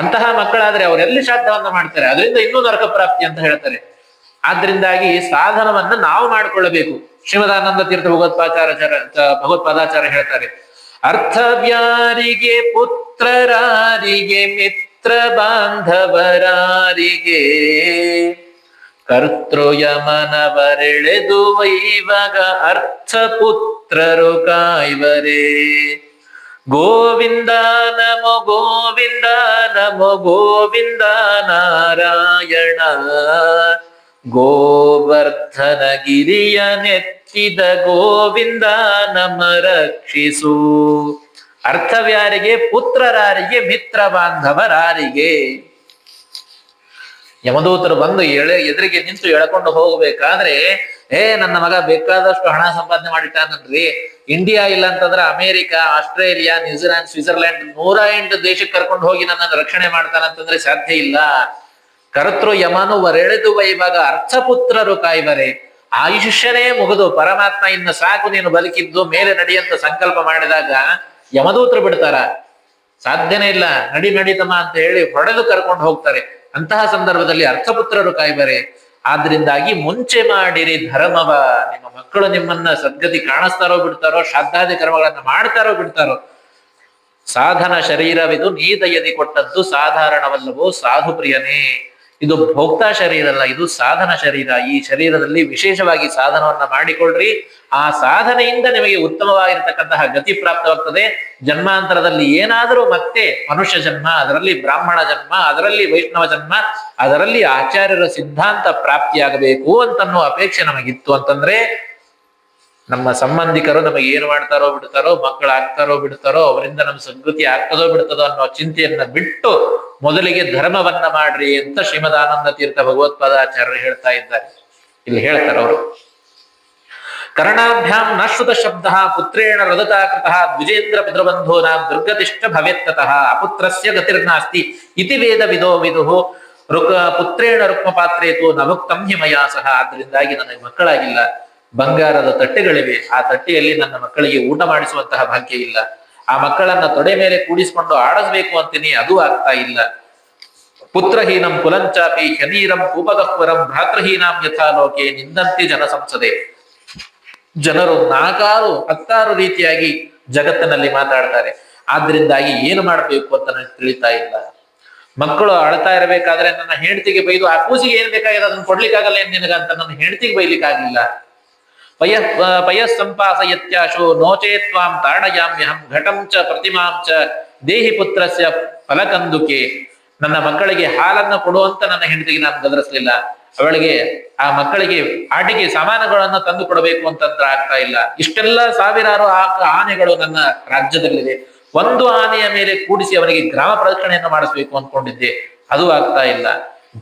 ಅಂತಹ ಮಕ್ಕಳಾದ್ರೆ ಅವರೆಲ್ಲಿ ಶ್ರಾದ್ದವನ್ನ ಮಾಡ್ತಾರೆ, ಅದರಿಂದ ಇನ್ನೂ ನರಕ ಪ್ರಾಪ್ತಿ ಅಂತ ಹೇಳ್ತಾರೆ. ಆದ್ರಿಂದಾಗಿ ಸಾಧನವನ್ನ ನಾವು ಮಾಡಿಕೊಳ್ಳಬೇಕು. ಶ್ರೀಮದಾನಂದ ತೀರ್ಥ ಭಗವತ್ಪಾದಾಚಾರ್ಯ ಹೇಳ್ತಾರೆ, ಅರ್ಥವ್ಯಾರಿಗೆ ಪುತ್ರರಾರಿಗೆ ಮಿತ್ರ ಬಾಂಧವರಾರಿಗೆ ಕರ್ತೃಯಮನವರೆಳೆದು ವೈವಗ ಅರ್ಥ ಪುತ್ರರು ಕಾಯ್ವರೇ. ಗೋವಿಂದ ನಮೋ ಗೋವಿಂದ ನಮೋ ಗೋವಿಂದ ನಾರಾಯಣ. ಗೋವರ್ಧನ ಗಿರಿಯ ನೆತ್ತಿದ ಗೋವಿಂದ ನಮ ರಕ್ಷಿಸು. ಅರ್ಥವ್ಯಾರಿಗೆ ಪುತ್ರರಾರಿಗೆ ಮಿತ್ರ ಬಾಂಧವರಾರಿಗೆ. ಯಮದೂತರು ಬಂದು ಎದುರಿಗೆ ನಿಂತು ಎಳ್ಕೊಂಡು ಹೋಗ್ಬೇಕಾದ್ರೆ, ನನ್ನ ಮಗ ಬೇಕಾದಷ್ಟು ಹಣ ಸಂಪಾದನೆ ಮಾಡಿಟ್ಟಾನನ್ರಿ, ಇಂಡಿಯಾ ಇಲ್ಲ ಅಂತಂದ್ರೆ ಅಮೆರಿಕ, ಆಸ್ಟ್ರೇಲಿಯಾ, ನ್ಯೂಜಿಲೆಂಡ್, ಸ್ವಿಟ್ಜರ್ಲೆಂಡ್ 108 ದೇಶಕ್ಕೆ ಕರ್ಕೊಂಡು ಹೋಗಿ ನನ್ನನ್ನು ರಕ್ಷಣೆ ಮಾಡ್ತಾನಂತಂದ್ರೆ ಸಾಧ್ಯ ಇಲ್ಲ. ಕರ್ತೃ ಯಮನು ವರೆಳೆದು ಇವಾಗ ಅರ್ಥಪುತ್ರರು ಕಾಯ್ವರೆ. ಆಯುಷ್ಯನೇ ಮುಗಿದು ಪರಮಾತ್ಮ ಇನ್ನು ಸಾಕು ನೀನು ಬದುಕಿದ್ದು ಮೇಲೆ ನಡಿಯಂತ ಸಂಕಲ್ಪ ಮಾಡಿದಾಗ ಯಮದೂತರು ಬಿಡ್ತಾರ? ಸಾಧ್ಯನೇ ಇಲ್ಲ. ನಡಿತಮ್ಮ ಅಂತ ಹೇಳಿ ಹೊಡೆದು ಕರ್ಕೊಂಡು ಹೋಗ್ತಾರೆ. ಅಂತಹ ಸಂದರ್ಭದಲ್ಲಿ ಅರ್ಥಪುತ್ರರು ಕಾಯ್ಬರೆ. ಆದ್ರಿಂದಾಗಿ ಮುಂಚೆ ಮಾಡಿರಿ ಧರ್ಮವ. ನಿಮ್ಮ ಮಕ್ಕಳು ನಿಮ್ಮನ್ನ ಸದ್ಗತಿ ಕಾಣಿಸ್ತಾರೋ ಬಿಡ್ತಾರೋ, ಶ್ರಾದ್ದಾದಿ ಕರ್ಮಗಳನ್ನ ಮಾಡ್ತಾರೋ ಬಿಡ್ತಾರೋ, ಸಾಧನ ಶರೀರವಿದು ನೀ ದಯದಿ ಕೊಟ್ಟದ್ದು ಸಾಧಾರಣವಲ್ಲವೋ ಸಾಧು ಪ್ರಿಯನೇ. ಇದು ಭೋಕ್ತಾ ಶರೀರ ಅಲ್ಲ, ಇದು ಸಾಧನ ಶರೀರ. ಈ ಶರೀರದಲ್ಲಿ ವಿಶೇಷವಾಗಿ ಸಾಧನವನ್ನ ಮಾಡಿಕೊಳ್ಳ್ರಿ. ಆ ಸಾಧನೆಯಿಂದ ನಿಮಗೆ ಉತ್ತಮವಾಗಿರ್ತಕ್ಕಂತಹ ಗತಿ ಪ್ರಾಪ್ತವಾಗ್ತದೆ. ಜನ್ಮಾಂತರದಲ್ಲಿ ಏನಾದರೂ ಮತ್ತೆ ಮನುಷ್ಯ ಜನ್ಮ, ಅದರಲ್ಲಿ ಬ್ರಾಹ್ಮಣ ಜನ್ಮ, ಅದರಲ್ಲಿ ವೈಷ್ಣವ ಜನ್ಮ, ಅದರಲ್ಲಿ ಆಚಾರ್ಯರ ಸಿದ್ಧಾಂತ ಪ್ರಾಪ್ತಿಯಾಗಬೇಕು ಅಂತನ್ನೋ ಅಪೇಕ್ಷೆ ನಮಗಿತ್ತು ಅಂತಂದ್ರೆ, ನಮ್ಮ ಸಂಬಂಧಿಕರು ನಮಗೆ ಏನು ಮಾಡ್ತಾರೋ ಬಿಡ್ತಾರೋ, ಮಕ್ಕಳಾಗ್ತಾರೋ ಬಿಡ್ತಾರೋ, ಅವರಿಂದ ನಮ್ಮ ಸದ್ಗತಿ ಆಗ್ತದೋ ಬಿಡ್ತದೋ ಅನ್ನೋ ಚಿಂತೆಯನ್ನ ಬಿಟ್ಟು ಮೊದಲಿಗೆ ಧರ್ಮವನ್ನ ಮಾಡ್ರಿ ಅಂತ ಶ್ರೀಮದಾನಂದ ತೀರ್ಥ ಭಗವತ್ಪಾದಾಚಾರ್ಯರು ಹೇಳ್ತಾ ಇದ್ದಾರೆ. ಇಲ್ಲಿ ಹೇಳ್ತಾರೆ ಅವರು, ಕರ್ಣಾಭ್ಯಾಂ ನಶ್ರುತ ಶಬ್ದ ಪುತ್ರೇಣ ರದತಾಕೃತ ದ್ವಿಜೇಂದ್ರ ಪಿತೃಬಂಧೂನ ದುರ್ಗತಿಷ್ಠ ಭವೇತ್ತತಃ ಅಪುತ್ರಸ್ಯ ಗತಿರ್ನಾಸ್ತಿ ಇತಿ ವೇದ ವಿದೋ ವಿದುಹು ಪುತ್ರೇಣ ರುಕ್ಮ ಪಾತ್ರೇತು ನಭುಕ್ತಂ ಹಿಮಯಾ ಸಹ. ಆದ್ರಿಂದಾಗಿ ನನಗೆ ಮಕ್ಕಳಾಗಿಲ್ಲ, ಬಂಗಾರದ ತಟ್ಟೆಗಳಿವೆ, ಆ ತಟ್ಟೆಯಲ್ಲಿ ನನ್ನ ಮಕ್ಕಳಿಗೆ ಊಟ ಮಾಡಿಸುವಂತಹ ಭಾಗ್ಯ ಇಲ್ಲ. ಆ ಮಕ್ಕಳನ್ನ ತೊಡೆ ಮೇಲೆ ಕೂಡಿಸಿಕೊಂಡು ಆಡಿಸ್ಬೇಕು ಅಂತೀನಿ, ಅದು ಆಗ್ತಾ ಇಲ್ಲ. ಪುತ್ರಹೀನಂ ಕುಲಂಚಾಪಿ ಹನೀರಂ ಕೂಪಗಹ್ವರಂ ಭ್ರಾತೃಹೀನಾಂ ಯಥಾಲೋಕೆ ನಿಂದಂತಿ ಜನ ಸಂಸದೆ. ಜನರು 4-10 ರೀತಿಯಾಗಿ ಜಗತ್ತಿನಲ್ಲಿ ಮಾತಾಡ್ತಾರೆ. ಆದ್ರಿಂದಾಗಿ ಏನು ಮಾಡಬೇಕು ಅಂತ ನನಗೆ ತಿಳಿತಾ ಇಲ್ಲ. ಮಕ್ಕಳು ಅಳ್ತಾ ಇರಬೇಕಾದ್ರೆ ನನ್ನ ಹೆಂಡತಿಗೆ ಬೈದು, ಆ ಕೂಸಿಗೆ ಏನ್ ಬೇಕಾಗಿದೆ ಅದನ್ನ ಕೊಡ್ಲಿಕ್ಕಾಗಲ್ಲ ಏನ್ ನಿನಗ ಅಂತ ನನ್ನ ಹೆಂಡತಿಗೆ ಬೈಲಿಕ್ಕಾಗಿಲ್ಲ. ಪಯಸ್ಸಂಪಾಸಯತ್ಯಾಶೋ ನೋಚೇತ್ವಾಂ ತಾಡಯಾಮ್ಯಹಂ ಘಟಂ ಚ ಪ್ರತಿಮಾಂ ಚ ದೇಹಿ ಪುತ್ರಸ್ಯ ಫಲಕಂದುಕೆ. ನನ್ನ ಮಕ್ಕಳಿಗೆ ಹಾಲನ್ನ ಕೊಡುವಂತ ನನ್ನ ಹೆಂಡತಿಗೆ ನಾನು ಗದರಿಸಲಿಲ್ಲ. ಅವಳಿಗೆ ಆ ಮಕ್ಕಳಿಗೆ ಆಟಿಕೆ ಸಾಮಾನುಗಳನ್ನ ತಂದು ಕೊಡಬೇಕು ಅಂತಂದ್ರೆ ಆಗ್ತಾ ಇಲ್ಲ. ಇಷ್ಟೆಲ್ಲ ಸಾವಿರಾರು ಆನೆಗಳು ನನ್ನ ರಾಜ್ಯದಲ್ಲಿದೆ, ಒಂದು ಆನೆಯ ಮೇಲೆ ಕೂಡಿಸಿ ಅವನಿಗೆ ಗ್ರಾಮ ಪ್ರದಕ್ಷಿಣೆಯನ್ನು ಮಾಡಿಸ್ಬೇಕು ಅನ್ಕೊಂಡಿದ್ದೆ, ಅದು ಆಗ್ತಾ ಇಲ್ಲ.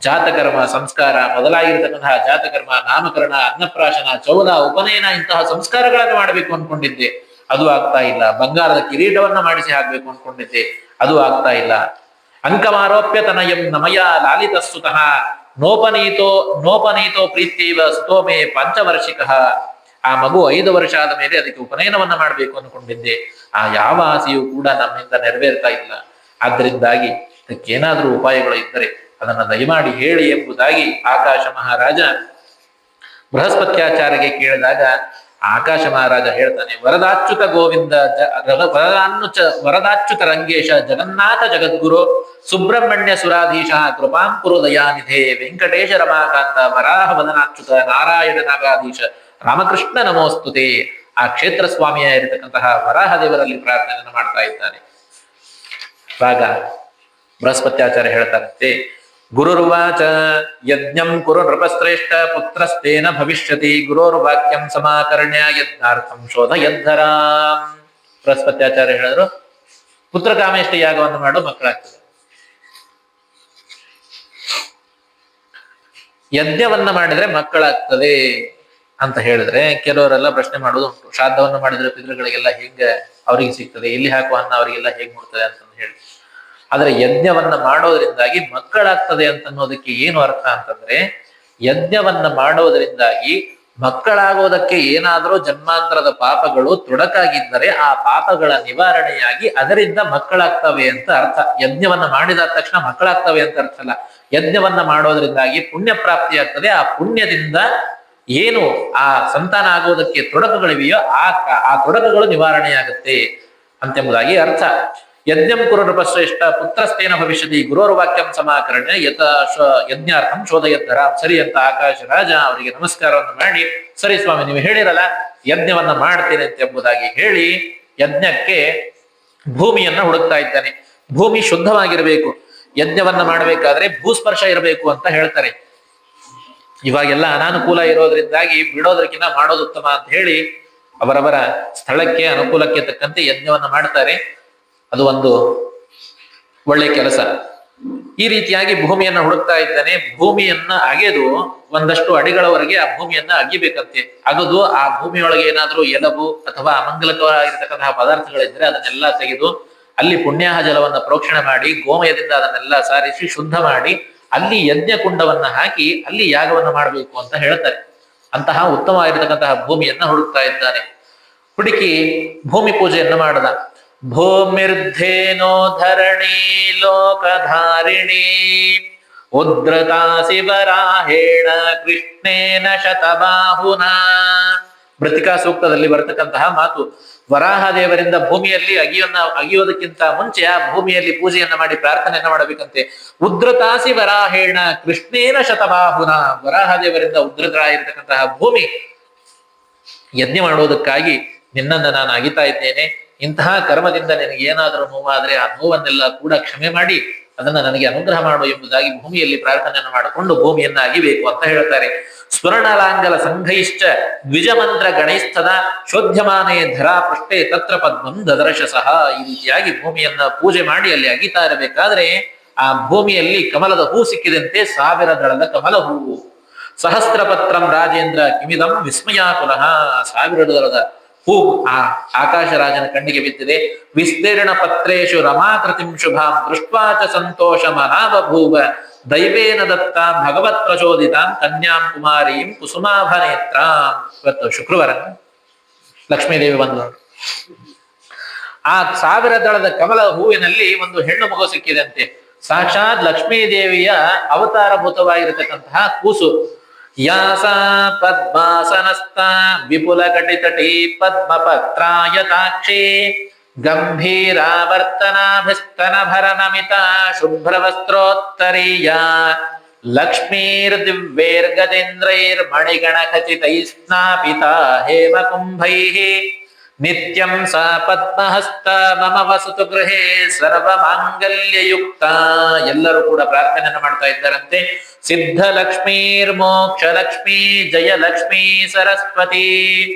ಜಾತಕರ್ಮ ಸಂಸ್ಕಾರ ಮೊದಲಾಗಿರ್ತಕ್ಕಂತಹ ಜಾತಕರ್ಮ, ನಾಮಕರಣ, ಅನ್ನಪ್ರಾಶನ, ಚೌಲ, ಉಪನಯನ ಇಂತಹ ಸಂಸ್ಕಾರಗಳನ್ನು ಮಾಡಬೇಕು ಅನ್ಕೊಂಡಿದ್ದೆ, ಅದು ಆಗ್ತಾ ಇಲ್ಲ. ಬಂಗಾರದ ಕಿರೀಟವನ್ನ ಮಾಡಿಸಿ ಹಾಕ್ಬೇಕು ಅನ್ಕೊಂಡಿದ್ದೆ, ಅದು ಆಗ್ತಾ ಇಲ್ಲ. ಅಂಕಮಾರೋಪ್ಯ ತನಯಂ ನಮಯ ಲಾಲಿತ ಸುತಃ ನೋಪನೀತೋ ಪ್ರೀತ್ಯವ ಸ್ತೋಮೆ ಪಂಚವರ್ಷಿಕ. ಆ ಮಗು 5 ವರ್ಷ ಆದ ಮೇಲೆ ಅದಕ್ಕೆ ಉಪನಯನವನ್ನ ಮಾಡಬೇಕು ಅನ್ಕೊಂಡಿದ್ದೆ, ಆ ಯಾವ ಆಸೆಯೂ ಕೂಡ ನಮ್ಮಿಂದ ನೆರವೇರ್ತಾ ಇಲ್ಲ. ಆದ್ರಿಂದಾಗಿ ಅದಕ್ಕೇನಾದ್ರೂ ಉಪಾಯಗಳು ಇದ್ದರೆ ಅದನ್ನ ದಯಮಾಡಿ ಹೇಳಿ ಎಂಬುದಾಗಿ ಆಕಾಶ ಮಹಾರಾಜ ಬೃಹಸ್ಪತ್ಯಾಚಾರ್ಯಗೆ ಕೇಳಿದಾಗ ಆಕಾಶ ಮಹಾರಾಜ ಹೇಳ್ತಾನೆ, ವರದಾಚ್ಯುತ ಗೋವಿಂದ ವರದಾಚ್ಯುತ ರಂಗೇಶ ಜಗನ್ನಾಥ ಜಗದ್ಗುರು ಸುಬ್ರಹ್ಮಣ್ಯ ಸುರಾಧೀಶ ಕೃಪಾಂ ಕುರು ದಯಾನಿಧೆ ವೆಂಕಟೇಶ ರಮಾಕಾಂತ ವರಾಹ ವದನಾಚ್ಯುತ ನಾರಾಯಣ ನಾಗಾಧೀಶ ರಾಮಕೃಷ್ಣ ನಮೋಸ್ತುತೆ. ಆ ಕ್ಷೇತ್ರ ಸ್ವಾಮಿಯ ಇರತಕ್ಕಂತಹ ವರಾಹ ದೇವರಲ್ಲಿ ಪ್ರಾರ್ಥನೆಯನ್ನು ಮಾಡ್ತಾ ಇದ್ದಾನೆ. ಆಗ ಬೃಹಸ್ಪತ್ಯಾಚಾರ್ಯ ಹೇಳ್ತಾರಂತೆ, ಗುರುರ್ವಾಚ ಯಜ್ಞಂ ಕುರು ನೃಪಶ್ರೇಷ್ಠ ಪುತ್ರಸ್ತೇನ ಭವಿಷ್ಯತಿ ಗುರೋರ್ವಾಕ್ಯಂ ಸಮಾಕರ್ಣ್ಯ ಯಜ್ಞಾರ್ಥಂ ಶೋಧ ಯದ್ಧರಾಂ. ಬೃಹಸ್ಪತ್ಯಾಚಾರ್ಯ ಹೇಳಿದ್ರು, ಪುತ್ರ ಕಾಮೇಷ್ಟ ಯಾಗವನ್ನು ಮಾಡು, ಮಕ್ಕಳಾಗ್ತದೆ. ಯಜ್ಞವನ್ನ ಮಾಡಿದ್ರೆ ಮಕ್ಕಳಾಗ್ತದೆ ಅಂತ ಹೇಳಿದ್ರೆ ಕೆಲವರೆಲ್ಲ ಪ್ರಶ್ನೆ ಮಾಡೋದು ಉಂಟು, ಶ್ರಾದ್ದವನ್ನ ಮಾಡಿದ್ರೆ ಪಿತೃಗಳಿಗೆಲ್ಲ ಹೇಗ ಅವ್ರಿಗೆ ಸಿಗ್ತದೆ, ಇಲ್ಲಿ ಹಾಕುವ ಅನ್ನ ಅವರಿಗೆಲ್ಲ ಹೇಗ್ ಮುಡ್ತದೆ ಅಂತಂದು ಹೇಳಿ. ಆದ್ರೆ ಯಜ್ಞವನ್ನ ಮಾಡೋದ್ರಿಂದಾಗಿ ಮಕ್ಕಳಾಗ್ತದೆ ಅಂತನ್ನೋದಕ್ಕೆ ಏನು ಅರ್ಥ ಅಂತಂದ್ರೆ, ಯಜ್ಞವನ್ನ ಮಾಡೋದ್ರಿಂದಾಗಿ ಮಕ್ಕಳಾಗೋದಕ್ಕೆ ಏನಾದ್ರೂ ಜನ್ಮಾಂತರದ ಪಾಪಗಳು ತೊಡಕಾಗಿದ್ದರೆ ಆ ಪಾಪಗಳ ನಿವಾರಣೆಯಾಗಿ ಅದರಿಂದ ಮಕ್ಕಳಾಗ್ತವೆ ಅಂತ ಅರ್ಥ. ಯಜ್ಞವನ್ನ ಮಾಡಿದ ತಕ್ಷಣ ಮಕ್ಕಳಾಗ್ತವೆ ಅಂತ ಅರ್ಥ ಅಲ್ಲ. ಯಜ್ಞವನ್ನ ಮಾಡೋದ್ರಿಂದಾಗಿ ಪುಣ್ಯ ಪ್ರಾಪ್ತಿಯಾಗ್ತದೆ. ಆ ಪುಣ್ಯದಿಂದ ಏನು ಆ ಸಂತಾನ ಆಗೋದಕ್ಕೆ ತೊಡಕುಗಳಿವೆಯೋ ಆ ತೊಡಕುಗಳು ನಿವಾರಣೆಯಾಗುತ್ತೆ ಅಂತೆಂಬುದಾಗಿ ಅರ್ಥ. ಯಜ್ಞಂ ಕುರು ನೃಪಶ್ರೇಷ್ಠ ಪುತ್ರಸ್ತೇನ ಭವಿಷ್ಯತಿ ಗುರೋರ್ವಾಕ್ಯಂ ಸಮಾಕರ್ಣ್ಯ ಯಜ್ಞಾರ್ಥಂ ಶೋಧಯದ್ಧರ. ಸರಿ ಅಂತ ಆಕಾಶ ರಾಜ ಅವರಿಗೆ ನಮಸ್ಕಾರವನ್ನು ಮಾಡಿ, ಸರಿ ಸ್ವಾಮಿ ನೀವು ಹೇಳಿರಲ್ಲ ಯಜ್ಞವನ್ನ ಮಾಡ್ತೇನೆ ಅಂತ ಎಂಬುದಾಗಿ ಹೇಳಿ ಯಜ್ಞಕ್ಕೆ ಭೂಮಿಯನ್ನ ಹುಡುಕ್ತಾ ಇದ್ದಾನೆ. ಭೂಮಿ ಶುದ್ಧವಾಗಿರಬೇಕು, ಯಜ್ಞವನ್ನ ಮಾಡಬೇಕಾದ್ರೆ ಭೂಸ್ಪರ್ಶ ಇರಬೇಕು ಅಂತ ಹೇಳ್ತಾರೆ. ಇವಾಗೆಲ್ಲ ಅನಾನುಕೂಲ ಇರೋದ್ರಿಂದಾಗಿ ಬಿಡೋದಕ್ಕಿಂತ ಮಾಡೋದು ಉತ್ತಮ ಅಂತ ಹೇಳಿ ಅವರವರ ಸ್ಥಳಕ್ಕೆ ಅನುಕೂಲಕ್ಕೆ ತಕ್ಕಂತೆ ಯಜ್ಞವನ್ನ ಮಾಡ್ತಾರೆ. ಅದು ಒಂದು ಒಳ್ಳೆ ಕೆಲಸ. ಈ ರೀತಿಯಾಗಿ ಭೂಮಿಯನ್ನ ಹುಡುಕ್ತಾ ಇದ್ದಾನೆ. ಭೂಮಿಯನ್ನ ಅಗೆದು ಒಂದಷ್ಟು ಅಡಿಗಳವರೆಗೆ ಆ ಭೂಮಿಯನ್ನ ಅಗಿಬೇಕಂತೆ. ಅಗದು ಆ ಭೂಮಿಯೊಳಗೆ ಏನಾದ್ರೂ ಎಲಬು ಅಥವಾ ಅಮಂಗಲಕವಾಗಿರ್ತಕ್ಕಂತಹ ಪದಾರ್ಥಗಳಿದ್ರೆ ಅದನ್ನೆಲ್ಲ ತೆಗೆದು ಅಲ್ಲಿ ಪುಣ್ಯಾಹ ಜಲವನ್ನ ಪ್ರೋಕ್ಷಣೆ ಮಾಡಿ ಗೋಮಯದಿಂದ ಅದನ್ನೆಲ್ಲ ಸಾರಿಸಿ ಶುದ್ಧ ಮಾಡಿ ಅಲ್ಲಿ ಯಜ್ಞ ಕುಂಡವನ್ನ ಹಾಕಿ ಅಲ್ಲಿ ಯಾಗವನ್ನ ಮಾಡಬೇಕು ಅಂತ ಹೇಳ್ತಾರೆ. ಅಂತಹ ಉತ್ತಮವಾಗಿರ್ತಕ್ಕಂತಹ ಭೂಮಿಯನ್ನ ಹುಡುಕ್ತಾ ಇದ್ದಾನೆ. ಹುಡುಕಿ ಭೂಮಿ ಪೂಜೆಯನ್ನ ಮಾಡದ. ಭೂಮಿರ್ಧೇನೋ ಧರಣಿ ಲೋಕಧಾರಿಣಿ ಉದ್ರತಾ ಶಿವರಾಹೇಣ ಕೃಷ್ಣೇನ ಶತಬಾಹುನಾ. ಮೃತಿಕಾ ಸೂಕ್ತದಲ್ಲಿ ಬರತಕ್ಕಂತಹ ಮಾತು. ವರಾಹದೇವರಿಂದ ಭೂಮಿಯಲ್ಲಿ ಅಗಿಯೋದಕ್ಕಿಂತ ಮುಂಚೆ ಆ ಭೂಮಿಯಲ್ಲಿ ಪೂಜೆಯನ್ನ ಮಾಡಿ ಪ್ರಾರ್ಥನೆಯನ್ನ ಮಾಡಬೇಕಂತೆ. ಉದ್ರತಾಸಿ ವರಾಹೇಣ ಕೃಷ್ಣೇನ ಶತಬಾಹುನ, ವರಾಹದೇವರಿಂದ ಉದ್ರತರಾಗಿರ್ತಕ್ಕಂತಹ ಭೂಮಿ ಯಜ್ಞ ಮಾಡುವುದಕ್ಕಾಗಿ ನಿನ್ನನ್ನು ನಾನು ಅಗಿತಾ ಇದ್ದೇನೆ. ಇಂತಹ ಕರ್ಮದಿಂದ ನಿನಗೆ ಏನಾದರೂ ನೋವಾದ್ರೆ ಆ ನೋವನ್ನೆಲ್ಲ ಕೂಡ ಕ್ಷಮೆ ಮಾಡಿ ಅದನ್ನ ನನಗೆ ಅನುಗ್ರಹ ಮಾಡು ಎಂಬುದಾಗಿ ಭೂಮಿಯಲ್ಲಿ ಪ್ರಾರ್ಥನೆಯನ್ನು ಮಾಡಿಕೊಂಡು ಭೂಮಿಯನ್ನ ಅಗಿಬೇಕು ಅಂತ ಹೇಳ್ತಾರೆ. ಸ್ವರ್ಣಲಾಂಗಲ ಸಂಘೈಶ್ಚ ದ್ವಿಜಮಂತ್ರ ಗಣೈಸ್ಥದ ಶೋಧ್ಯಮಾನೇ ಧರಾ ಪೃಷ್ಠೆ ತತ್ರ ಪದ್ಮಂ ದದರ್ಶಸಃ. ಈ ರೀತಿಯಾಗಿ ಭೂಮಿಯನ್ನ ಪೂಜೆ ಮಾಡಿ ಅಲ್ಲಿ ಅಗಿತಾ ಇರಬೇಕಾದ್ರೆ ಆ ಭೂಮಿಯಲ್ಲಿ ಕಮಲದ ಹೂ ಸಿಕ್ಕಿದಂತೆ 1000 ದಳದ ಕಮಲ ಹೂವು. ಸಹಸ್ರಪತ್ರಂ ರಾಜೇಂದ್ರ ಕಿಮಿದಂ ವಿಸ್ಮಯಾಕುಲಃ, 1000 ದಳದ ಹೂ ಆ ಆಕಾಶ ರಾಜನ ಕಣ್ಣಿಗೆ ಬಿದ್ದಿದೆ. ವಿಸ್ತೀರ್ಣ ಪತ್ರೇಶು ರಮಾಕೃತಿಂ ಶುಭಾಂ ದೃಷ್ಟ್ವಾಚ ಸಂತೋಷ ಮನಾಬಭೂವ ದೈವೇನ ದತ್ತ ಭಗವತ್ ಪ್ರಚೋದಿತಾಂ ಕನ್ಯಾಂ ಕುಮಾರೀಂ ಕುಸುಮಾಭನೇತ್ರಾಂ. ಇವತ್ತು ಶುಕ್ರವಾರ ಲಕ್ಷ್ಮೀದೇವಿ ಬಂದು ಆ 1000 ದಳದ ಕಮಲ ಹೂವಿನಲ್ಲಿ ಒಂದು ಹೆಣ್ಣು ಮಗು ಸಿಕ್ಕಿದಂತೆ. ಸಾಕ್ಷಾತ್ ಲಕ್ಷ್ಮೀದೇವಿಯ ಅವತಾರಭೂತವಾಗಿರತಕ್ಕಂತಹ ಕೂಸು. ಯಾಸ ಪದ್ಮಾಸನಸ್ಥ ವಿಪುಲ ಕಟಿತಟಿ ಪದ್ಮಪತ್ರಾಯತಾಕ್ಷಿ ಗಂಭೀರಾವರ್ತನಾಭಿಸ್ತನ ಭರನಮಿತ ಶುಭ್ರವಸ್ತ್ರೋತ್ತರೀಯ ಲಕ್ಷ್ಮೀರ್ದಿವ್ಯೈರ್ಗಜೇಂದ್ರೈರ್ಮಣಿಗಣ ಖಚಿತೈಸ್ನಾಪಿತಾ ಹೇಮಕುಂಭೈಃ ನಿತ್ಯಂ ಸಾ ಪದ್ಮಹಸ್ತ ಮಮ ವಸತು ಗೃಹೇ ಸರ್ವಮಾಂಗಲ್ಯಯುಕ್ತ. ಎಲ್ಲರೂ ಕೂಡ ಪ್ರಾರ್ಥನೆಯನ್ನು ಮಾಡ್ತಾ ಇದ್ದಾರಂತೆ. ಸಿದ್ಧ ಲಕ್ಷ್ಮೀರ್ ಮೋಕ್ಷ ಲಕ್ಷ್ಮೀ ಜಯ ಲಕ್ಷ್ಮೀ ಸರಸ್ವತಿ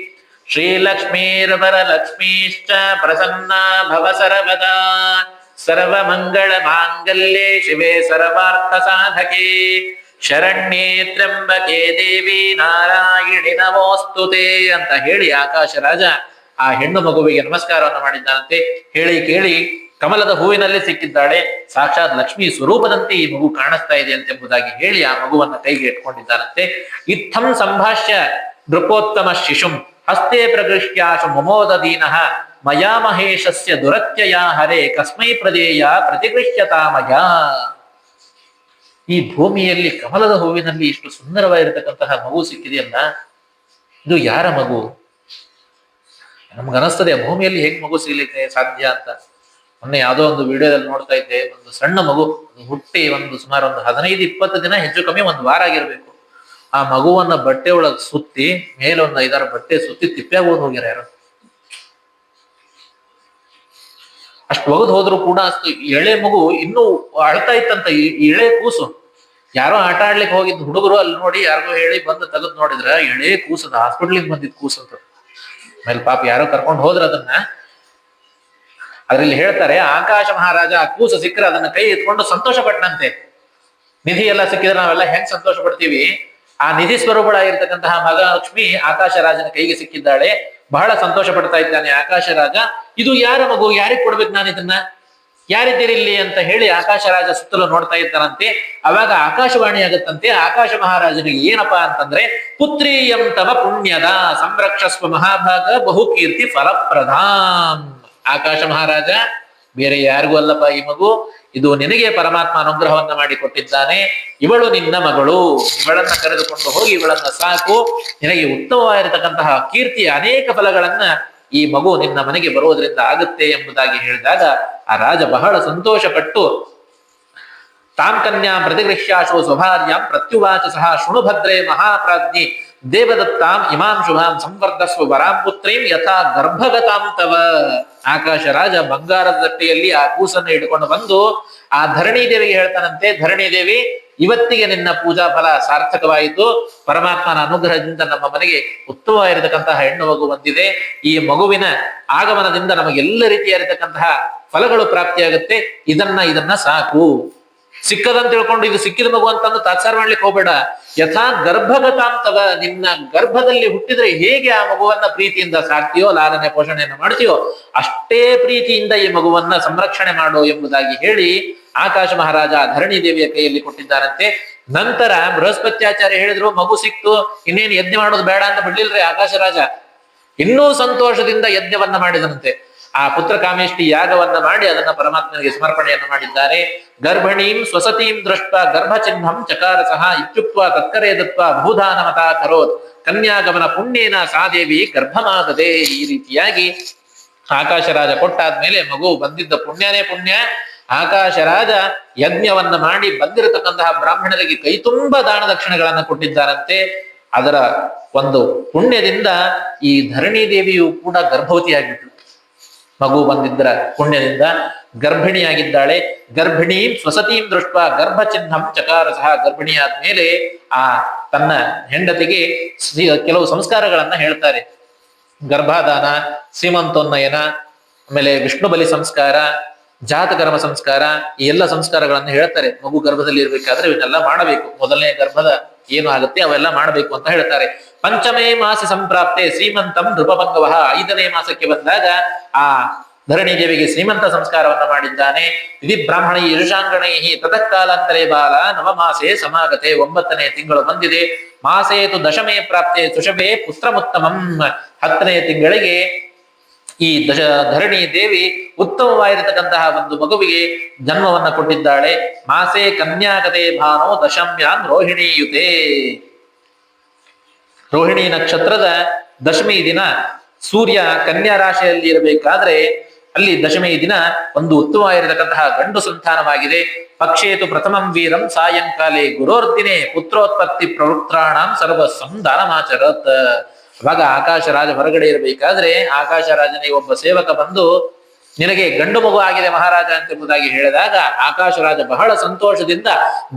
ಶ್ರೀಲಕ್ಷ್ಮೀರ್ ವರಲಕ್ಷ್ಮೀಶ್ಚ ಪ್ರಸನ್ನ ಭವ ಸರ್ವದಾ ಸರ್ವಮಂಗಳ ಮಾಂಗಲ್ಯೆ ಶಿವೆ ಸರ್ವಾರ್ಥ ಸಾಧಕೆ ಶರಣ್ಯೇ ತ್ರ್ಯಂಬಕೆ ದೇವಿ ನಾರಾಯಣಿ ನಮೋಸ್ತುತೆ ಅಂತ ಹೇಳಿ ಆಕಾಶ ರಾಜ ಆ ಹೆಣ್ಣು ಮಗುವಿಗೆ ನಮಸ್ಕಾರವನ್ನು ಮಾಡಿದ್ದಾನಂತೆ. ಹೇಳಿ ಕೇಳಿ ಕಮಲದ ಹೂವಿನಲ್ಲಿ ಸಿಕ್ಕಿದ್ದಾಳೆ, ಸಾಕ್ಷಾತ್ ಲಕ್ಷ್ಮೀ ಸ್ವರೂಪದಂತೆ ಈ ಮಗು ಕಾಣಿಸ್ತಾ ಇದೆ ಎಂಬುದಾಗಿ ಹೇಳಿ ಆ ಮಗುವನ್ನ ಕೈಗೆ ಇಟ್ಕೊಂಡಿದ್ದಾನಂತೆ. ಇತ್ತಂ ಸಂಭಾಷ್ಯ ನೃಪೋತ್ತಮ ಶಿಶುಂ ಹಸ್ತೆ ಪ್ರಗೃಹ್ಯಾಶು ಮಮೋದ ದೀನಃ ಮಯಾ ಮಹೇಶಸ್ಯ ದುರತ್ಯಯ ಹರೇ ಕಸ್ಮೈ ಪ್ರದೇಯ ಪ್ರತಿಗೃಹ್ಯತಾಮಯ. ಈ ಭೂಮಿಯಲ್ಲಿ ಕಮಲದ ಹೂವಿನಲ್ಲಿ ಇಷ್ಟು ಸುಂದರವಾಗಿರತಕ್ಕಂತಹ ಮಗು ಸಿಕ್ಕಿದೆಯಲ್ಲ, ಇದು ಯಾರ ಮಗು? ನಮ್ಗನಿಸ್ತದೆ ಭೂಮಿಯಲ್ಲಿ ಹೇಗೆ ಮಗು ಸಿಗ್ಲಿಕ್ಕೆ ಸಾಧ್ಯ ಅಂತ. ಮೊನ್ನೆ ಯಾವುದೋ ಒಂದು ವಿಡಿಯೋದಲ್ಲಿ ನೋಡ್ತಾ ಇದ್ದೆ, ಒಂದು ಸಣ್ಣ ಮಗು ಹುಟ್ಟಿ ಸುಮಾರು 15-20 ದಿನ, ಹೆಚ್ಚು ಕಮ್ಮಿ 1 ವಾರ ಆಗಿರ್ಬೇಕು. ಆ ಮಗುವನ್ನ ಬಟ್ಟೆ ಒಳಗೆ ಸುತ್ತಿ ಮೇಲೆ 5-6 ಬಟ್ಟೆ ಸುತ್ತಿ ತಿಪ್ಪ್ಯಾಗ ಹೋಗ್ಯಾರ ಯಾರು. ಅಷ್ಟು ಒಗದು ಹೋದ್ರು ಕೂಡ ಅಷ್ಟು ಎಳೆ ಮಗು ಇನ್ನೂ ಅಳ್ತಾ ಇತ್ತಂತ. ಎಳೆ ಕೂಸು ಯಾರೋ ಆಟ ಆಡ್ಲಿಕ್ಕೆ ಹೋಗಿದ್ದು ಹುಡುಗರು ಅಲ್ಲಿ ನೋಡಿ ಯಾರಿಗೋ ಹೇಳಿ ಬಂದು ತೆಗೆದು ನೋಡಿದ್ರ ಎಳೆ ಕೂಸದ ಹಾಸ್ಪಿಟ್ಲಿಗೆ ಬಂದಿದ್ ಕೂಸಂತ. ಆಮೇಲೆ ಪಾಪ ಯಾರೋ ಕರ್ಕೊಂಡು ಹೋದ್ರ ಅದನ್ನ. ಅದ್ರಲ್ಲಿ ಹೇಳ್ತಾರೆ, ಆಕಾಶ ಮಹಾರಾಜ ಆ ಕೂಸು ಸಿಕ್ಕರೆ ಅದನ್ನ ಕೈ ಎತ್ಕೊಂಡು ಸಂತೋಷ ಪಟ್ಟನಂತೆ. ನಿಧಿ ಎಲ್ಲ ಸಿಕ್ಕಿದ್ರೆ ನಾವೆಲ್ಲ ಹೆಂಗ್ ಸಂತೋಷ ಪಡ್ತೀವಿ, ಆ ನಿಧಿ ಸ್ವರೂಪಳಾಗಿರ್ತಕ್ಕಂತಹ ಮಹಾಲಕ್ಷ್ಮಿ ಆಕಾಶ ರಾಜನ ಕೈಗೆ ಸಿಕ್ಕಿದ್ದಾಳೆ. ಬಹಳ ಸಂತೋಷ ಪಡ್ತಾ ಇದ್ದಾನೆ ಆಕಾಶ ರಾಜ. ಇದು ಯಾರ ಮಗು, ಯಾರಿಗೆ ಕೊಡ್ಬೇಕು ನಾನು ಇದನ್ನ, ಯಾರಿದ್ದೀರಿ ಇಲ್ಲಿ ಅಂತ ಹೇಳಿ ಆಕಾಶ ರಾಜ ಸುತ್ತಲೂ ನೋಡ್ತಾ ಇದ್ದಾನಂತೆ. ಅವಾಗ ಆಕಾಶವಾಣಿ ಆಗತ್ತಂತೆ ಆಕಾಶ ಮಹಾರಾಜನಿಗೆ. ಏನಪ್ಪಾ ಅಂತಂದ್ರೆ, ಪುತ್ರೀಯಂ ತವ ಪುಣ್ಯದ ಸಂರಕ್ಷಸ್ವ ಮಹಾಭಾಗ ಬಹುಕೀರ್ತಿ ಫಲಪ್ರಧಾಂ. ಆಕಾಶ ಮಹಾರಾಜ, ಬೇರೆ ಯಾರಿಗೂ ಅಲ್ಲಪ್ಪ ಈ ಮಗು, ಇದು ನಿನಗೆ ಪರಮಾತ್ಮ ಅನುಗ್ರಹವನ್ನ ಮಾಡಿ ಕೊಟ್ಟಿದ್ದಾನೆ. ಇವಳು ನಿನ್ನ ಮಗಳು, ಇವಳನ್ನ ಕರೆದುಕೊಂಡು ಹೋಗಿ ಇವಳನ್ನ ಸಾಕು, ನಿನಗೆ ಉತ್ತಮವಾಗಿರತಕ್ಕಂತಹ ಕೀರ್ತಿಯ ಅನೇಕ ಫಲಗಳನ್ನ ಈ ಮಗು ನಿನ್ನ ಮನೆಗೆ ಬರುವುದರಿಂದ ಆಗುತ್ತೆ ಎಂಬುದಾಗಿ ಹೇಳಿದಾಗ ಆ ರಾಜ ಬಹಳ ಸಂತೋಷ ಪಟ್ಟು ತಾಂ ಕನ್ಯಾಂ ಪ್ರತಿಗೃಹ್ಯಾಶೋ ಸ್ವಭಾರ್ಯಾಂ ಪ್ರತ್ಯುವಾಚ ಸಹ ಶೃಣುಭದ್ರೇ ಮಹಾಪ್ರಾಜ್ಞಿ ದೇವದತ್ತಾಂ ಇಮಾಂ ಶುಭಾಂ ಸಂವರ್ಧಸ್ವ ವರಾಂ ಪುತ್ರೀಂ ಯಥಾ ಗರ್ಭಗತಾಂ ತವ. ಆಕಾಶ ರಾಜ ಬಂಗಾರದ ತಟ್ಟೆಯಲ್ಲಿ ಆ ಕೂಸನ್ನು ಇಟ್ಕೊಂಡು ಬಂದು ಆ ಧರಣಿ ದೇವಿಗೆ ಹೇಳ್ತಾನಂತೆ, ಧರಣಿ ದೇವಿ, ಇವತ್ತಿಗೆ ನಿನ್ನ ಪೂಜಾ ಫಲ ಸಾರ್ಥಕವಾಯಿತು. ಪರಮಾತ್ಮನ ಅನುಗ್ರಹದಿಂದ ನಮ್ಮ ಮನೆಗೆ ಉತ್ತಮವಾಗಿರತಕ್ಕಂತಹ ಹೆಣ್ಣು ಮಗು ಬಂದಿದೆ. ಈ ಮಗುವಿನ ಆಗಮನದಿಂದ ನಮಗೆಲ್ಲ ರೀತಿಯಾಗಿರತಕ್ಕಂತಹ ಫಲಗಳು ಪ್ರಾಪ್ತಿಯಾಗುತ್ತೆ. ಇದನ್ನ ಸಾಕು. ಸಿಕ್ಕದಂತ ತಿಳ್ಕೊಂಡು ಇದು ಸಿಕ್ಕಿದ ಮಗು ಅಂತಂದು ತಾತ್ಸಾರ ಮಾಡ್ಲಿಕ್ಕೆ ಹೋಗ್ಬೇಡ. ಯಥಾ ಗರ್ಭಗತಾಂತವ, ನಿನ್ನ ಗರ್ಭದಲ್ಲಿ ಹುಟ್ಟಿದ್ರೆ ಹೇಗೆ ಆ ಮಗುವನ್ನ ಪ್ರೀತಿಯಿಂದ ಸಾಕ್ತಿಯೋ, ಲಾಲನೆ ಪೋಷಣೆಯನ್ನು ಮಾಡ್ತೀಯೋ, ಅಷ್ಟೇ ಪ್ರೀತಿಯಿಂದ ಈ ಮಗುವನ್ನ ಸಂರಕ್ಷಣೆ ಮಾಡು ಎಂಬುದಾಗಿ ಹೇಳಿ ಆಕಾಶ ಮಹಾರಾಜ ಧರಣಿ ದೇವಿಯ ಕೈಯಲ್ಲಿ ಕೊಟ್ಟಿದ್ದಾರಂತೆ. ನಂತರ ಬೃಹಸ್ಪತ್ಯಾಚಾರ್ಯ ಹೇಳಿದ್ರು, ಮಗು ಸಿಕ್ತು, ಇನ್ನೇನು ಯಜ್ಞ ಮಾಡೋದು ಬೇಡ ಅಂತ ಬಿಡ್ಲಿಲ್ರಿ ಆಕಾಶ ರಾಜ. ಇನ್ನೂ ಸಂತೋಷದಿಂದ ಯಜ್ಞವನ್ನ ಮಾಡಿದಂತೆ. ಆ ಪುತ್ರ ಕಾಮೇಷ್ಟಿ ಯಾಗವನ್ನ ಮಾಡಿ ಅದನ್ನ ಪರಮಾತ್ಮನಿಗೆ ಸಮರ್ಪಣೆಯನ್ನು ಮಾಡಿದ್ದಾರೆ. ಗರ್ಭಿಣೀಂ ಸ್ವಸತೀಂ ದೃಷ್ಟ ಗರ್ಭಚಿಹ್ನಂ ಚಕಾರ ಸಹ ಇತ್ಯುಕ್ತ ತತ್ಕರೇ ದತ್ವ ಬಹುಧಾನಮತಾ ಕರೋತ್ ಕನ್ಯಾಗಮನ ಪುಣ್ಯೇನ ಸಾದೇವಿ ಗರ್ಭಮಾಗದೆ. ಈ ರೀತಿಯಾಗಿ ಆಕಾಶರಾಜ ಕೊಟ್ಟಾದ್ಮೇಲೆ ಮಗು ಬಂದಿದ್ದ ಪುಣ್ಯನೇ ಪುಣ್ಯ. ಆಕಾಶರಾಜ ಯಜ್ಞವನ್ನ ಮಾಡಿ ಬಂದಿರತಕ್ಕಂತಹ ಬ್ರಾಹ್ಮಣರಿಗೆ ಕೈ ತುಂಬ ದಾನ ದಕ್ಷಿಣೆಗಳನ್ನ ಕೊಟ್ಟಿದ್ದಾರಂತೆ. ಅದರ ಒಂದು ಪುಣ್ಯದಿಂದ ಈ ಧರಣಿ ದೇವಿಯು ಕೂಡ ಗರ್ಭವತಿಯಾಗಿತ್ತು. ಮಗು ಬಂದಿದ್ದರ ಪುಣ್ಯದಿಂದ ಗರ್ಭಿಣಿಯಾಗಿದ್ದಾಳೆ. ಗರ್ಭಿಣೀಂ ಸ್ವಸತೀಂ ದೃಷ್ಟ ಗರ್ಭಚಿಹ್ನಂ ಚಕಾರ ಸಹ. ಗರ್ಭಿಣಿಯಾದ್ಮೇಲೆ ಆ ತನ್ನ ಹೆಂಡತಿಗೆ ಕೆಲವು ಸಂಸ್ಕಾರಗಳನ್ನ ಹೇಳ್ತಾರೆ. ಗರ್ಭಾಧಾನ, ಸೀಮಂತೋನ್ನಯನ, ಆಮೇಲೆ ವಿಷ್ಣು ಬಲಿ ಸಂಸ್ಕಾರ, ಜಾತಕರ್ಮ ಸಂಸ್ಕಾರ, ಈ ಎಲ್ಲ ಸಂಸ್ಕಾರಗಳನ್ನು ಹೇಳ್ತಾರೆ. ಮಗು ಗರ್ಭದಲ್ಲಿ ಇರ್ಬೇಕಾದ್ರೆ ಇವನ್ನೆಲ್ಲ ಮಾಡಬೇಕು. ಮೊದಲನೇ ಗರ್ಭದ ಏನು ಆಗುತ್ತೆ ಅವೆಲ್ಲ ಮಾಡಬೇಕು ಅಂತ ಹೇಳ್ತಾರೆ. ಪಂಚಮೇ ಮಾಸ ಸಂಪ್ರಾಪ್ತೆ ಶ್ರೀಮಂತಂ ನೃಪಭಂಗವ. 5ನೇ ಮಾಸಕ್ಕೆ ಬಂದಾಗ ಆ ಧರಣಿ ದೇವಿಗೆ ಶ್ರೀಮಂತ ಸಂಸ್ಕಾರವನ್ನ ಮಾಡಿದ್ದಾನೆ. ವಿಧಿ ಬ್ರಾಹ್ಮಣ ಯಜುಷಾಂಗಣೈ ತತಃ ಕಾಲಾಂತರೇ ಬಾಲ ನವಮಾಸೆ ಸಮಾಗತೆ. 9ನೇ ತಿಂಗಳು ಬಂದಿದೆ. ಮಾಸೇತು ದಶಮೇ ಪ್ರಾಪ್ತೆ ಸುಷಭೆ ಪುತ್ರಮುತ್ತಮಂ. 10ನೇ ತಿಂಗಳಿಗೆ ಈ ಧರಣಿ ದೇವಿ ಉತ್ತಮವಾಗಿರತಕ್ಕಂತಹ ಒಂದು ಮಗುವಿಗೆ ಜನ್ಮವನ್ನ ಕೊಟ್ಟಿದ್ದಾಳೆ. ಮಾಸೆ ಕನ್ಯಾಗತೆ ಭಾನೋ ದಶಮ್ಯಾನ್ ರೋಹಿಣಿಯುತೆ. ರೋಹಿಣಿ ನಕ್ಷತ್ರದ ದಶಮಿ ದಿನ ಸೂರ್ಯ ಕನ್ಯಾ ರಾಶಿಯಲ್ಲಿ ಇರಬೇಕಾದ್ರೆ ಅಲ್ಲಿ ದಶಮಿ ದಿನ ಒಂದು ಉತ್ತಮವಾಗಿರತಕ್ಕಂತಹ ಗಂಡು ಸಂತಾನವಾಗಿದೆ. ಪಕ್ಷೇತು ಪ್ರಥಮಂ ವೀರಂ ಸಾಯಂಕಾಲೇ ಗುರೋರ್ದಿನೇ ಪುತ್ರೋತ್ಪತ್ತಿ ಪ್ರವೃತ್ರಾಣಂ ಸರ್ವಸ್ವಂ ದಾನಮಾಚರತ್. ಅವಾಗ ಆಕಾಶರಾಜ ಹೊರಗಡೆ ಇರಬೇಕಾದ್ರೆ ಆಕಾಶರಾಜನಿಗೆ ಒಬ್ಬ ಸೇವಕ ಬಂದು ನಿನಗೆ ಗಂಡು ಮಗು ಆಗಿದೆ ಮಹಾರಾಜ ಎಂಬುದಾಗಿ ಹೇಳಿದಾಗ ಆಕಾಶರಾಜ ಬಹಳ ಸಂತೋಷದಿಂದ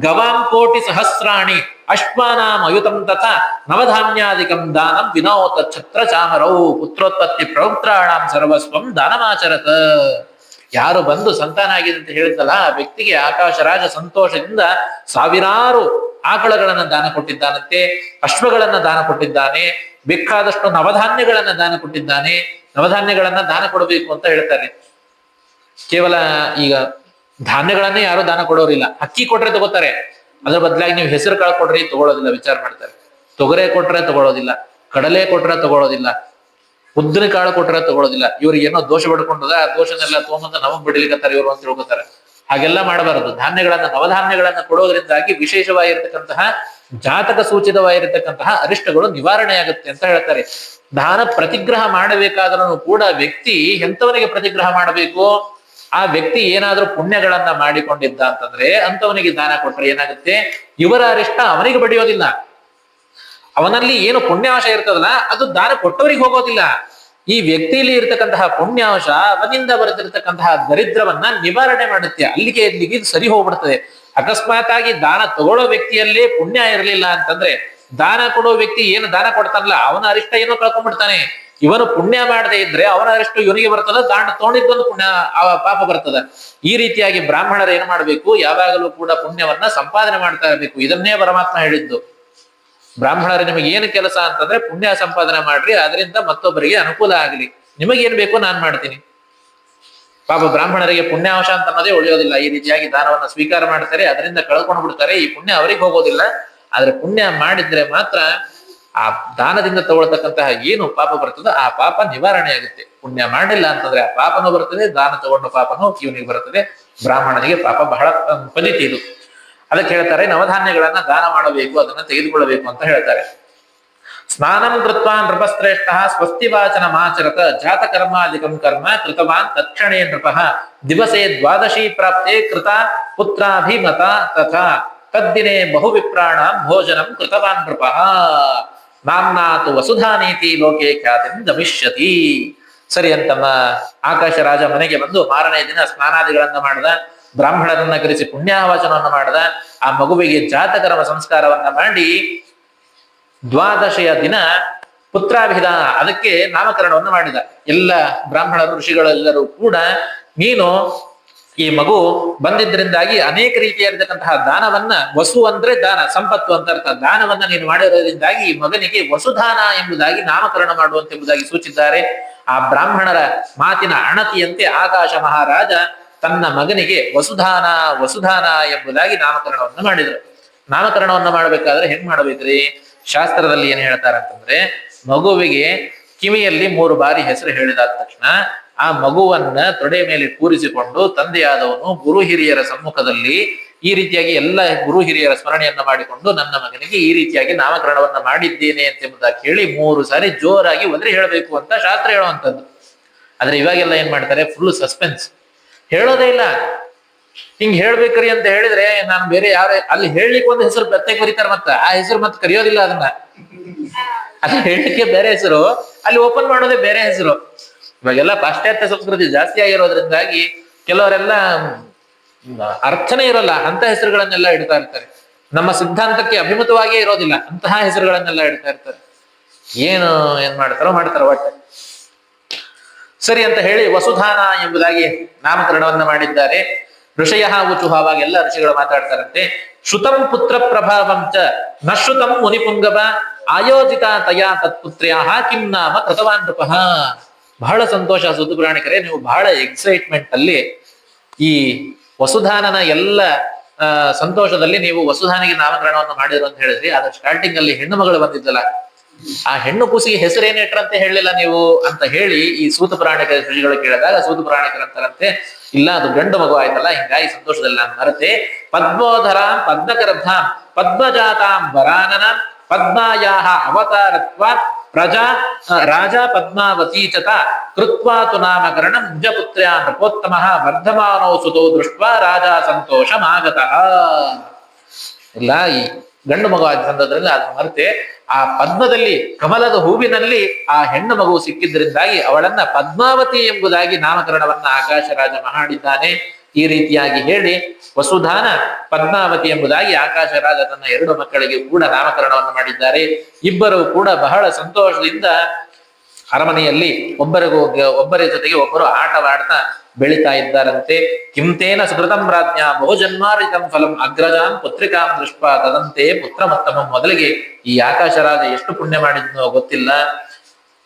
ಗವಾಂ ಕೋಟಿ ಸಹಸ್ರಾಣಿ ಅಶ್ವಾನಾಂ ಅಯುತಂ ತಥಾ ನವಧಾನ್ಯಾದಿಕಂ ದಾನಂ ವಿನೋತ ಛತ್ರ ಚಾಮರೌ ಪುತ್ರೋತ್ಪತ್ತಿ ಪ್ರವೃತ್ರಾಣಂ ಸರ್ವಸ್ವಂ ದಾನಮಾಚರತ. ಯಾರು ಬಂದು ಸಂತಾನ ಆಗಿದೆ ಅಂತ ಹೇಳಿದ್ದಲ್ಲ ಆ ವ್ಯಕ್ತಿಗೆ ಆಕಾಶರಾಜ ಸಂತೋಷದಿಂದ ಸಾವಿರಾರು ಆಕಳಗಳನ್ನ ದಾನ ಕೊಟ್ಟಿದ್ದಾನಂತೆ, ಅಶ್ವಗಳನ್ನ ದಾನ ಕೊಟ್ಟಿದ್ದಾನೆ, ಬೇಕಾದಷ್ಟು ನವಧಾನ್ಯಗಳನ್ನ ದಾನ ಕೊಟ್ಟಿದ್ದಾನೆ. ನವಧಾನ್ಯಗಳನ್ನ ದಾನ ಕೊಡಬೇಕು ಅಂತ ಹೇಳ್ತಾರೆ. ಕೇವಲ ಈಗ ಧಾನ್ಯಗಳನ್ನೇ ಯಾರು ದಾನ ಕೊಡೋರಿಲ್ಲ. ಅಕ್ಕಿ ಕೊಟ್ರೆ ತಗೋತಾರೆ, ಅದ್ರ ಬದಲಾಗಿ ನೀವು ಹೆಸರು ಕಾಳು ಕೊಡ್ರಿ ತಗೊಳ್ಳೋದಿಲ್ಲ, ವಿಚಾರ ಮಾಡ್ತಾರೆ. ತೊಗರೆ ಕೊಟ್ರೆ ತಗೊಳ್ಳೋದಿಲ್ಲ, ಕಡಲೆ ಕೊಟ್ರೆ ತಗೊಳ್ಳೋದಿಲ್ಲ, ಉದ್ದಿನ ಕಾಳು ಕೊಟ್ರೆ ತಗೊಳ್ಳೋದಿಲ್ಲ. ಇವ್ರಿಗೆ ಏನೋ ದೋಷ ಬಿಡ್ಕೊಂಡದ ಆ ದೋಷನೆಲ್ಲ ತೊಗೊಂಬಂದು ನಮಗ್ ಬಿಡ್ಲಿಕ್ಕತ್ತಾರೆ ಇವರು ಅಂತ ತಿಳ್ಕೊತಾರೆ. ಹಾಗೆಲ್ಲ ಮಾಡಬಾರದು. ಧಾನ್ಯಗಳನ್ನ ನವಧಾನ್ಯಗಳನ್ನ ಕೊಡೋದ್ರಿಂದಾಗಿ ವಿಶೇಷವಾಗಿರ್ತಕ್ಕಂತಹ ಜಾತಕ ಸೂಚಿತವಾಗಿರ್ತಕ್ಕಂತಹ ಅರಿಷ್ಟಗಳು ನಿವಾರಣೆ ಆಗುತ್ತೆ ಅಂತ ಹೇಳ್ತಾರೆ. ದಾನ ಪ್ರತಿಗ್ರಹ ಮಾಡಬೇಕಾದ್ರೂ ಕೂಡ ವ್ಯಕ್ತಿ ಎಂತವನಿಗೆ ಪ್ರತಿಗ್ರಹ ಮಾಡಬೇಕು? ಆ ವ್ಯಕ್ತಿ ಏನಾದ್ರೂ ಪುಣ್ಯಗಳನ್ನ ಮಾಡಿಕೊಂಡಿದ್ದ ಅಂತಂದ್ರೆ ಅಂತವನಿಗೆ ದಾನ ಕೊಟ್ರೆ ಏನಾಗುತ್ತೆ? ಇವರ ಅರಿಷ್ಟ ಅವನಿಗೆ ಬಡಿಯೋದಿಲ್ಲ. ಅವನಲ್ಲಿ ಏನು ಪುಣ್ಯಾಂಶ ಇರ್ತದಲ್ಲ ಅದು ದಾನ ಕೊಟ್ಟವರಿಗೆ ಹೋಗೋದಿಲ್ಲ. ಈ ವ್ಯಕ್ತಿಯಲ್ಲಿ ಇರ್ತಕ್ಕಂತಹ ಪುಣ್ಯಾಂಶ ಅವನಿಂದ ಬರೆದಿರ್ತಕ್ಕಂತಹ ದರಿದ್ರವನ್ನ ನಿವಾರಣೆ ಮಾಡುತ್ತೆ. ಅಲ್ಲಿಗೆ ಇಲ್ಲಿಗೆ ಸರಿ ಹೋಗ್ಬಿಡ್ತದೆ. ಅಕಸ್ಮಾತ್ ಆಗಿ ದಾನ ತಗೊಳ್ಳೋ ವ್ಯಕ್ತಿಯಲ್ಲೇ ಪುಣ್ಯ ಇರಲಿಲ್ಲ ಅಂತಂದ್ರೆ ದಾನ ಕೊಡೋ ವ್ಯಕ್ತಿ ಏನು ದಾನ ಕೊಡ್ತಾನಲ್ಲ ಅವನ ಅರಿಷ್ಟ ಏನೋ ಕಳ್ಕೊಂಡ್ಬಿಡ್ತಾನೆ. ಇವನು ಪುಣ್ಯ ಮಾಡದೇ ಇದ್ರೆ ಅವನ ಅರಿಷ್ಟ ಇವನಿಗೆ ಬರ್ತದ, ದಾನ ತಗೊಂಡಿದ್ದೊಂದು ಪುಣ್ಯ ಪಾಪ ಬರ್ತದ. ಈ ರೀತಿಯಾಗಿ ಬ್ರಾಹ್ಮಣರು ಏನ್ ಮಾಡ್ಬೇಕು? ಯಾವಾಗಲೂ ಕೂಡ ಪುಣ್ಯವನ್ನ ಸಂಪಾದನೆ ಮಾಡ್ತಾ ಇರಬೇಕು. ಇದನ್ನೇ ಪರಮಾತ್ಮ ಹೇಳಿದ್ದು. ಬ್ರಾಹ್ಮಣರು ನಿಮಗೆ ಏನು ಕೆಲಸ ಅಂತಂದ್ರೆ ಪುಣ್ಯ ಸಂಪಾದನೆ ಮಾಡ್ರಿ, ಅದರಿಂದ ಮತ್ತೊಬ್ಬರಿಗೆ ಅನುಕೂಲ ಆಗಲಿ. ನಿಮಗೇನ್ ಬೇಕೋ ನಾನ್ ಮಾಡ್ತೀನಿ. ಪಾಪ ಬ್ರಾಹ್ಮಣರಿಗೆ ಪುಣ್ಯಾಂಶ ಅಂತ ಅನ್ನೋದೇ ಉಳಿಯೋದಿಲ್ಲ. ಈ ರೀತಿಯಾಗಿ ದಾನವನ್ನ ಸ್ವೀಕಾರ ಮಾಡ್ತಾರೆ, ಅದರಿಂದ ಕಳ್ಕೊಂಡು ಬಿಡ್ತಾರೆ. ಈ ಪುಣ್ಯ ಅವರಿಗೆ ಹೋಗೋದಿಲ್ಲ. ಆದ್ರೆ ಪುಣ್ಯ ಮಾಡಿದ್ರೆ ಮಾತ್ರ ಆ ದಾನದಿಂದ ತಗೊಳ್ತಕ್ಕಂತಹ ಏನು ಪಾಪ ಬರ್ತದೋ ಆ ಪಾಪ ನಿವಾರಣೆ ಆಗುತ್ತೆ. ಪುಣ್ಯ ಮಾಡಿಲ್ಲ ಅಂತಂದ್ರೆ ಆ ಪಾಪನೂ ಬರ್ತದೆ, ದಾನ ತಗೊಂಡ ಪಾಪನೂ ಇವನಿಗೆ ಬರ್ತದೆ. ಬ್ರಾಹ್ಮಣನಿಗೆ ಪಾಪ ಬಹಳ ಪದ್ಧತಿ ಇದು. ಅದಕ್ಕೆ ಹೇಳ್ತಾರೆ ನವಧಾನ್ಯಗಳನ್ನ ದಾನ ಮಾಡಬೇಕು, ಅದನ್ನ ತೆಗೆದುಕೊಳ್ಳಬೇಕು ಅಂತ ಹೇಳ್ತಾರೆ. ಸ್ನಾನಂ ಕೃತ್ವಾ ನೃಪಶ್ರೇಷ್ಠ ಸ್ವಸ್ತಿ ವಾಚನ ಮಾಚರತ ಜಾತಕರ್ಮಾಧಿಕಂ ಕರ್ಮ ಕೃತವಾನ್ ತಕ್ಷಣೇ ನೃಪಃ ದಿವಸೇ ದ್ವಾದಶಿ ಪ್ರಾಪ್ತೆ ಕೃತ ಪುತ್ರಾಭಿಮತ ತಥಾ ತದ್ದಿನೇ ಬಹು ವಿಪ್ರಾಣಾಂ ಭೋಜನಂ ಕೃತವಾನ್ ನೃಪಃ ನಾಮ್ನಾತು ವಸುಧಾನೀತಿ ಲೋಕೆ ಖ್ಯಾತಿಂ ಗಮಿಷ್ಯತಿ. ಸರಿ ಅಂತಮ್ಮ ಆಕಾಶ ರಾಜ ಮನೆಗೆ ಬಂದು ಮಾರನೇ ದಿನ ಸ್ನಾನಾದಿಗಳನ್ನ ಮಾಡಿದ, ಬ್ರಾಹ್ಮಣರನ್ನ ಕರೆಸಿ ಪುಣ್ಯಾವಚನವನ್ನು ಮಾಡಿದ, ಆ ಮಗುವಿಗೆ ಜಾತಕರ್ಮ ಸಂಸ್ಕಾರವನ್ನ ಮಾಡಿ ದ್ವಾದಶಿಯ ದಿನ ಪುತ್ರಾಭಿಧಾನ ಅದಕ್ಕೆ ನಾಮಕರಣವನ್ನು ಮಾಡಿದ. ಎಲ್ಲ ಬ್ರಾಹ್ಮಣರು ಋಷಿಗಳೆಲ್ಲರೂ ಕೂಡ ನೀನು ಈ ಮಗು ಬಂದಿದ್ರಿಂದಾಗಿ ಅನೇಕ ರೀತಿಯಾಗಿರ್ತಕ್ಕಂತಹ ದಾನವನ್ನ, ವಸು ಅಂದ್ರೆ ದಾನ, ಸಂಪತ್ತು ಅಂತ ಅರ್ಥ, ದಾನವನ್ನ ನೀನು ಮಾಡಿರೋದ್ರಿಂದಾಗಿ ಈ ಮಗನಿಗೆ ವಸುದಾನ ಎಂಬುದಾಗಿ ನಾಮಕರಣ ಮಾಡುವಂತೆಂಬುದಾಗಿ ಸೂಚಿಸಿದ್ದಾರೆ. ಆ ಬ್ರಾಹ್ಮಣರ ಮಾತಿನ ಅಣತಿಯಂತೆ ಆಕಾಶ ಮಹಾರಾಜ ತನ್ನ ಮಗನಿಗೆ ವಸುಧಾನ ವಸುಧಾನ ಎಂಬುದಾಗಿ ನಾಮಕರಣವನ್ನು ಮಾಡಿದರು. ನಾಮಕರಣವನ್ನು ಮಾಡಬೇಕಾದ್ರೆ ಹೆಂಗ್ ಮಾಡಬೇಕ್ರಿ? ಶಾಸ್ತ್ರದಲ್ಲಿ ಏನ್ ಹೇಳ್ತಾರೆ ಅಂತಂದ್ರೆ, ಮಗುವಿಗೆ ಕಿವಿಯಲ್ಲಿ 3 ಬಾರಿ ಹೆಸರು ಹೇಳಿದಾದ ತಕ್ಷಣ ಆ ಮಗುವನ್ನ ತೊಡೆ ಮೇಲೆ ಕೂರಿಸಿಕೊಂಡು ತಂದೆಯಾದವನು ಗುರು ಹಿರಿಯರ ಸಮ್ಮುಖದಲ್ಲಿ ಈ ರೀತಿಯಾಗಿ ಎಲ್ಲ ಗುರು ಹಿರಿಯರ ಸ್ಮರಣೆಯನ್ನ ಮಾಡಿಕೊಂಡು ನನ್ನ ಮಗನಿಗೆ ಈ ರೀತಿಯಾಗಿ ನಾಮಕರಣವನ್ನ ಮಾಡಿದ್ದೇನೆ ಅಂತ ಎಂಬುದಾಗಿ ಹೇಳಿ 3 ಸಾರಿ ಜೋರಾಗಿ ಒದರಿ ಹೇಳಬೇಕು ಅಂತ ಶಾಸ್ತ್ರ ಹೇಳುವಂಥದ್ದು. ಆದ್ರೆ ಇವಾಗೆಲ್ಲ ಏನ್ ಮಾಡ್ತಾರೆ, ಫುಲ್ ಸಸ್ಪೆನ್ಸ್, ಹೇಳೋದೇ ಇಲ್ಲ. ಹಿಂಗ್ ಹೇಳ್ಬೇಕ್ರಿ ಅಂತ ಹೇಳಿದ್ರೆ ನಾನು ಬೇರೆ ಯಾವ ಅಲ್ಲಿ ಹೇಳಲಿಕ್ಕೆ ಒಂದು ಹೆಸರು ಪ್ರತ್ಯೇಕ ಬರೀತಾರೆ, ಮತ್ತ ಆ ಹೆಸರು ಮತ್ತೆ ಕರೆಯೋದಿಲ್ಲ ಅದನ್ನ. ಅಲ್ಲಿ ಹೇಳಲಿಕ್ಕೆ ಬೇರೆ ಹೆಸರು, ಅಲ್ಲಿ ಓಪನ್ ಮಾಡೋದೇ ಬೇರೆ ಹೆಸರು. ಇವಾಗೆಲ್ಲ ಪಾಶ್ಚಾತ್ಯ ಸಂಸ್ಕೃತಿ ಜಾಸ್ತಿ ಆಗಿರೋದ್ರಿಂದಾಗಿ ಕೆಲವರೆಲ್ಲ ಅರ್ಥನೇ ಇರೋಲ್ಲ ಅಂತ ಹೆಸರುಗಳನ್ನೆಲ್ಲ ಇಡ್ತಾ ಇರ್ತಾರೆ. ನಮ್ಮ ಸಿದ್ಧಾಂತಕ್ಕೆ ಅಭಿಮತವಾಗಿಯೇ ಇರೋದಿಲ್ಲ ಅಂತಹ ಹೆಸರುಗಳನ್ನೆಲ್ಲ ಇಡ್ತಾ ಇರ್ತಾರೆ. ಏನ್ ಮಾಡ್ತಾರೋ ಒಟ್ಟೆ ಸರಿ ಅಂತ ಹೇಳಿ ವಸುಧಾನ ಎಂಬುದಾಗಿ ನಾಮಕರಣವನ್ನ ಮಾಡಿದ್ದಾರೆ. ಋಷಯ ಊಚುಹ, ಅವಾಗೆಲ್ಲ ಋಷಿಗಳು ಮಾತಾಡ್ತಾರಂತೆ. ಶ್ರುತಂ ಪುತ್ರ ಪ್ರಭಾವಂಚ ನ ಶ್ರುತಂ ಮುನಿಪುಂಗವ ಆಯೋಜಿತ ತಯಾ ತತ್ಪುತ್ರ್ಯಾಹ ಕಿಂ ನಾಮ ಕೃತವಾನ್ ನೃಪಃ. ಬಹಳ ಸಂತೋಷ ಸೂತಪುರಾಣಿಕರೇ, ನೀವು ಬಹಳ ಎಕ್ಸೈಟ್ಮೆಂಟ್ ಅಲ್ಲಿ ಈ ವಸುಧಾನನ ಎಲ್ಲ ಸಂತೋಷದಲ್ಲಿ ನೀವು ವಸುಧಾನಿಗೆ ನಾಮಕರಣವನ್ನು ಮಾಡಿದ್ರು ಅಂತ ಹೇಳಿದ್ರಿ. ಆದ್ರೆ ಸ್ಟಾರ್ಟಿಂಗ್ ಅಲ್ಲಿ ಹೆಣ್ಣು ಮಗಳು ಬಂದಿದ್ದಲ್ಲ, ಆ ಹೆಣ್ಣು ಕೂಸಿಗೆ ಹೆಸರೇನಿಟ್ರಂತೆ ಹೇಳಲಿಲ್ಲ ನೀವು ಅಂತ ಹೇಳಿ ಈ ಸೂತಪುರಾಣಿಕರ ಋಷಿಗಳು ಕೇಳಿದಾಗ ಸೂತಪುರಾಣಿಕರಂತಾರಂತೆ, ಇಲ್ಲ ಅದು ಗಂಡು ಮಗು ಆಯ್ತಲ್ಲ, ಹಿಂಗಾಗಿ ಸಂತೋಷದಲ್ಲಿ ನಾನು ಮರತೆ. ಪದ್ಮೋಧರಾಂ ಪದ್ಮಕರಬ್ಧಾಂ ಪದ್ಮಜಾತಾಂ ವರಾನನ ಪದ್ಮಾಯಾಹ ಅವತಾರತ್ವಾತ್ ಪ್ರಜಾ ರಾಜ ಪದ್ಮಾವತಿ ಚತ ಕೃತ್ವಾತು ನಾಮಕರಣಂ ನಿಜಪುತ್ರ್ಯಾ ನೃಪೋತ್ತಮಃ ವರ್ಧಮಾನೋ ಸುತೋ ದೃಷ್ಟ್ವಾ ರಾಜ ಸಂತೋಷಮಾಗತಃ. ಇಲ್ಲ, ಈ ಗಂಡು ಮಗು ಆದ ಸಂದರ್ಭದಲ್ಲಿ ಅದನ್ನು ಮರೆತೆ ಆ ಪದ್ಮದಲ್ಲಿ, ಕಮಲದ ಹೂವಿನಲ್ಲಿ ಆ ಹೆಣ್ಣು ಮಗು ಸಿಕ್ಕಿದ್ರಿಂದಾಗಿ ಅವಳನ್ನ ಪದ್ಮಾವತಿ ಎಂಬುದಾಗಿ ನಾಮಕರಣವನ್ನ ಆಕಾಶ ರಾಜ ಮಾಡಿದ್ದಾನೆ. ಈ ರೀತಿಯಾಗಿ ಹೇಳಿ ವಸುಧಾನ ಪದ್ಮಾವತಿ ಎಂಬುದಾಗಿ ಆಕಾಶ ರಾಜ ತನ್ನ 2 ಮಕ್ಕಳಿಗೆ ಕೂಡ ನಾಮಕರಣವನ್ನು ಮಾಡಿದ್ದಾರೆ. ಇಬ್ಬರು ಕೂಡ ಬಹಳ ಸಂತೋಷದಿಂದ ಅರಮನೆಯಲ್ಲಿ ಒಬ್ಬರ ಜೊತೆಗೆ ಒಬ್ಬರು ಆಟವಾಡ್ತಾ ಬೆಳಿತಾ ಇದ್ದಾರಂತೆ. ಕಿಂತೇನ ಸುಕೃತಂ ರಾಜ್ಞಾ ಬಹುಜನ್ಮಾರ್ಜಿತಂ ಫಲಂ ಅಗ್ರಜಾಂ ಪುತ್ರಿಕಾಂ ದೃಷ್ಟ ತದಂತೆ ಪುತ್ರಮತ್ತಮಂ. ಮೊದಲಿಗೆ ಈ ಆಕಾಶ ರಾಜ ಎಷ್ಟು ಪುಣ್ಯ ಮಾಡಿದ್ನೋ ಗೊತ್ತಿಲ್ಲ,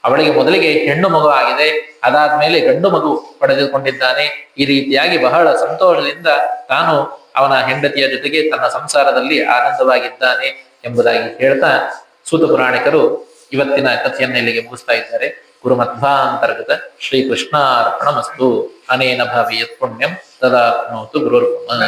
ಅವಳಿಗೆ ಮೊದಲಿಗೆ ಹೆಣ್ಣು ಮಗು ಆಗಿದೆ, ಅದಾದ್ಮೇಲೆ ಗಂಡು ಮಗು ಪಡೆದುಕೊಂಡಿದ್ದಾನೆ. ಈ ರೀತಿಯಾಗಿ ಬಹಳ ಸಂತೋಷದಿಂದ ತಾನು ಅವನ ಹೆಂಡತಿಯ ಜೊತೆಗೆ ತನ್ನ ಸಂಸಾರದಲ್ಲಿ ಆನಂದವಾಗಿದ್ದಾನೆ ಎಂಬುದಾಗಿ ಹೇಳ್ತಾ ಸೂತ ಪುರಾಣಿಕರು ಇವತ್ತಿನ ಕಥೆಯನ್ನ ಇಲ್ಲಿಗೆ ಮುಗಿಸ್ತಾ ಇದ್ದಾರೆ. ಗುರುಮಧ್ವಾಂತರ್ಗತ ಶ್ರೀ ಕೃಷ್ಣಾರ್ಪಣಮಸ್ತು. ಅನೇನ ಭಾವಿ ಯತ್ ಪುಣ್ಯಂ ತದಾಪ್ನೋತು ಗುರುರ್ಪಮ.